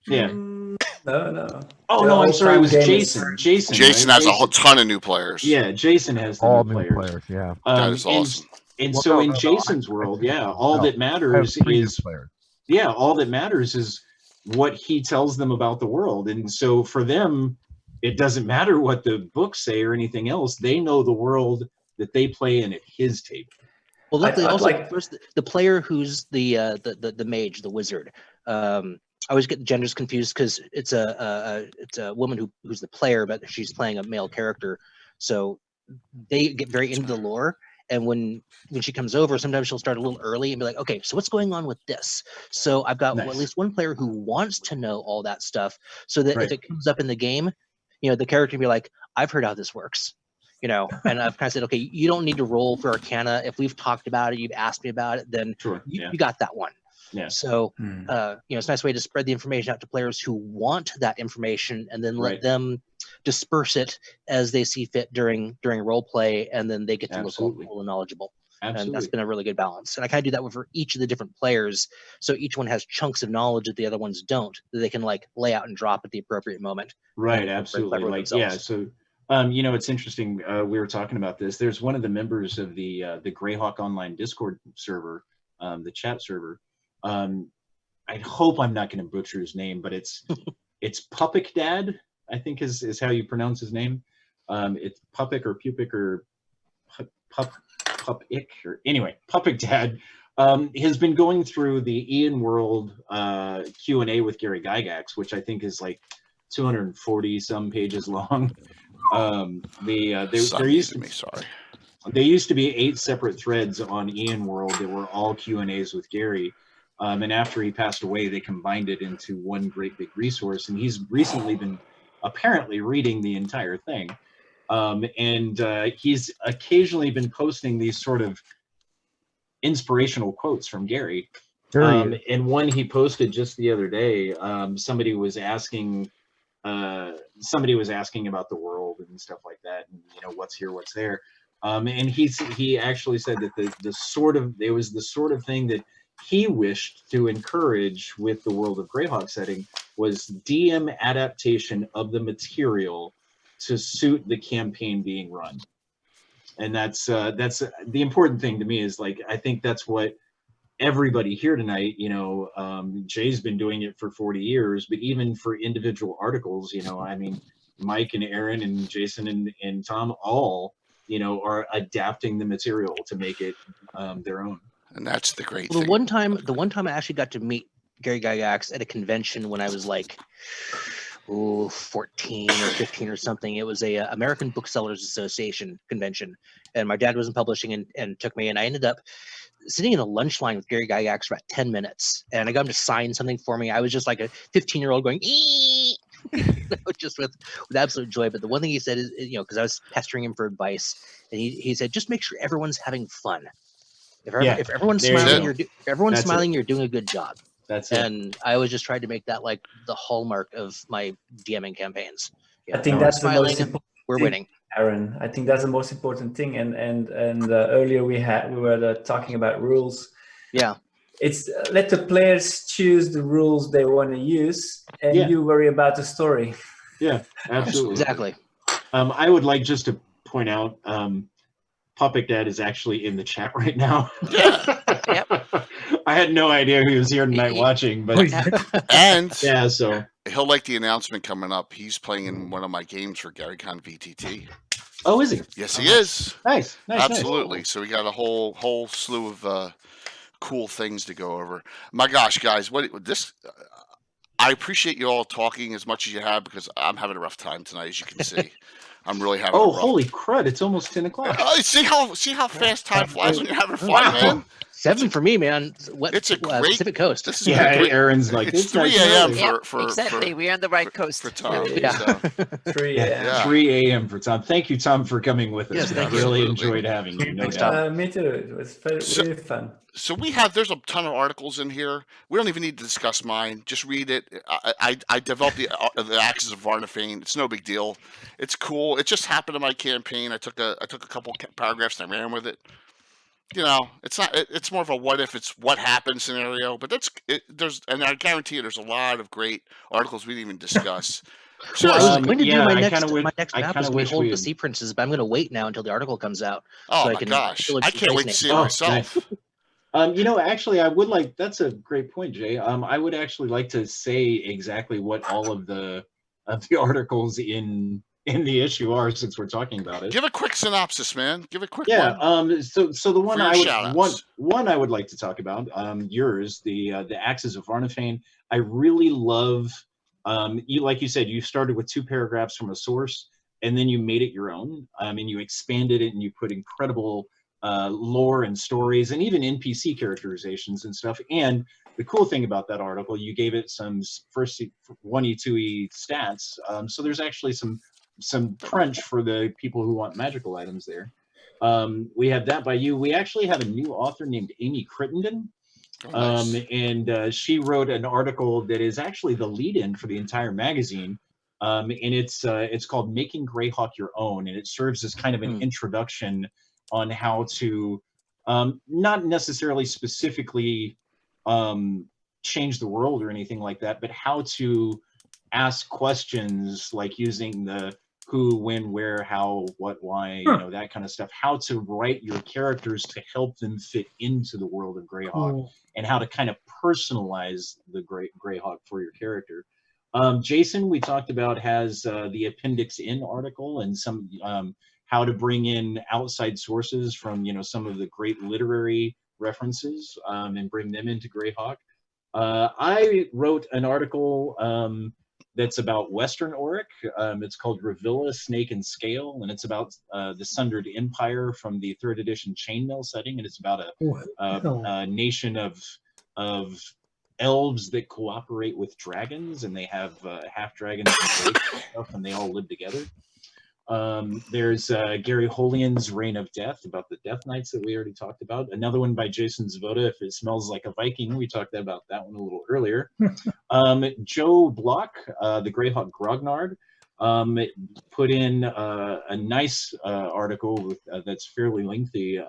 Yeah. No. Oh no, I'm sorry. It was Jason. Jason has a whole ton of new players. Yeah, Jason has the all new players. Yeah, that is awesome. And so in Jason's world, all that matters is all that matters is what he tells them about the world. And so for them, it doesn't matter what the books say or anything else. They know the world that they play in at his table. Well, luckily, also first, the player who's the mage, the wizard. I always get the genders confused because it's a woman who's the player, but she's playing a male character. So they get very into the lore. And when she comes over, sometimes she'll start a little early and be like, okay, so what's going on with this? So I've got at least one player who wants to know all that stuff, so that if it comes up in the game, the character can be like, I've heard how this works, and I've kind of said, okay, you don't need to roll for Arcana. If we've talked about it, you've asked me about it, then you got that one. Yeah. So, it's a nice way to spread the information out to players who want that information, and then let them disperse it as they see fit during role play, and then they get to look cool and knowledgeable. Absolutely. And that's been a really good balance. And I kind of do that for each of the different players, so each one has chunks of knowledge that the other ones don't, that they can like lay out and drop at the appropriate moment. Right. Absolutely. Like So, it's interesting. We were talking about this. There's one of the members of the Greyhawk Online Discord server, the chat server. I hope I'm not going to butcher his name, but it's Pupic Dad, I think is how you pronounce his name. It's Pupic or Pupic or Pupic or anyway, Pupic Dad has been going through the Ian World Q&A with Gary Gygax, which I think is like 240 some pages long. There used to be 8 separate threads on Ian World that were all Q&As with Gary. And after he passed away, they combined it into one great big resource. And he's recently been apparently reading the entire thing. And he's occasionally been posting these sort of inspirational quotes from Gary. And one he posted just the other day, somebody was asking about the world and stuff like that, and what's here, what's there. And he actually said that it was the sort of thing that he wished to encourage with the World of Greyhawk setting was DM adaptation of the material to suit the campaign being run. And that's the important thing to me, is like, I think that's what everybody here tonight, Jay's been doing it for 40 years, but even for individual articles, I mean, Mike and Aaron and Jason and Tom all, are adapting the material to make it their own. And that's the great thing. The one time I actually got to meet Gary Gygax at a convention when I was like 14 or 15 or something. It was a American Booksellers Association convention, and my dad wasn't publishing and took me, and I ended up sitting in a lunch line with Gary Gygax for about 10 minutes, and I got him to sign something for me. I was just like a 15-year-old going, ee! Just with absolute joy. But the one thing he said is, because I was pestering him for advice, and he said, just make sure everyone's having fun. If everyone's there you smiling, go. if everyone's That's smiling, you're doing a good job. That's it. And I always just tried to make that like the hallmark of my DMing campaigns. I think everyone's that's the most smiling, important we're thing, winning. Aaron. I think that's the most important thing. And earlier we were talking about rules. Yeah. It's let the players choose the rules they want to use, and you worry about the story. Yeah, absolutely. Exactly. I would like just to point out, Puppet Dad is actually in the chat right now. Yep. I had no idea he was here tonight watching, but And yeah, so he'll like the announcement coming up. He's playing in one of my games for GaryCon VTT. Oh, is he? Yes, he is. Nice. Absolutely. Nice. So we got a whole slew of cool things to go over. My gosh, guys, what this? I appreciate you all talking as much as you have because I'm having a rough time tonight, as you can see. I'm really having. Oh, a rough... holy crud! It's almost 10 o'clock. See how fast time flies when you're having fun, man. 7 for me, man. It's a great Pacific Coast. This is Aaron's like it's 3 nice a.m. early. for exactly. We're on the right coast for Tom. Yeah. So. 3 a.m. 3 a.m. for Tom. Thank you, Tom, for coming with us. Yes, We thank you. really Absolutely. enjoyed having you. No Thanks, doubt. Tom. Me too. It was really fun. So there's a ton of articles in here. We don't even need to discuss mine. Just read it. I developed the Axis of Varnafane. It's no big deal. It's cool. It just happened in my campaign. I took a couple paragraphs and I ran with it. You know, it's not. It's more of a what if it's what happened scenario. But and I guarantee you, there's a lot of great articles we didn't even discuss. So I was going to do yeah, my I next kinda would- my next I map kinda is wish Behold we the had- Sea Princess, but I'm going to wait now until the article comes out. Oh so my I can gosh, fill I can't wait to see it Oh, myself. Actually, I would like. That's a great point, Jay. I would actually like to say exactly what all of the articles in the issue are, since we're talking about it. Give a quick synopsis, man. Give a quick Yeah. one. So the one For your I would shout-outs. one I would like to talk about. Yours, the Axis of Varnafane. I really love. Like you said, you started with 2 paragraphs from a source, and then you made it your own. And you expanded it, and you put incredible lore and stories, and even NPC characterizations and stuff. And the cool thing about that article, you gave it some first 1E, 2E stats. So there's actually some crunch for the people who want magical items there. We have that by you. We actually have a new author named Amy Crittenden. Oh, nice. And she wrote an article that is actually the lead-in for the entire magazine. And it's called Making Greyhawk Your Own, and it serves as kind of an introduction on how to not necessarily specifically change the world or anything like that, but how to ask questions like using the who, when, where, how, what, why, that kind of stuff. How to write your characters to help them fit into the world of Greyhawk, and how to kind of personalize the Greyhawk for your character. Jason, we talked about, has the Appendix N article and some how to bring in outside sources from some of the great literary references and bring them into Greyhawk. I wrote an article that's about Western Oerth. It's called Revilla, Snake, and Scale, and it's about the Sundered Empire from the 3rd edition Chainmail setting, and it's about a nation of elves that cooperate with dragons, and they have half dragons and stuff, and they all live together. There's Gary Holian's Reign of Death, about the Death Knights that we already talked about. Another one by Jason Zvoda, If It Smells Like a Viking. We talked about that one a little earlier. Joe Block, the Greyhawk Grognard, put in a nice article that's fairly lengthy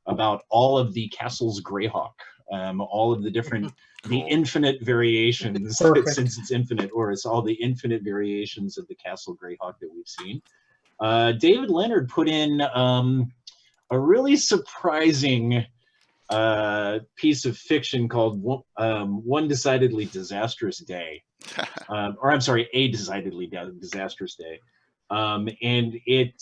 about all of the castles Greyhawk, all of the different, the infinite variations, since it's infinite, or it's all the infinite variations of the Castle Greyhawk that we've seen. David Leonard put in a really surprising piece of fiction called One Decidedly Disastrous Day. Or I'm sorry, A Decidedly Disastrous Day. And it,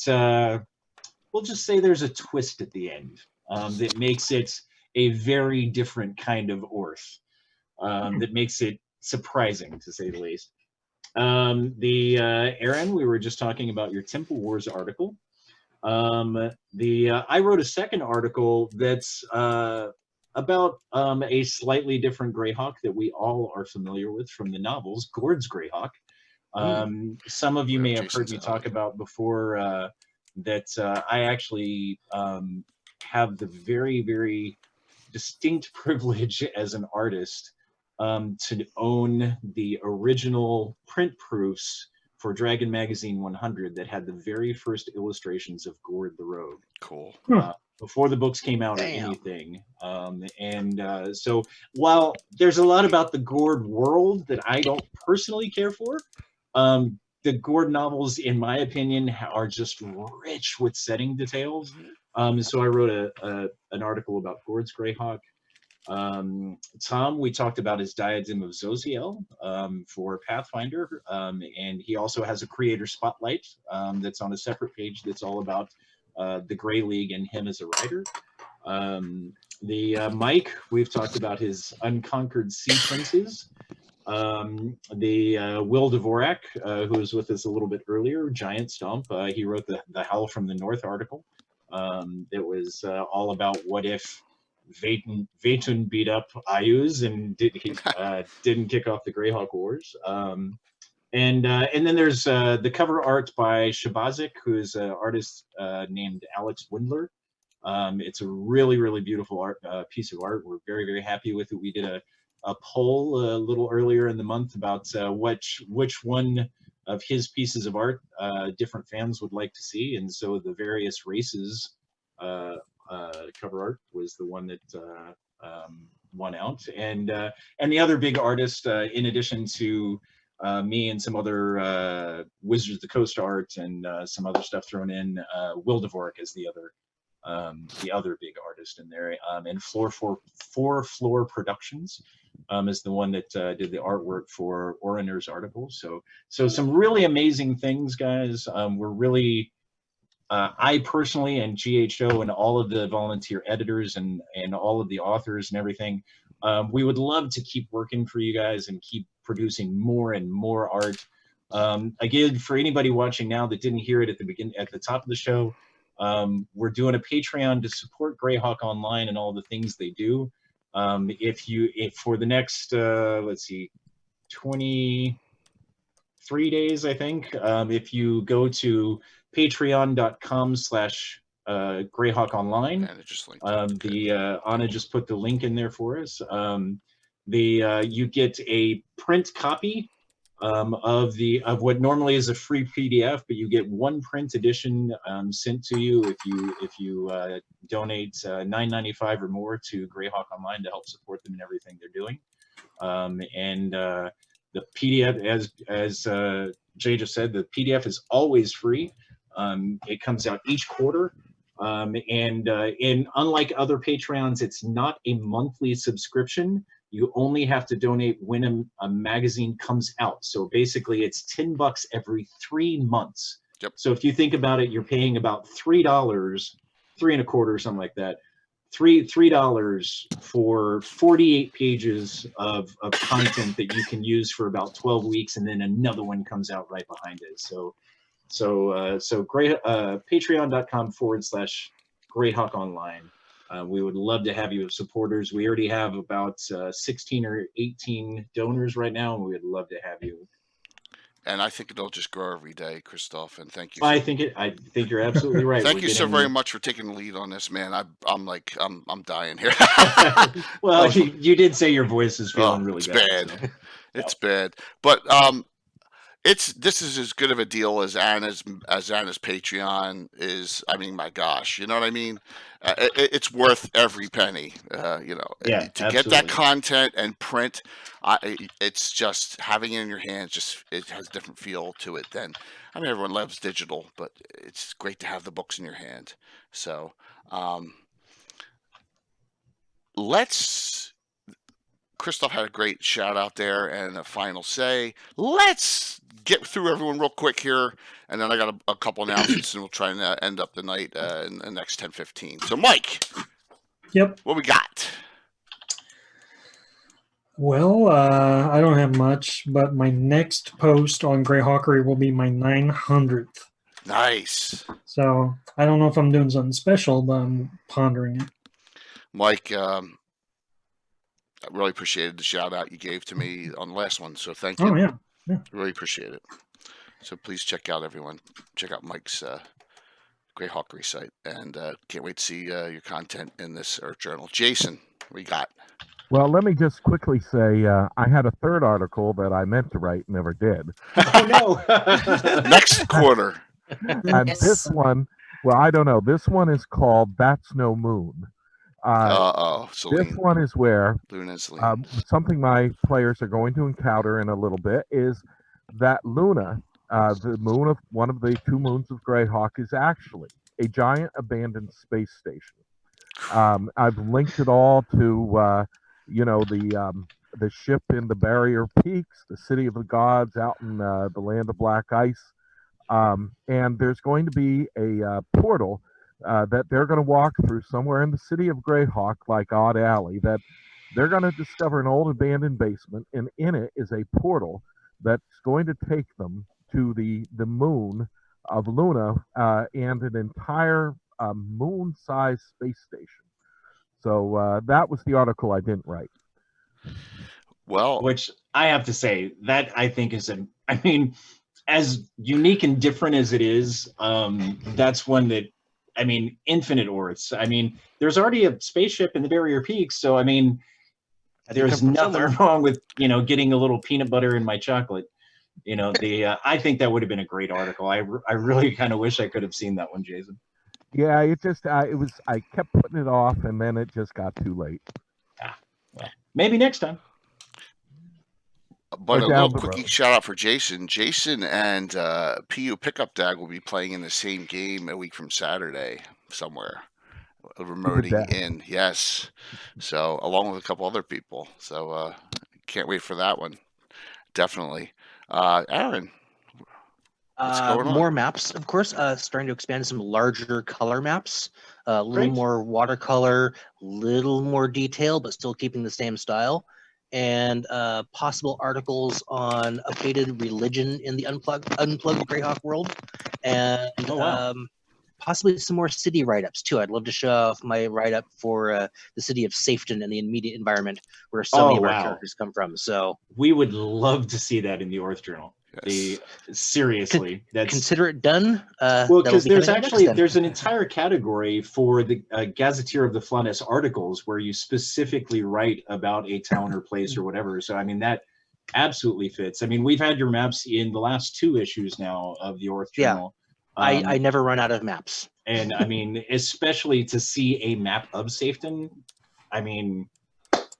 we'll just say there's a twist at the end that makes it a very different kind of Oerth, that makes it surprising, to say the least. Aaron, we were just talking about your Temple Wars article. I wrote a second article that's about a slightly different Greyhawk that we all are familiar with from the novels, Gord's Greyhawk. Some of you may have heard me talk about before that I actually have the very, very distinct privilege as an artist to own the original print proofs for Dragon Magazine 100 that had the very first illustrations of Gord the Rogue. Cool. Before the books came out or Damn. anything. So while there's a lot about the Gord world that I don't personally care for, the Gord novels, in my opinion, are just rich with setting details. So I wrote an article about Gord's Greyhawk. Tom, we talked about his Diadem of Zoziel for Pathfinder, and he also has a creator spotlight that's on a separate page that's all about the Grey League and him as a writer. Mike, we've talked about his Unconquered Sea Princes. Will Dvorak, who was with us a little bit earlier, Giant Stomp, he wrote the Howl from the North article. It was all about what if Vatun beat up Ayuz and didn't kick off the Greyhawk Wars. And then there's the cover art by Shabazik, who's an artist named Alex Windler. It's a really, really beautiful piece of art. We're very, very happy with it. We did a poll a little earlier in the month about which one of his pieces of art different fans would like to see, and so the various races cover art was the one that won out. And the other big artist, in addition to me and some other Wizards of the Coast art and some other stuff thrown in, Will Dvorak is the other big artist in there, and Floor Floor Productions is the one that did the artwork for Oriner's article. So some really amazing things, guys. We're really, I personally and GHO and all of the volunteer editors and all of the authors and everything, we would love to keep working for you guys and keep producing more and more art. Again, for anybody watching now that didn't hear it at the top of the show, we're doing a Patreon to support Greyhawk Online and all the things they do. If for the next, let's see, 23 days, I think, if you go to patreon.com/Greyhawk Online, Anna just put the link in there for us. You get a print copy of what normally is a free PDF, but you get one print edition sent to you if you donate $9.95 or more to Greyhawk Online to help support them in everything they're doing. The PDF, as Jay just said, the PDF is always free. It comes out each quarter. And unlike other Patreons, it's not a monthly subscription. You only have to donate when a magazine comes out. So basically it's $10 every 3 months. Yep. So if you think about it, you're paying about $3, $3.25, something like that. $3 for 48 pages of content that you can use for about 12 weeks, and then another one comes out right behind it. So patreon.com/Greyhawk Online. We would love to have you as supporters. We already have about 16 or 18 donors right now, and we would love to have you. And I think it'll just grow every day, Christoph. And thank you. I think you're absolutely right. Thank you so very much for taking the lead on this, man. I'm dying here. Well, you did say your voice is feeling really bad. So. It's bad, but this is as good of a deal as Anna's Patreon is. I mean, my gosh, you know what I mean? It's worth every penny. To get that content and print, it's just having it in your hands. It has a different feel to it than. I mean, everyone loves digital, but it's great to have the books in your hand. So, Christoph had a great shout out there and a final say. Let's get through everyone real quick here, and then I got a couple announcements, and we'll try and end up the night in the next 10-15. So, Mike. Yep. What we got? Well, I don't have much, but my next post on Greyhawkery will be my 900th. Nice. So I don't know if I'm doing something special, but I'm pondering it. Mike, I really appreciated the shout out you gave to me on the last one. So thank you. Oh, yeah. Really appreciate it. So please check out Mike's Greyhawk Race site, and can't wait to see your content in this Earth Journal. Jason, we got. Well, let me just quickly say I had a third article that I meant to write, never did. Oh no! Next quarter. And this one, well, I don't know. This one is called "That's No Moon." This one is where something my players are going to encounter in a little bit is that Luna, the moon of one of the two moons of Greyhawk, is actually a giant abandoned space station. I've linked it all to, the ship in the Barrier Peaks, the City of the Gods out in the Land of Black Ice. And there's going to be a portal that they're going to walk through somewhere in the city of Greyhawk, like Odd Alley, that they're going to discover an old abandoned basement, and in it is a portal that's going to take them to the moon of Luna and an entire moon-sized space station. So that was the article I didn't write. Well, which I have to say, that I think is as unique and different as it is, that's one that, infinite Oerths. There's already a spaceship in the Barrier Peaks, so there's nothing wrong with getting a little peanut butter in my chocolate. I think that would have been a great article. I really kind of wish I could have seen that one, Jason. Yeah, it just I kept putting it off, and then it just got too late. Well, maybe next time. But a little quickie shout out for Jason. Jason and PU Pickup Dag will be playing in the same game a week from Saturday somewhere. Remoting in, yes. So along with a couple other people. So can't wait for that one. Definitely. Aaron. What's going on? More maps, of course. Starting to expand some larger color maps. A little more watercolor, little more detail, but still keeping the same style. And possible articles on updated religion in the unplugged Greyhawk world, and possibly some more city write-ups too. I'd love to show off my write-up for the city of Safeton and the immediate environment where so many of our characters come from. So we would love to see that in the Oerth Journal. Seriously, consider it done. Well, because there's an entire category for the Gazetteer of the Flanaess articles where you specifically write about a town or place or whatever. So that absolutely fits. We've had your maps in the last 2 issues now of the Oerth Journal. I never run out of maps. And especially to see a map of Safeton,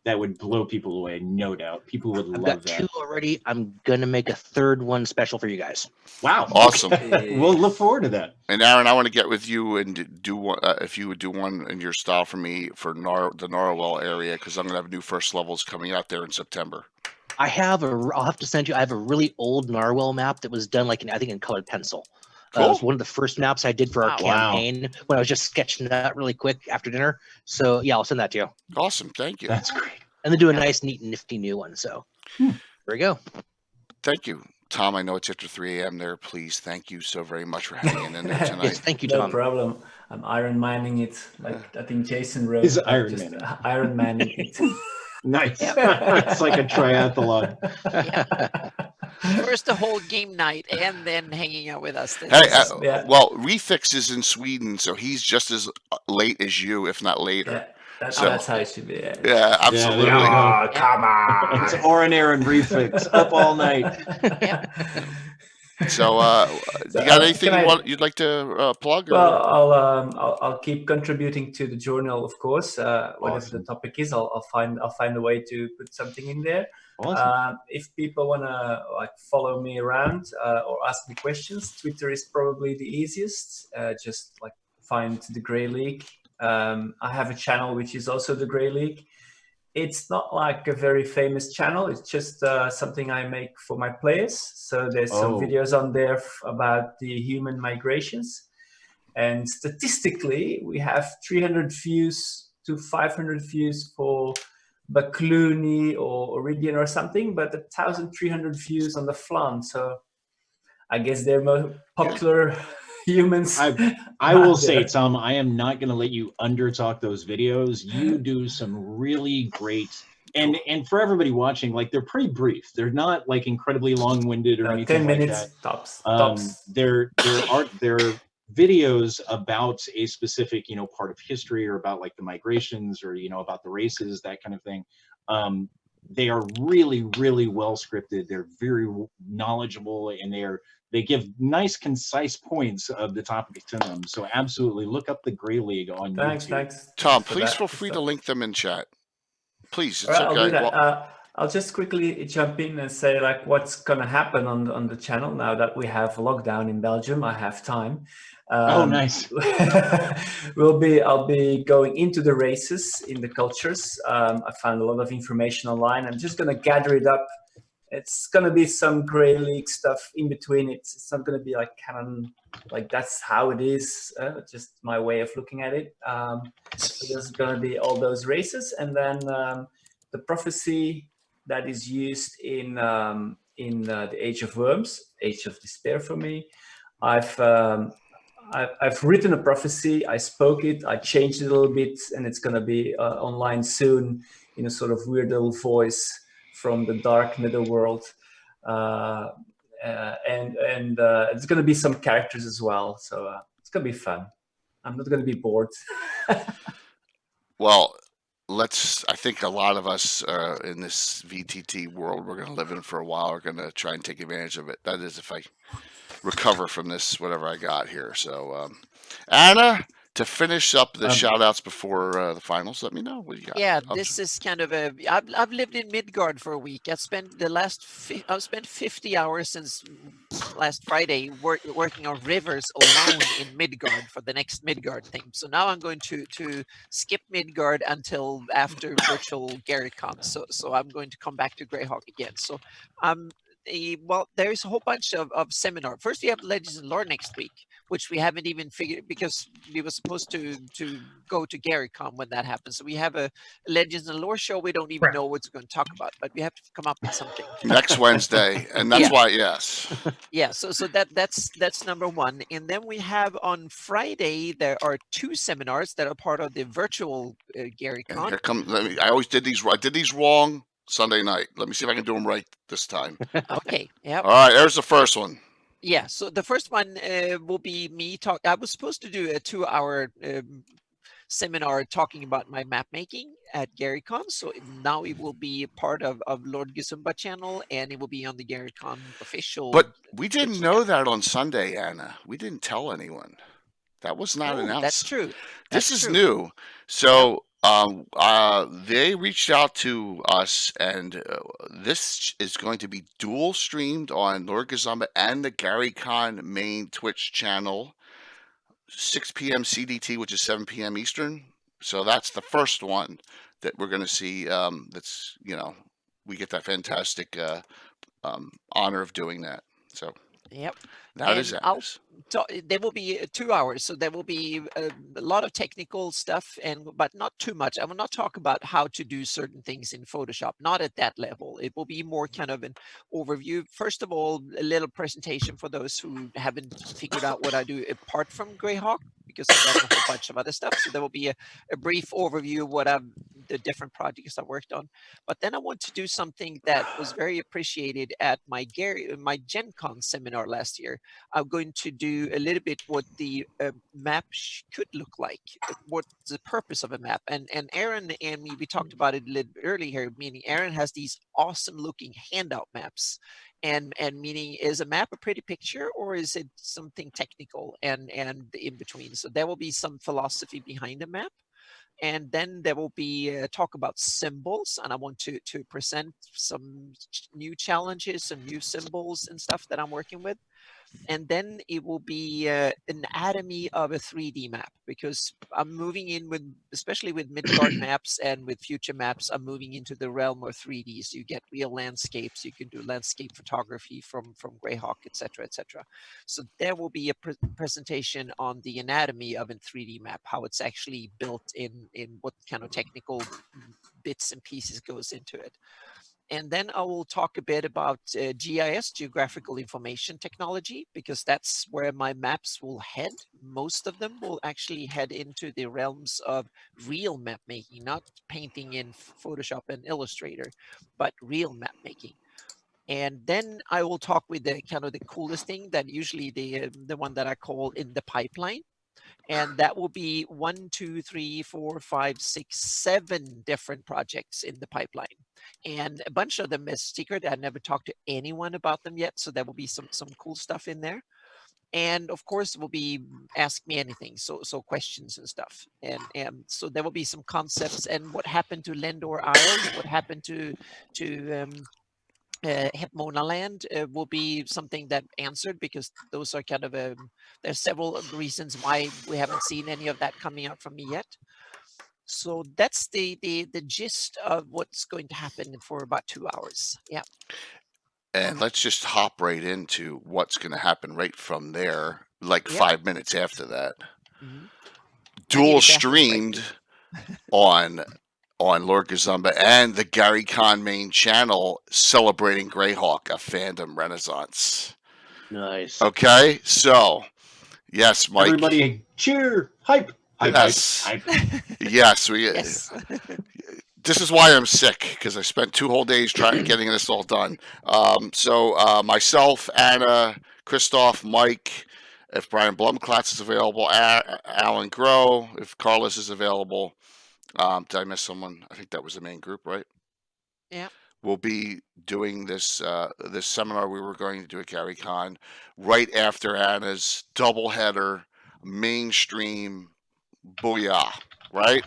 that would blow people away, no doubt. People would love that. I've got 2 already. I'm gonna make a 3rd one special for you guys. Wow, awesome! We'll look forward to that. And Aaron, I want to get with you and do one. If you would do one in your style for me for the Narwhal area, because I'm gonna have new first levels coming out there in September. I'll have to send you. I have a really old Narwhal map that was done I think in colored pencil. Cool. It was one of the first maps I did for our campaign when I was just sketching that really quick after dinner. So yeah, I'll send that to you. Awesome, thank you. That's great. And then do a nice, neat, nifty new one. So there we go. Thank you, Tom. I know it's after 3 a.m. there. Please, thank you so very much for hanging in there tonight. Yes, thank you, Tom. No problem. I'm Iron Manning it, like I think Jason wrote. He's Iron Manning. Iron Manning it. Nice. It's like a triathlon. First the whole game night, and then hanging out with us. Well, Refix is in Sweden, so he's just as late as you, if not later. That's how it should be. Yeah, absolutely. Yeah, come on. It's Oren Aaron Refix up all night. So, you got anything you'd like to plug? Or? Well, I'll keep contributing to the journal, of course. Whatever the topic is, I'll find a way to put something in there. Awesome. If people wanna follow me around or ask me questions, Twitter is probably the easiest. Just find the Grey League. I have a channel which is also the Grey League. It's not like a very famous channel. It's just something I make for my players. So there's some videos on there about the human migrations. And statistically, we have 300 views to 500 views for Baklooni or Iridian or something, but 1,300 views on the Flan. So I guess they're more popular humans. I will say, Tom, I am not going to let you undertalk those videos. You do some really great, and for everybody watching, they're pretty brief. They're not incredibly long-winded or anything 10 minutes like that. Tops. They're videos about a specific, part of history, or about like the migrations, or, about the races, that kind of thing. They are really, really well scripted. They're very knowledgeable, and they give nice, concise points of the topics to them. So absolutely look up the Gray League on Thanks, YouTube. thanks. Tom, Thanks for please that. feel Good free to stuff. link them in chat. Please, All it's right, I'll do okay. that. Well, I'll just quickly jump in and say like what's gonna happen on the channel now that we have lockdown in Belgium. I have time. Oh, nice. I'll be going into the races in the cultures. I found a lot of information online. I'm just gonna gather it up. It's gonna be some Grey League stuff in between. It's not gonna be like canon, like that's how it is. Just my way of looking at it. So there's gonna be all those races, and then the prophecy that is used in the Age of Worms, Age of Despair for me. I've written a prophecy. I spoke it. I changed it a little bit, and it's going to be online soon in a sort of weird little voice from the dark netherworld. And it's going to be some characters as well, so it's going to be fun. I'm not going to be bored. well, I think a lot of us in this VTT world we're going to live in for a while are going to try and take advantage of it. That is, if I recover from this, whatever I got here. So, Anna, to finish up the shout outs before the finals, let me know what you got. Yeah, this is kind of I've lived in Midgard for a week. I've spent 50 hours since last Friday working on rivers alone in Midgard for the next Midgard thing. So now I'm going to skip Midgard until after virtual GaryCon. So I'm going to come back to Greyhawk again. So well, there's a whole bunch of seminar. First, we have Legends and Lore next week, which we haven't even figured, because we were supposed to go to GaryCon when that happens. So we have a Legends and Lore show. We don't even know what we're going to talk about, but we have to come up with something. Next Wednesday, and that's why, yes. Yeah, so that's number one. And then we have on Friday, there are 2 seminars that are part of the virtual GaryCon. And here come, I always did these, I did these wrong Sunday night. Let me see if I can do them right this time. Okay, yeah. All right, there's the first one. Yeah, so the first one will be me talk. I was supposed to do a 2-hour seminar talking about my map making at GaryCon. So now it will be part of Lord Gizumba channel, and it will be on the GaryCon official. But we didn't know that on Sunday, Anna. We didn't tell anyone. That was not announced. That's true. This is new. So they reached out to us, and this is going to be dual streamed on Lord Gazamba and the GaryCon main Twitch channel, 6 p.m. CDT, which is 7 p.m. Eastern. So that's the first one that we're going to see. That's, we get that fantastic honor of doing that. So yep. That is ours. There will be 2 hours, so there will be a lot of technical stuff, but not too much. I will not talk about how to do certain things in Photoshop, not at that level. It will be more kind of an overview. First of all, a little presentation for those who haven't figured out what I do apart from Greyhawk, because I've done a whole bunch of other stuff. So there will be a brief overview of the different projects I worked on. But then I want to do something that was very appreciated at my Gen Con seminar last year. I'm going to do a little bit what the map could look like, what's the purpose of a map. And Aaron and me, we talked about it a little bit earlier, meaning Aaron has these awesome looking handout maps. And meaning, is a map a pretty picture, or is it something technical and in between? So there will be some philosophy behind the map. And then there will be talk about symbols, and I want to present some new challenges, some new symbols and stuff that I'm working with. And then it will be an anatomy of a 3D map, because I'm moving in with, especially with Midgard maps and with future maps, I'm moving into the realm of 3D. So you get real landscapes, you can do landscape photography from Greyhawk, etc., etc. So there will be a presentation on the anatomy of a 3D map, how it's actually built in what kind of technical bits and pieces goes into it. And then I will talk a bit about GIS, Geographical Information Technology, because that's where my maps will head. Most of them will actually head into the realms of real map making, not painting in Photoshop and Illustrator, but real map making. And then I will talk with the kind of the coolest thing, that usually the one that I call in the pipeline. And that will be 1, 2, 3, 4, 5, 6, 7 different projects in the pipeline. And a bunch of them is secret. I never talked to anyone about them yet. So there will be some cool stuff in there. And of course, it will be ask me anything. So questions and stuff. And so there will be some concepts, and what happened to Lendor Isles, what happened to Hepmona Land will be something that answered, because those are kind of there's several reasons why we haven't seen any of that coming out from me yet. So that's the gist of what's going to happen for about 2 hours. Yeah. And let's just hop right into what's going to happen right from there, like Yep. 5 minutes after that. Mhm. Dual streamed on Lord Gazumba and the Gary Con main channel, celebrating Greyhawk, a fandom renaissance. Nice. Okay, so yes, Mike. Everybody cheer, hype, hype, Yes. hype, hype. Yes, we. Yes. This is why I'm sick, because I spent 2 whole days trying getting this all done. So myself, Anna, Christoph, Mike, if Brian Blumklatz is available, Alan Groh, if Carlos is available. Did I miss someone? I think that was the main group, right? Yeah. We'll be doing this this seminar we were going to do at Gary Con right after Anna's doubleheader mainstream booyah, right?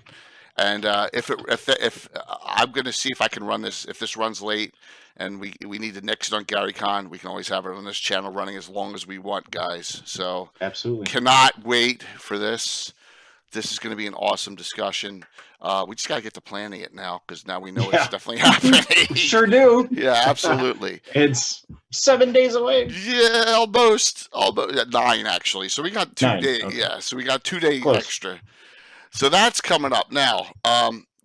And if I'm going to see if I can run this, if this runs late and we need to nix it on Gary Con, we can always have it on this channel running as long as we want, guys. So Absolutely. cannot wait for this. This is going to be an awesome discussion. We just got to get to planning it now, because now we know it's definitely happening. Sure do. Yeah, absolutely. It's 7 days away. Yeah, almost 9 actually. So we got 2 9, days. okay. Yeah, so we got 2 days Close. extra. So that's coming up now.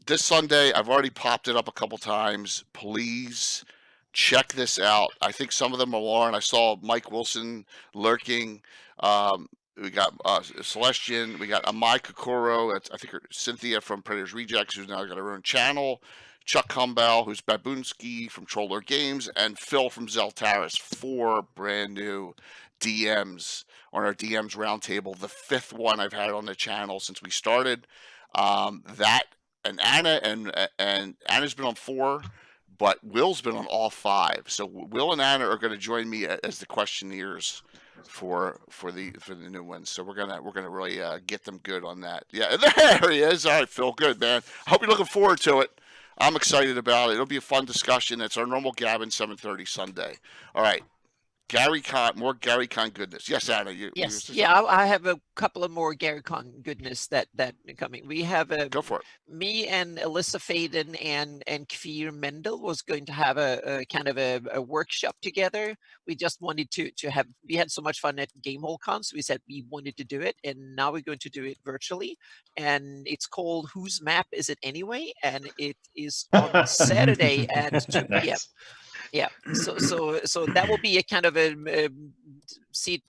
This Sunday, I've already popped it up a couple times. Please check this out. I think some of them are Lauren. I saw Mike Wilson lurking. We got Celestian. We got Amai Kokoro. I think Cynthia from Predators Rejects, who's now got her own channel. Chuck Humbell, who's Baboonsky from Troller Games, and Phil from Zeltaris. 4 brand new DMs on our DMs roundtable. The 5th one I've had on the channel since we started. That and Anna and Anna's been on 4, but Will's been on all 5. So Will and Anna are going to join me as the questionnaires for the new ones. So we're gonna really get them good on that. Yeah, there he is. All right, Phil, good man. I hope you're looking forward to it. I'm excited about it. It'll be a fun discussion. It's our normal Gavin 7:30 Sunday. All right. Gary Con, more Gary Con goodness. Yes, Anna. Yes. Yeah, I have a couple of more Gary Con goodness that coming. We have Go for it. Me and Alyssa Faden and Kfir Mendel was going to have a kind of a workshop together. We just wanted to have. We had so much fun at Gamehole Con, so we said we wanted to do it, and now we're going to do it virtually. And it's called Whose Map Is It Anyway? And it is on Saturday at 2 p.m. Nice. Yeah, so that will be a kind of a seat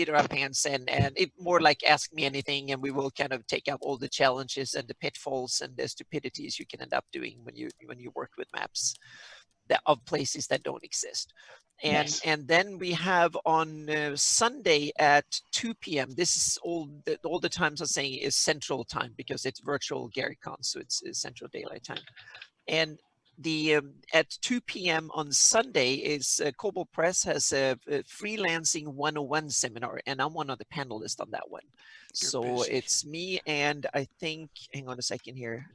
of our pants, and it more like ask me anything, and we will kind of take up all the challenges and the pitfalls and the stupidities you can end up doing when you work with maps of places that don't exist. And Nice. and then we have on Sunday at 2 p.m. This is all the times I'm saying is Central Time, because it's virtual GaryCon, so it's Central Daylight Time. And the at 2 p.m. on Sunday is Kobo Press has a freelancing 101 seminar, and I'm one of the panelists on that one. You're so busy. It's me and I think, hang on a second here,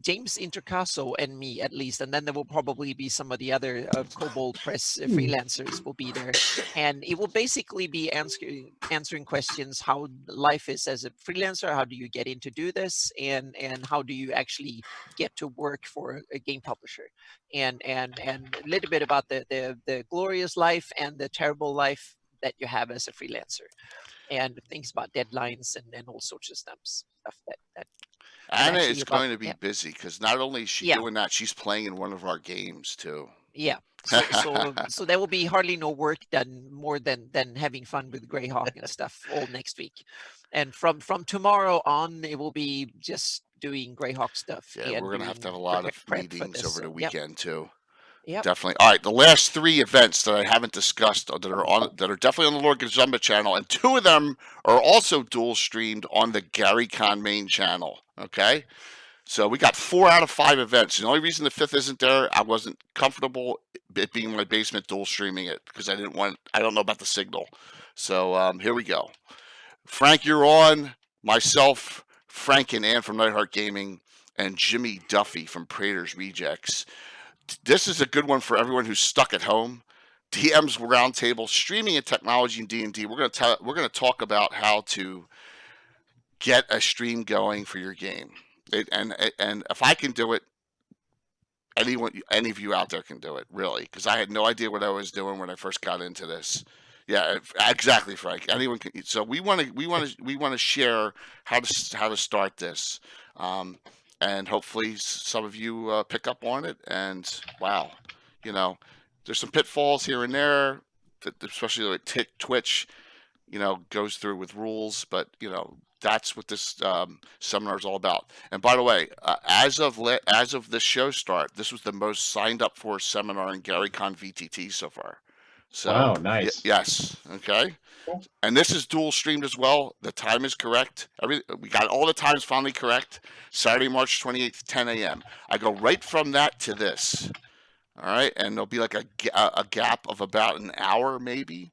James Intercaso and me at least, and then there will probably be some of the other Kobold Press freelancers will be there, and it will basically be answering questions how life is as a freelancer, how do you get in to do this, and how do you actually get to work for a game publisher, and a little bit about the glorious life and the terrible life that you have as a freelancer, and things about deadlines and all sorts of stuff that Anna actually is about- going to be yeah. busy, because not only is she Yeah. doing that, she's playing in one of our games too. Yeah. So there will be hardly no work done more than having fun with Greyhawk and stuff all next week. And from tomorrow on, it will be just doing Greyhawk stuff. Yeah, and we're gonna have to have a doing lot of prep for meetings this, over the so, yep. weekend too. Yep. Definitely. All right, the last 3 events that I haven't discussed that are definitely on the Lord Gazumba channel, and 2 of them are also dual streamed on the Gary Con main channel. Okay, so we got 4 out of 5 events. The only reason the 5th isn't there, I wasn't comfortable it being in my basement dual streaming it because I don't know about the signal. So here we go. Frank, you're on. Myself, Frank and Ann from Nightheart Gaming, and Jimmy Duffy from Prater's Rejects. This is a good one for everyone who's stuck at home. DM's Roundtable, streaming and technology in D&D. We're going to talk about how to get a stream going for your game. And if I can do it, any of you out there can do it, really, because I had no idea what I was doing when I first got into this. Yeah, exactly, Frank. Anyone can. So we want to share how to start this, and hopefully some of you pick up on it. And wow, there's some pitfalls here and there, especially like Twitch, goes through with rules, but that's what this seminar is all about. And by the way, as of this show start, this was the most signed up for seminar in GaryCon VTT so far. So, wow, nice. Yes. Okay. And this is dual streamed as well. The time is correct. We got all the times finally correct. Saturday, March 28th, 10 a.m. I go right from that to this. All right. And there'll be like a gap of about an hour, maybe.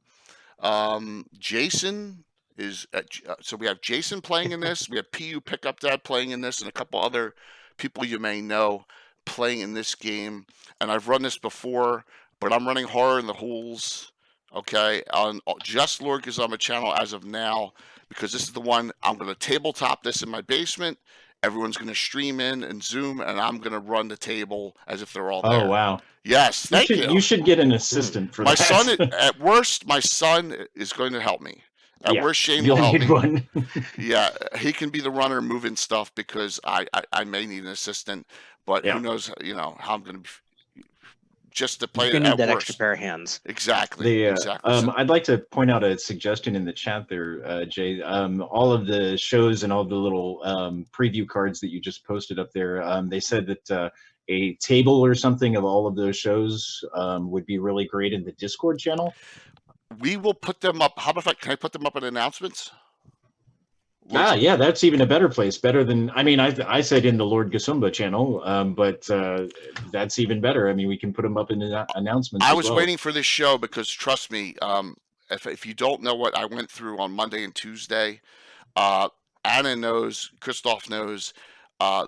Jason is so we have Jason playing in this. We have PU Pickup Dad playing in this, and a couple other people you may know playing in this game. And I've run this before, but I'm running Horror in the Hools, okay, on just Lord Gazumba channel as of now, because this is the one I'm going to tabletop this in my basement. Everyone's going to stream in and Zoom, and I'm going to run the table as if they're all there. Oh, wow. Yes, thank you. You should get an assistant for my that. Son, at worst, my son is going to help me. At worst, Shane will help me. One. Yeah, he can be the runner moving stuff because I may need an assistant, but who knows, how I'm going to be. Just to play You're gonna need that extra pair of hands. Exactly. Exactly. I'd like to point out a suggestion in the chat there, Jay. All of the shows and all the little preview cards that you just posted up there, they said that a table or something of all of those shows would be really great in the Discord channel. We will put them up. How about can I put them up in announcements? Yeah, that's even a better place. Better than, I said in the Lord Gazumba channel, but that's even better. I mean, we can put them up in the announcements. I was waiting for this show because trust me, if you don't know what I went through on Monday and Tuesday, Anna knows, Christoph knows.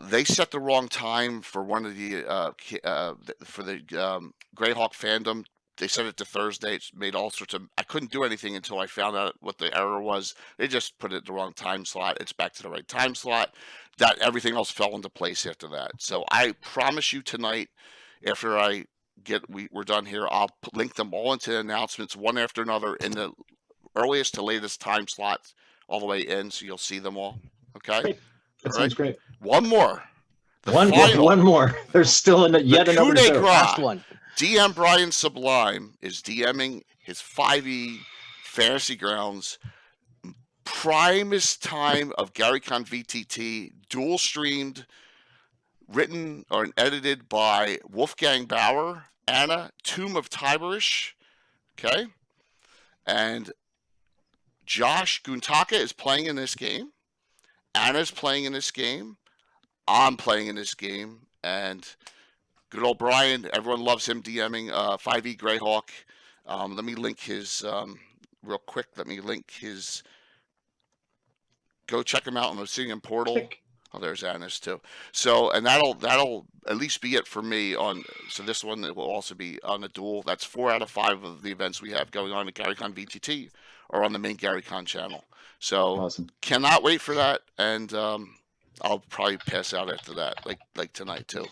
They set the wrong time for one of the for the Greyhawk fandom. They set it to Thursday. It's made all sorts of. I couldn't do anything until I found out what the error was. They just put it the wrong time slot. It's back to the right time slot. That everything else fell into place after that. So I promise you tonight, after we're done here, I'll link them all into the announcements one after another in the earliest to latest time slots all the way in, so you'll see them all. Okay. Great. That sounds great. One more. One more. There's still yet another show. Last one. DM Brian Sublime is DMing his 5e Fantasy Grounds primest time of GaryCon VTT, dual streamed, written or edited by Wolfgang Bauer, Anna, Tomb of Tiberish, okay? And Josh Guntaka is playing in this game. Anna's playing in this game. I'm playing in this game. And good old Brian, everyone loves him DMing 5e Greyhawk. Let me link his, real quick, go check him out on the Obsidian Portal. Oh, there's Anna's too. So, and that'll at least be it for me so this one will also be on the dual. That's 4 out of 5 of the events we have going on at GaryCon VTT or on the main GaryCon channel. So, awesome. Cannot wait for that. And, I'll probably pass out after that, like tonight too.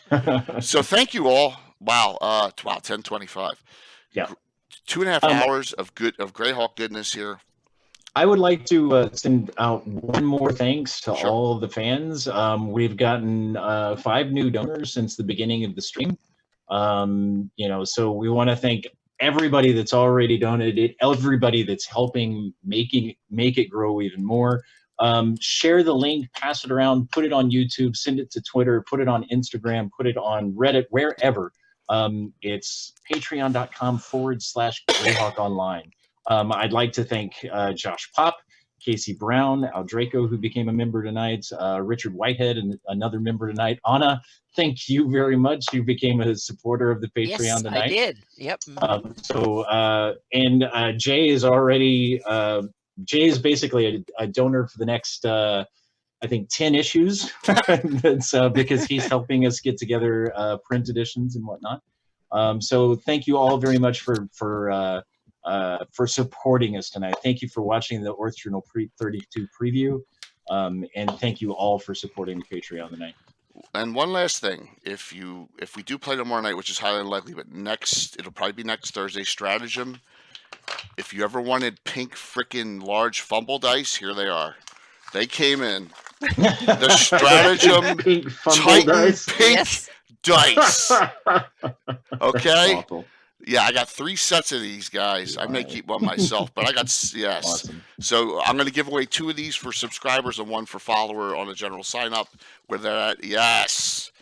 So thank you all. Wow, 10:25. Yeah, 2.5 hours of Greyhawk goodness here. I would like to send out one more thanks to all of the fans. We've gotten 5 new donors since the beginning of the stream. So we want to thank everybody that's already donated, everybody that's helping make it grow even more. Share the link, pass it around, put it on YouTube, send it to Twitter, put it on Instagram, put it on Reddit, wherever. It's patreon.com/Greyhawk Online. I'd like to thank Josh Pop, Casey Brown, Al Draco, who became a member tonight, Richard Whitehead, and another member tonight. Anna, thank you very much. You became a supporter of the Patreon tonight. I did. Yep. Jay is already Jay is basically a donor for the next I think 10 issues. That's because he's helping us get together print editions and whatnot. So thank you all very much for supporting us tonight. Thank you for watching the Oerth Journal 32 preview, and thank you all for supporting the Patreon tonight. And one last thing, if we do play tomorrow night, which is highly unlikely, but it'll probably be next Thursday, Stratagem. If you ever wanted pink frickin' large fumble dice, here they are. They came in. The Stratagem Pink fumble Titan dice. pink dice. Okay? Awful. Yeah, I got 3 sets of these guys. I may keep one myself, but I got, yes. Awesome. So I'm going to give away 2 of these for subscribers and 1 for follower on a general sign up where they're at. Yes.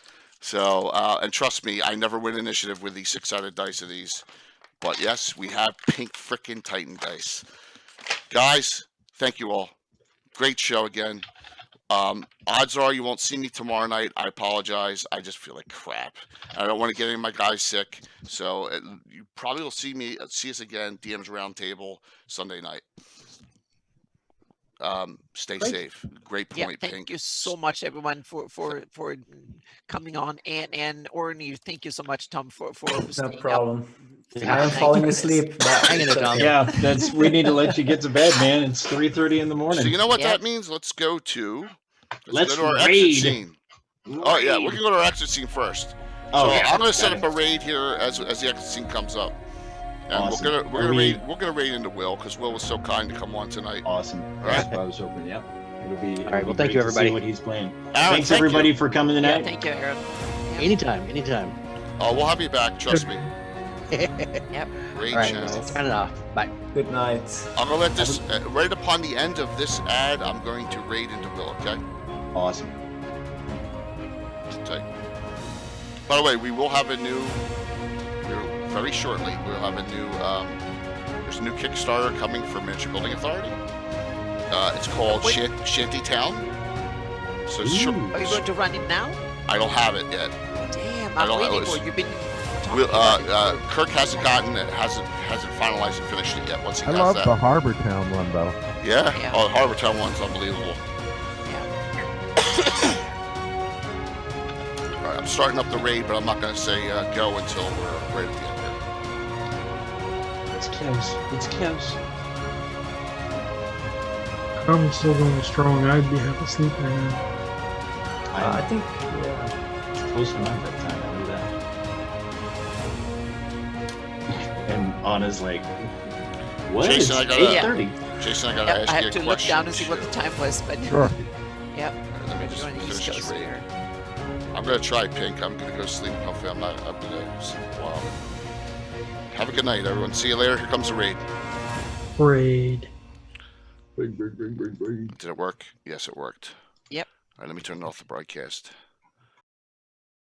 So, and trust me, I never win initiative with these 6-sided dice of these. But yes, we have pink frickin' Titan dice. Guys, thank you all. Great show again. Odds are you won't see me tomorrow night. I apologize. I just feel like crap. I don't want to get any of my guys sick. So you probably will see us again, DM's Roundtable, Sunday night. Stay safe. Great point, Thank Pink. you so much, everyone, for coming on, and Orny, thank you so much, Tom, for No staying problem. up. I am falling asleep. Hang in there, Tom. Yeah, we need to let you get to bed, man. It's 3:30 in the morning. So you know what Yeah. that means? Let's go to our Raid. exit scene. Oh yeah, we're gonna go to our exit scene first. Oh, So yeah. I'm gonna set Got up a raid here as the exit scene comes up, and Awesome. we're gonna raid into Will because Will was so kind to come on tonight. Awesome. All right. That's what I was hoping. Yep. It'll be. All right, well, be thank great you, to see everybody. what he's playing. Aaron, Thanks thank everybody you. for coming Yeah, tonight. thank you, Aaron. Anytime. Oh, we'll have you back. Trust me. Yep. Raid All right, channel. signing off. Bye. Good night. I'm gonna let this right upon the end of this ad. I'm going to raid into Will. Okay. Awesome. Tight. By the way, we will have a new. Very shortly, we'll have a new. There's a new Kickstarter coming for Miniature Building Authority. It's called Shantytown. So it's Ooh. Are you going to run it now? I don't have it yet. Damn, I I'm don't know, waiting it's- for you. You've been talking about it. Kirk hasn't gotten it, hasn't finalized and finished it yet. Once he I has love that, the Harbor Town one though. yeah. Yeah. Oh, the Harbortown one's unbelievable. All right, I'm starting up the raid, but I'm not going to say go until we're right at the end here. It's close. It's close. I'm still going strong. I'd be half asleep right now. I think, yeah. It's close to my bedtime. I know that. And Anna's like, what? Jason, It's I gotta- 8:30. Jason, I got to Yep, ask I you had a to look question. down and see what the time was, but Sure. yep. Let me just We're going to finish East this Coast raid. here. I'm going to try Pink. I'm going to go sleep. Hopefully I'm going to sleep a while. Have a good night, everyone. See you later. Here comes the raid. Raid. Raid. Did it work? Yes, it worked. Yep. All right, let me turn off the broadcast.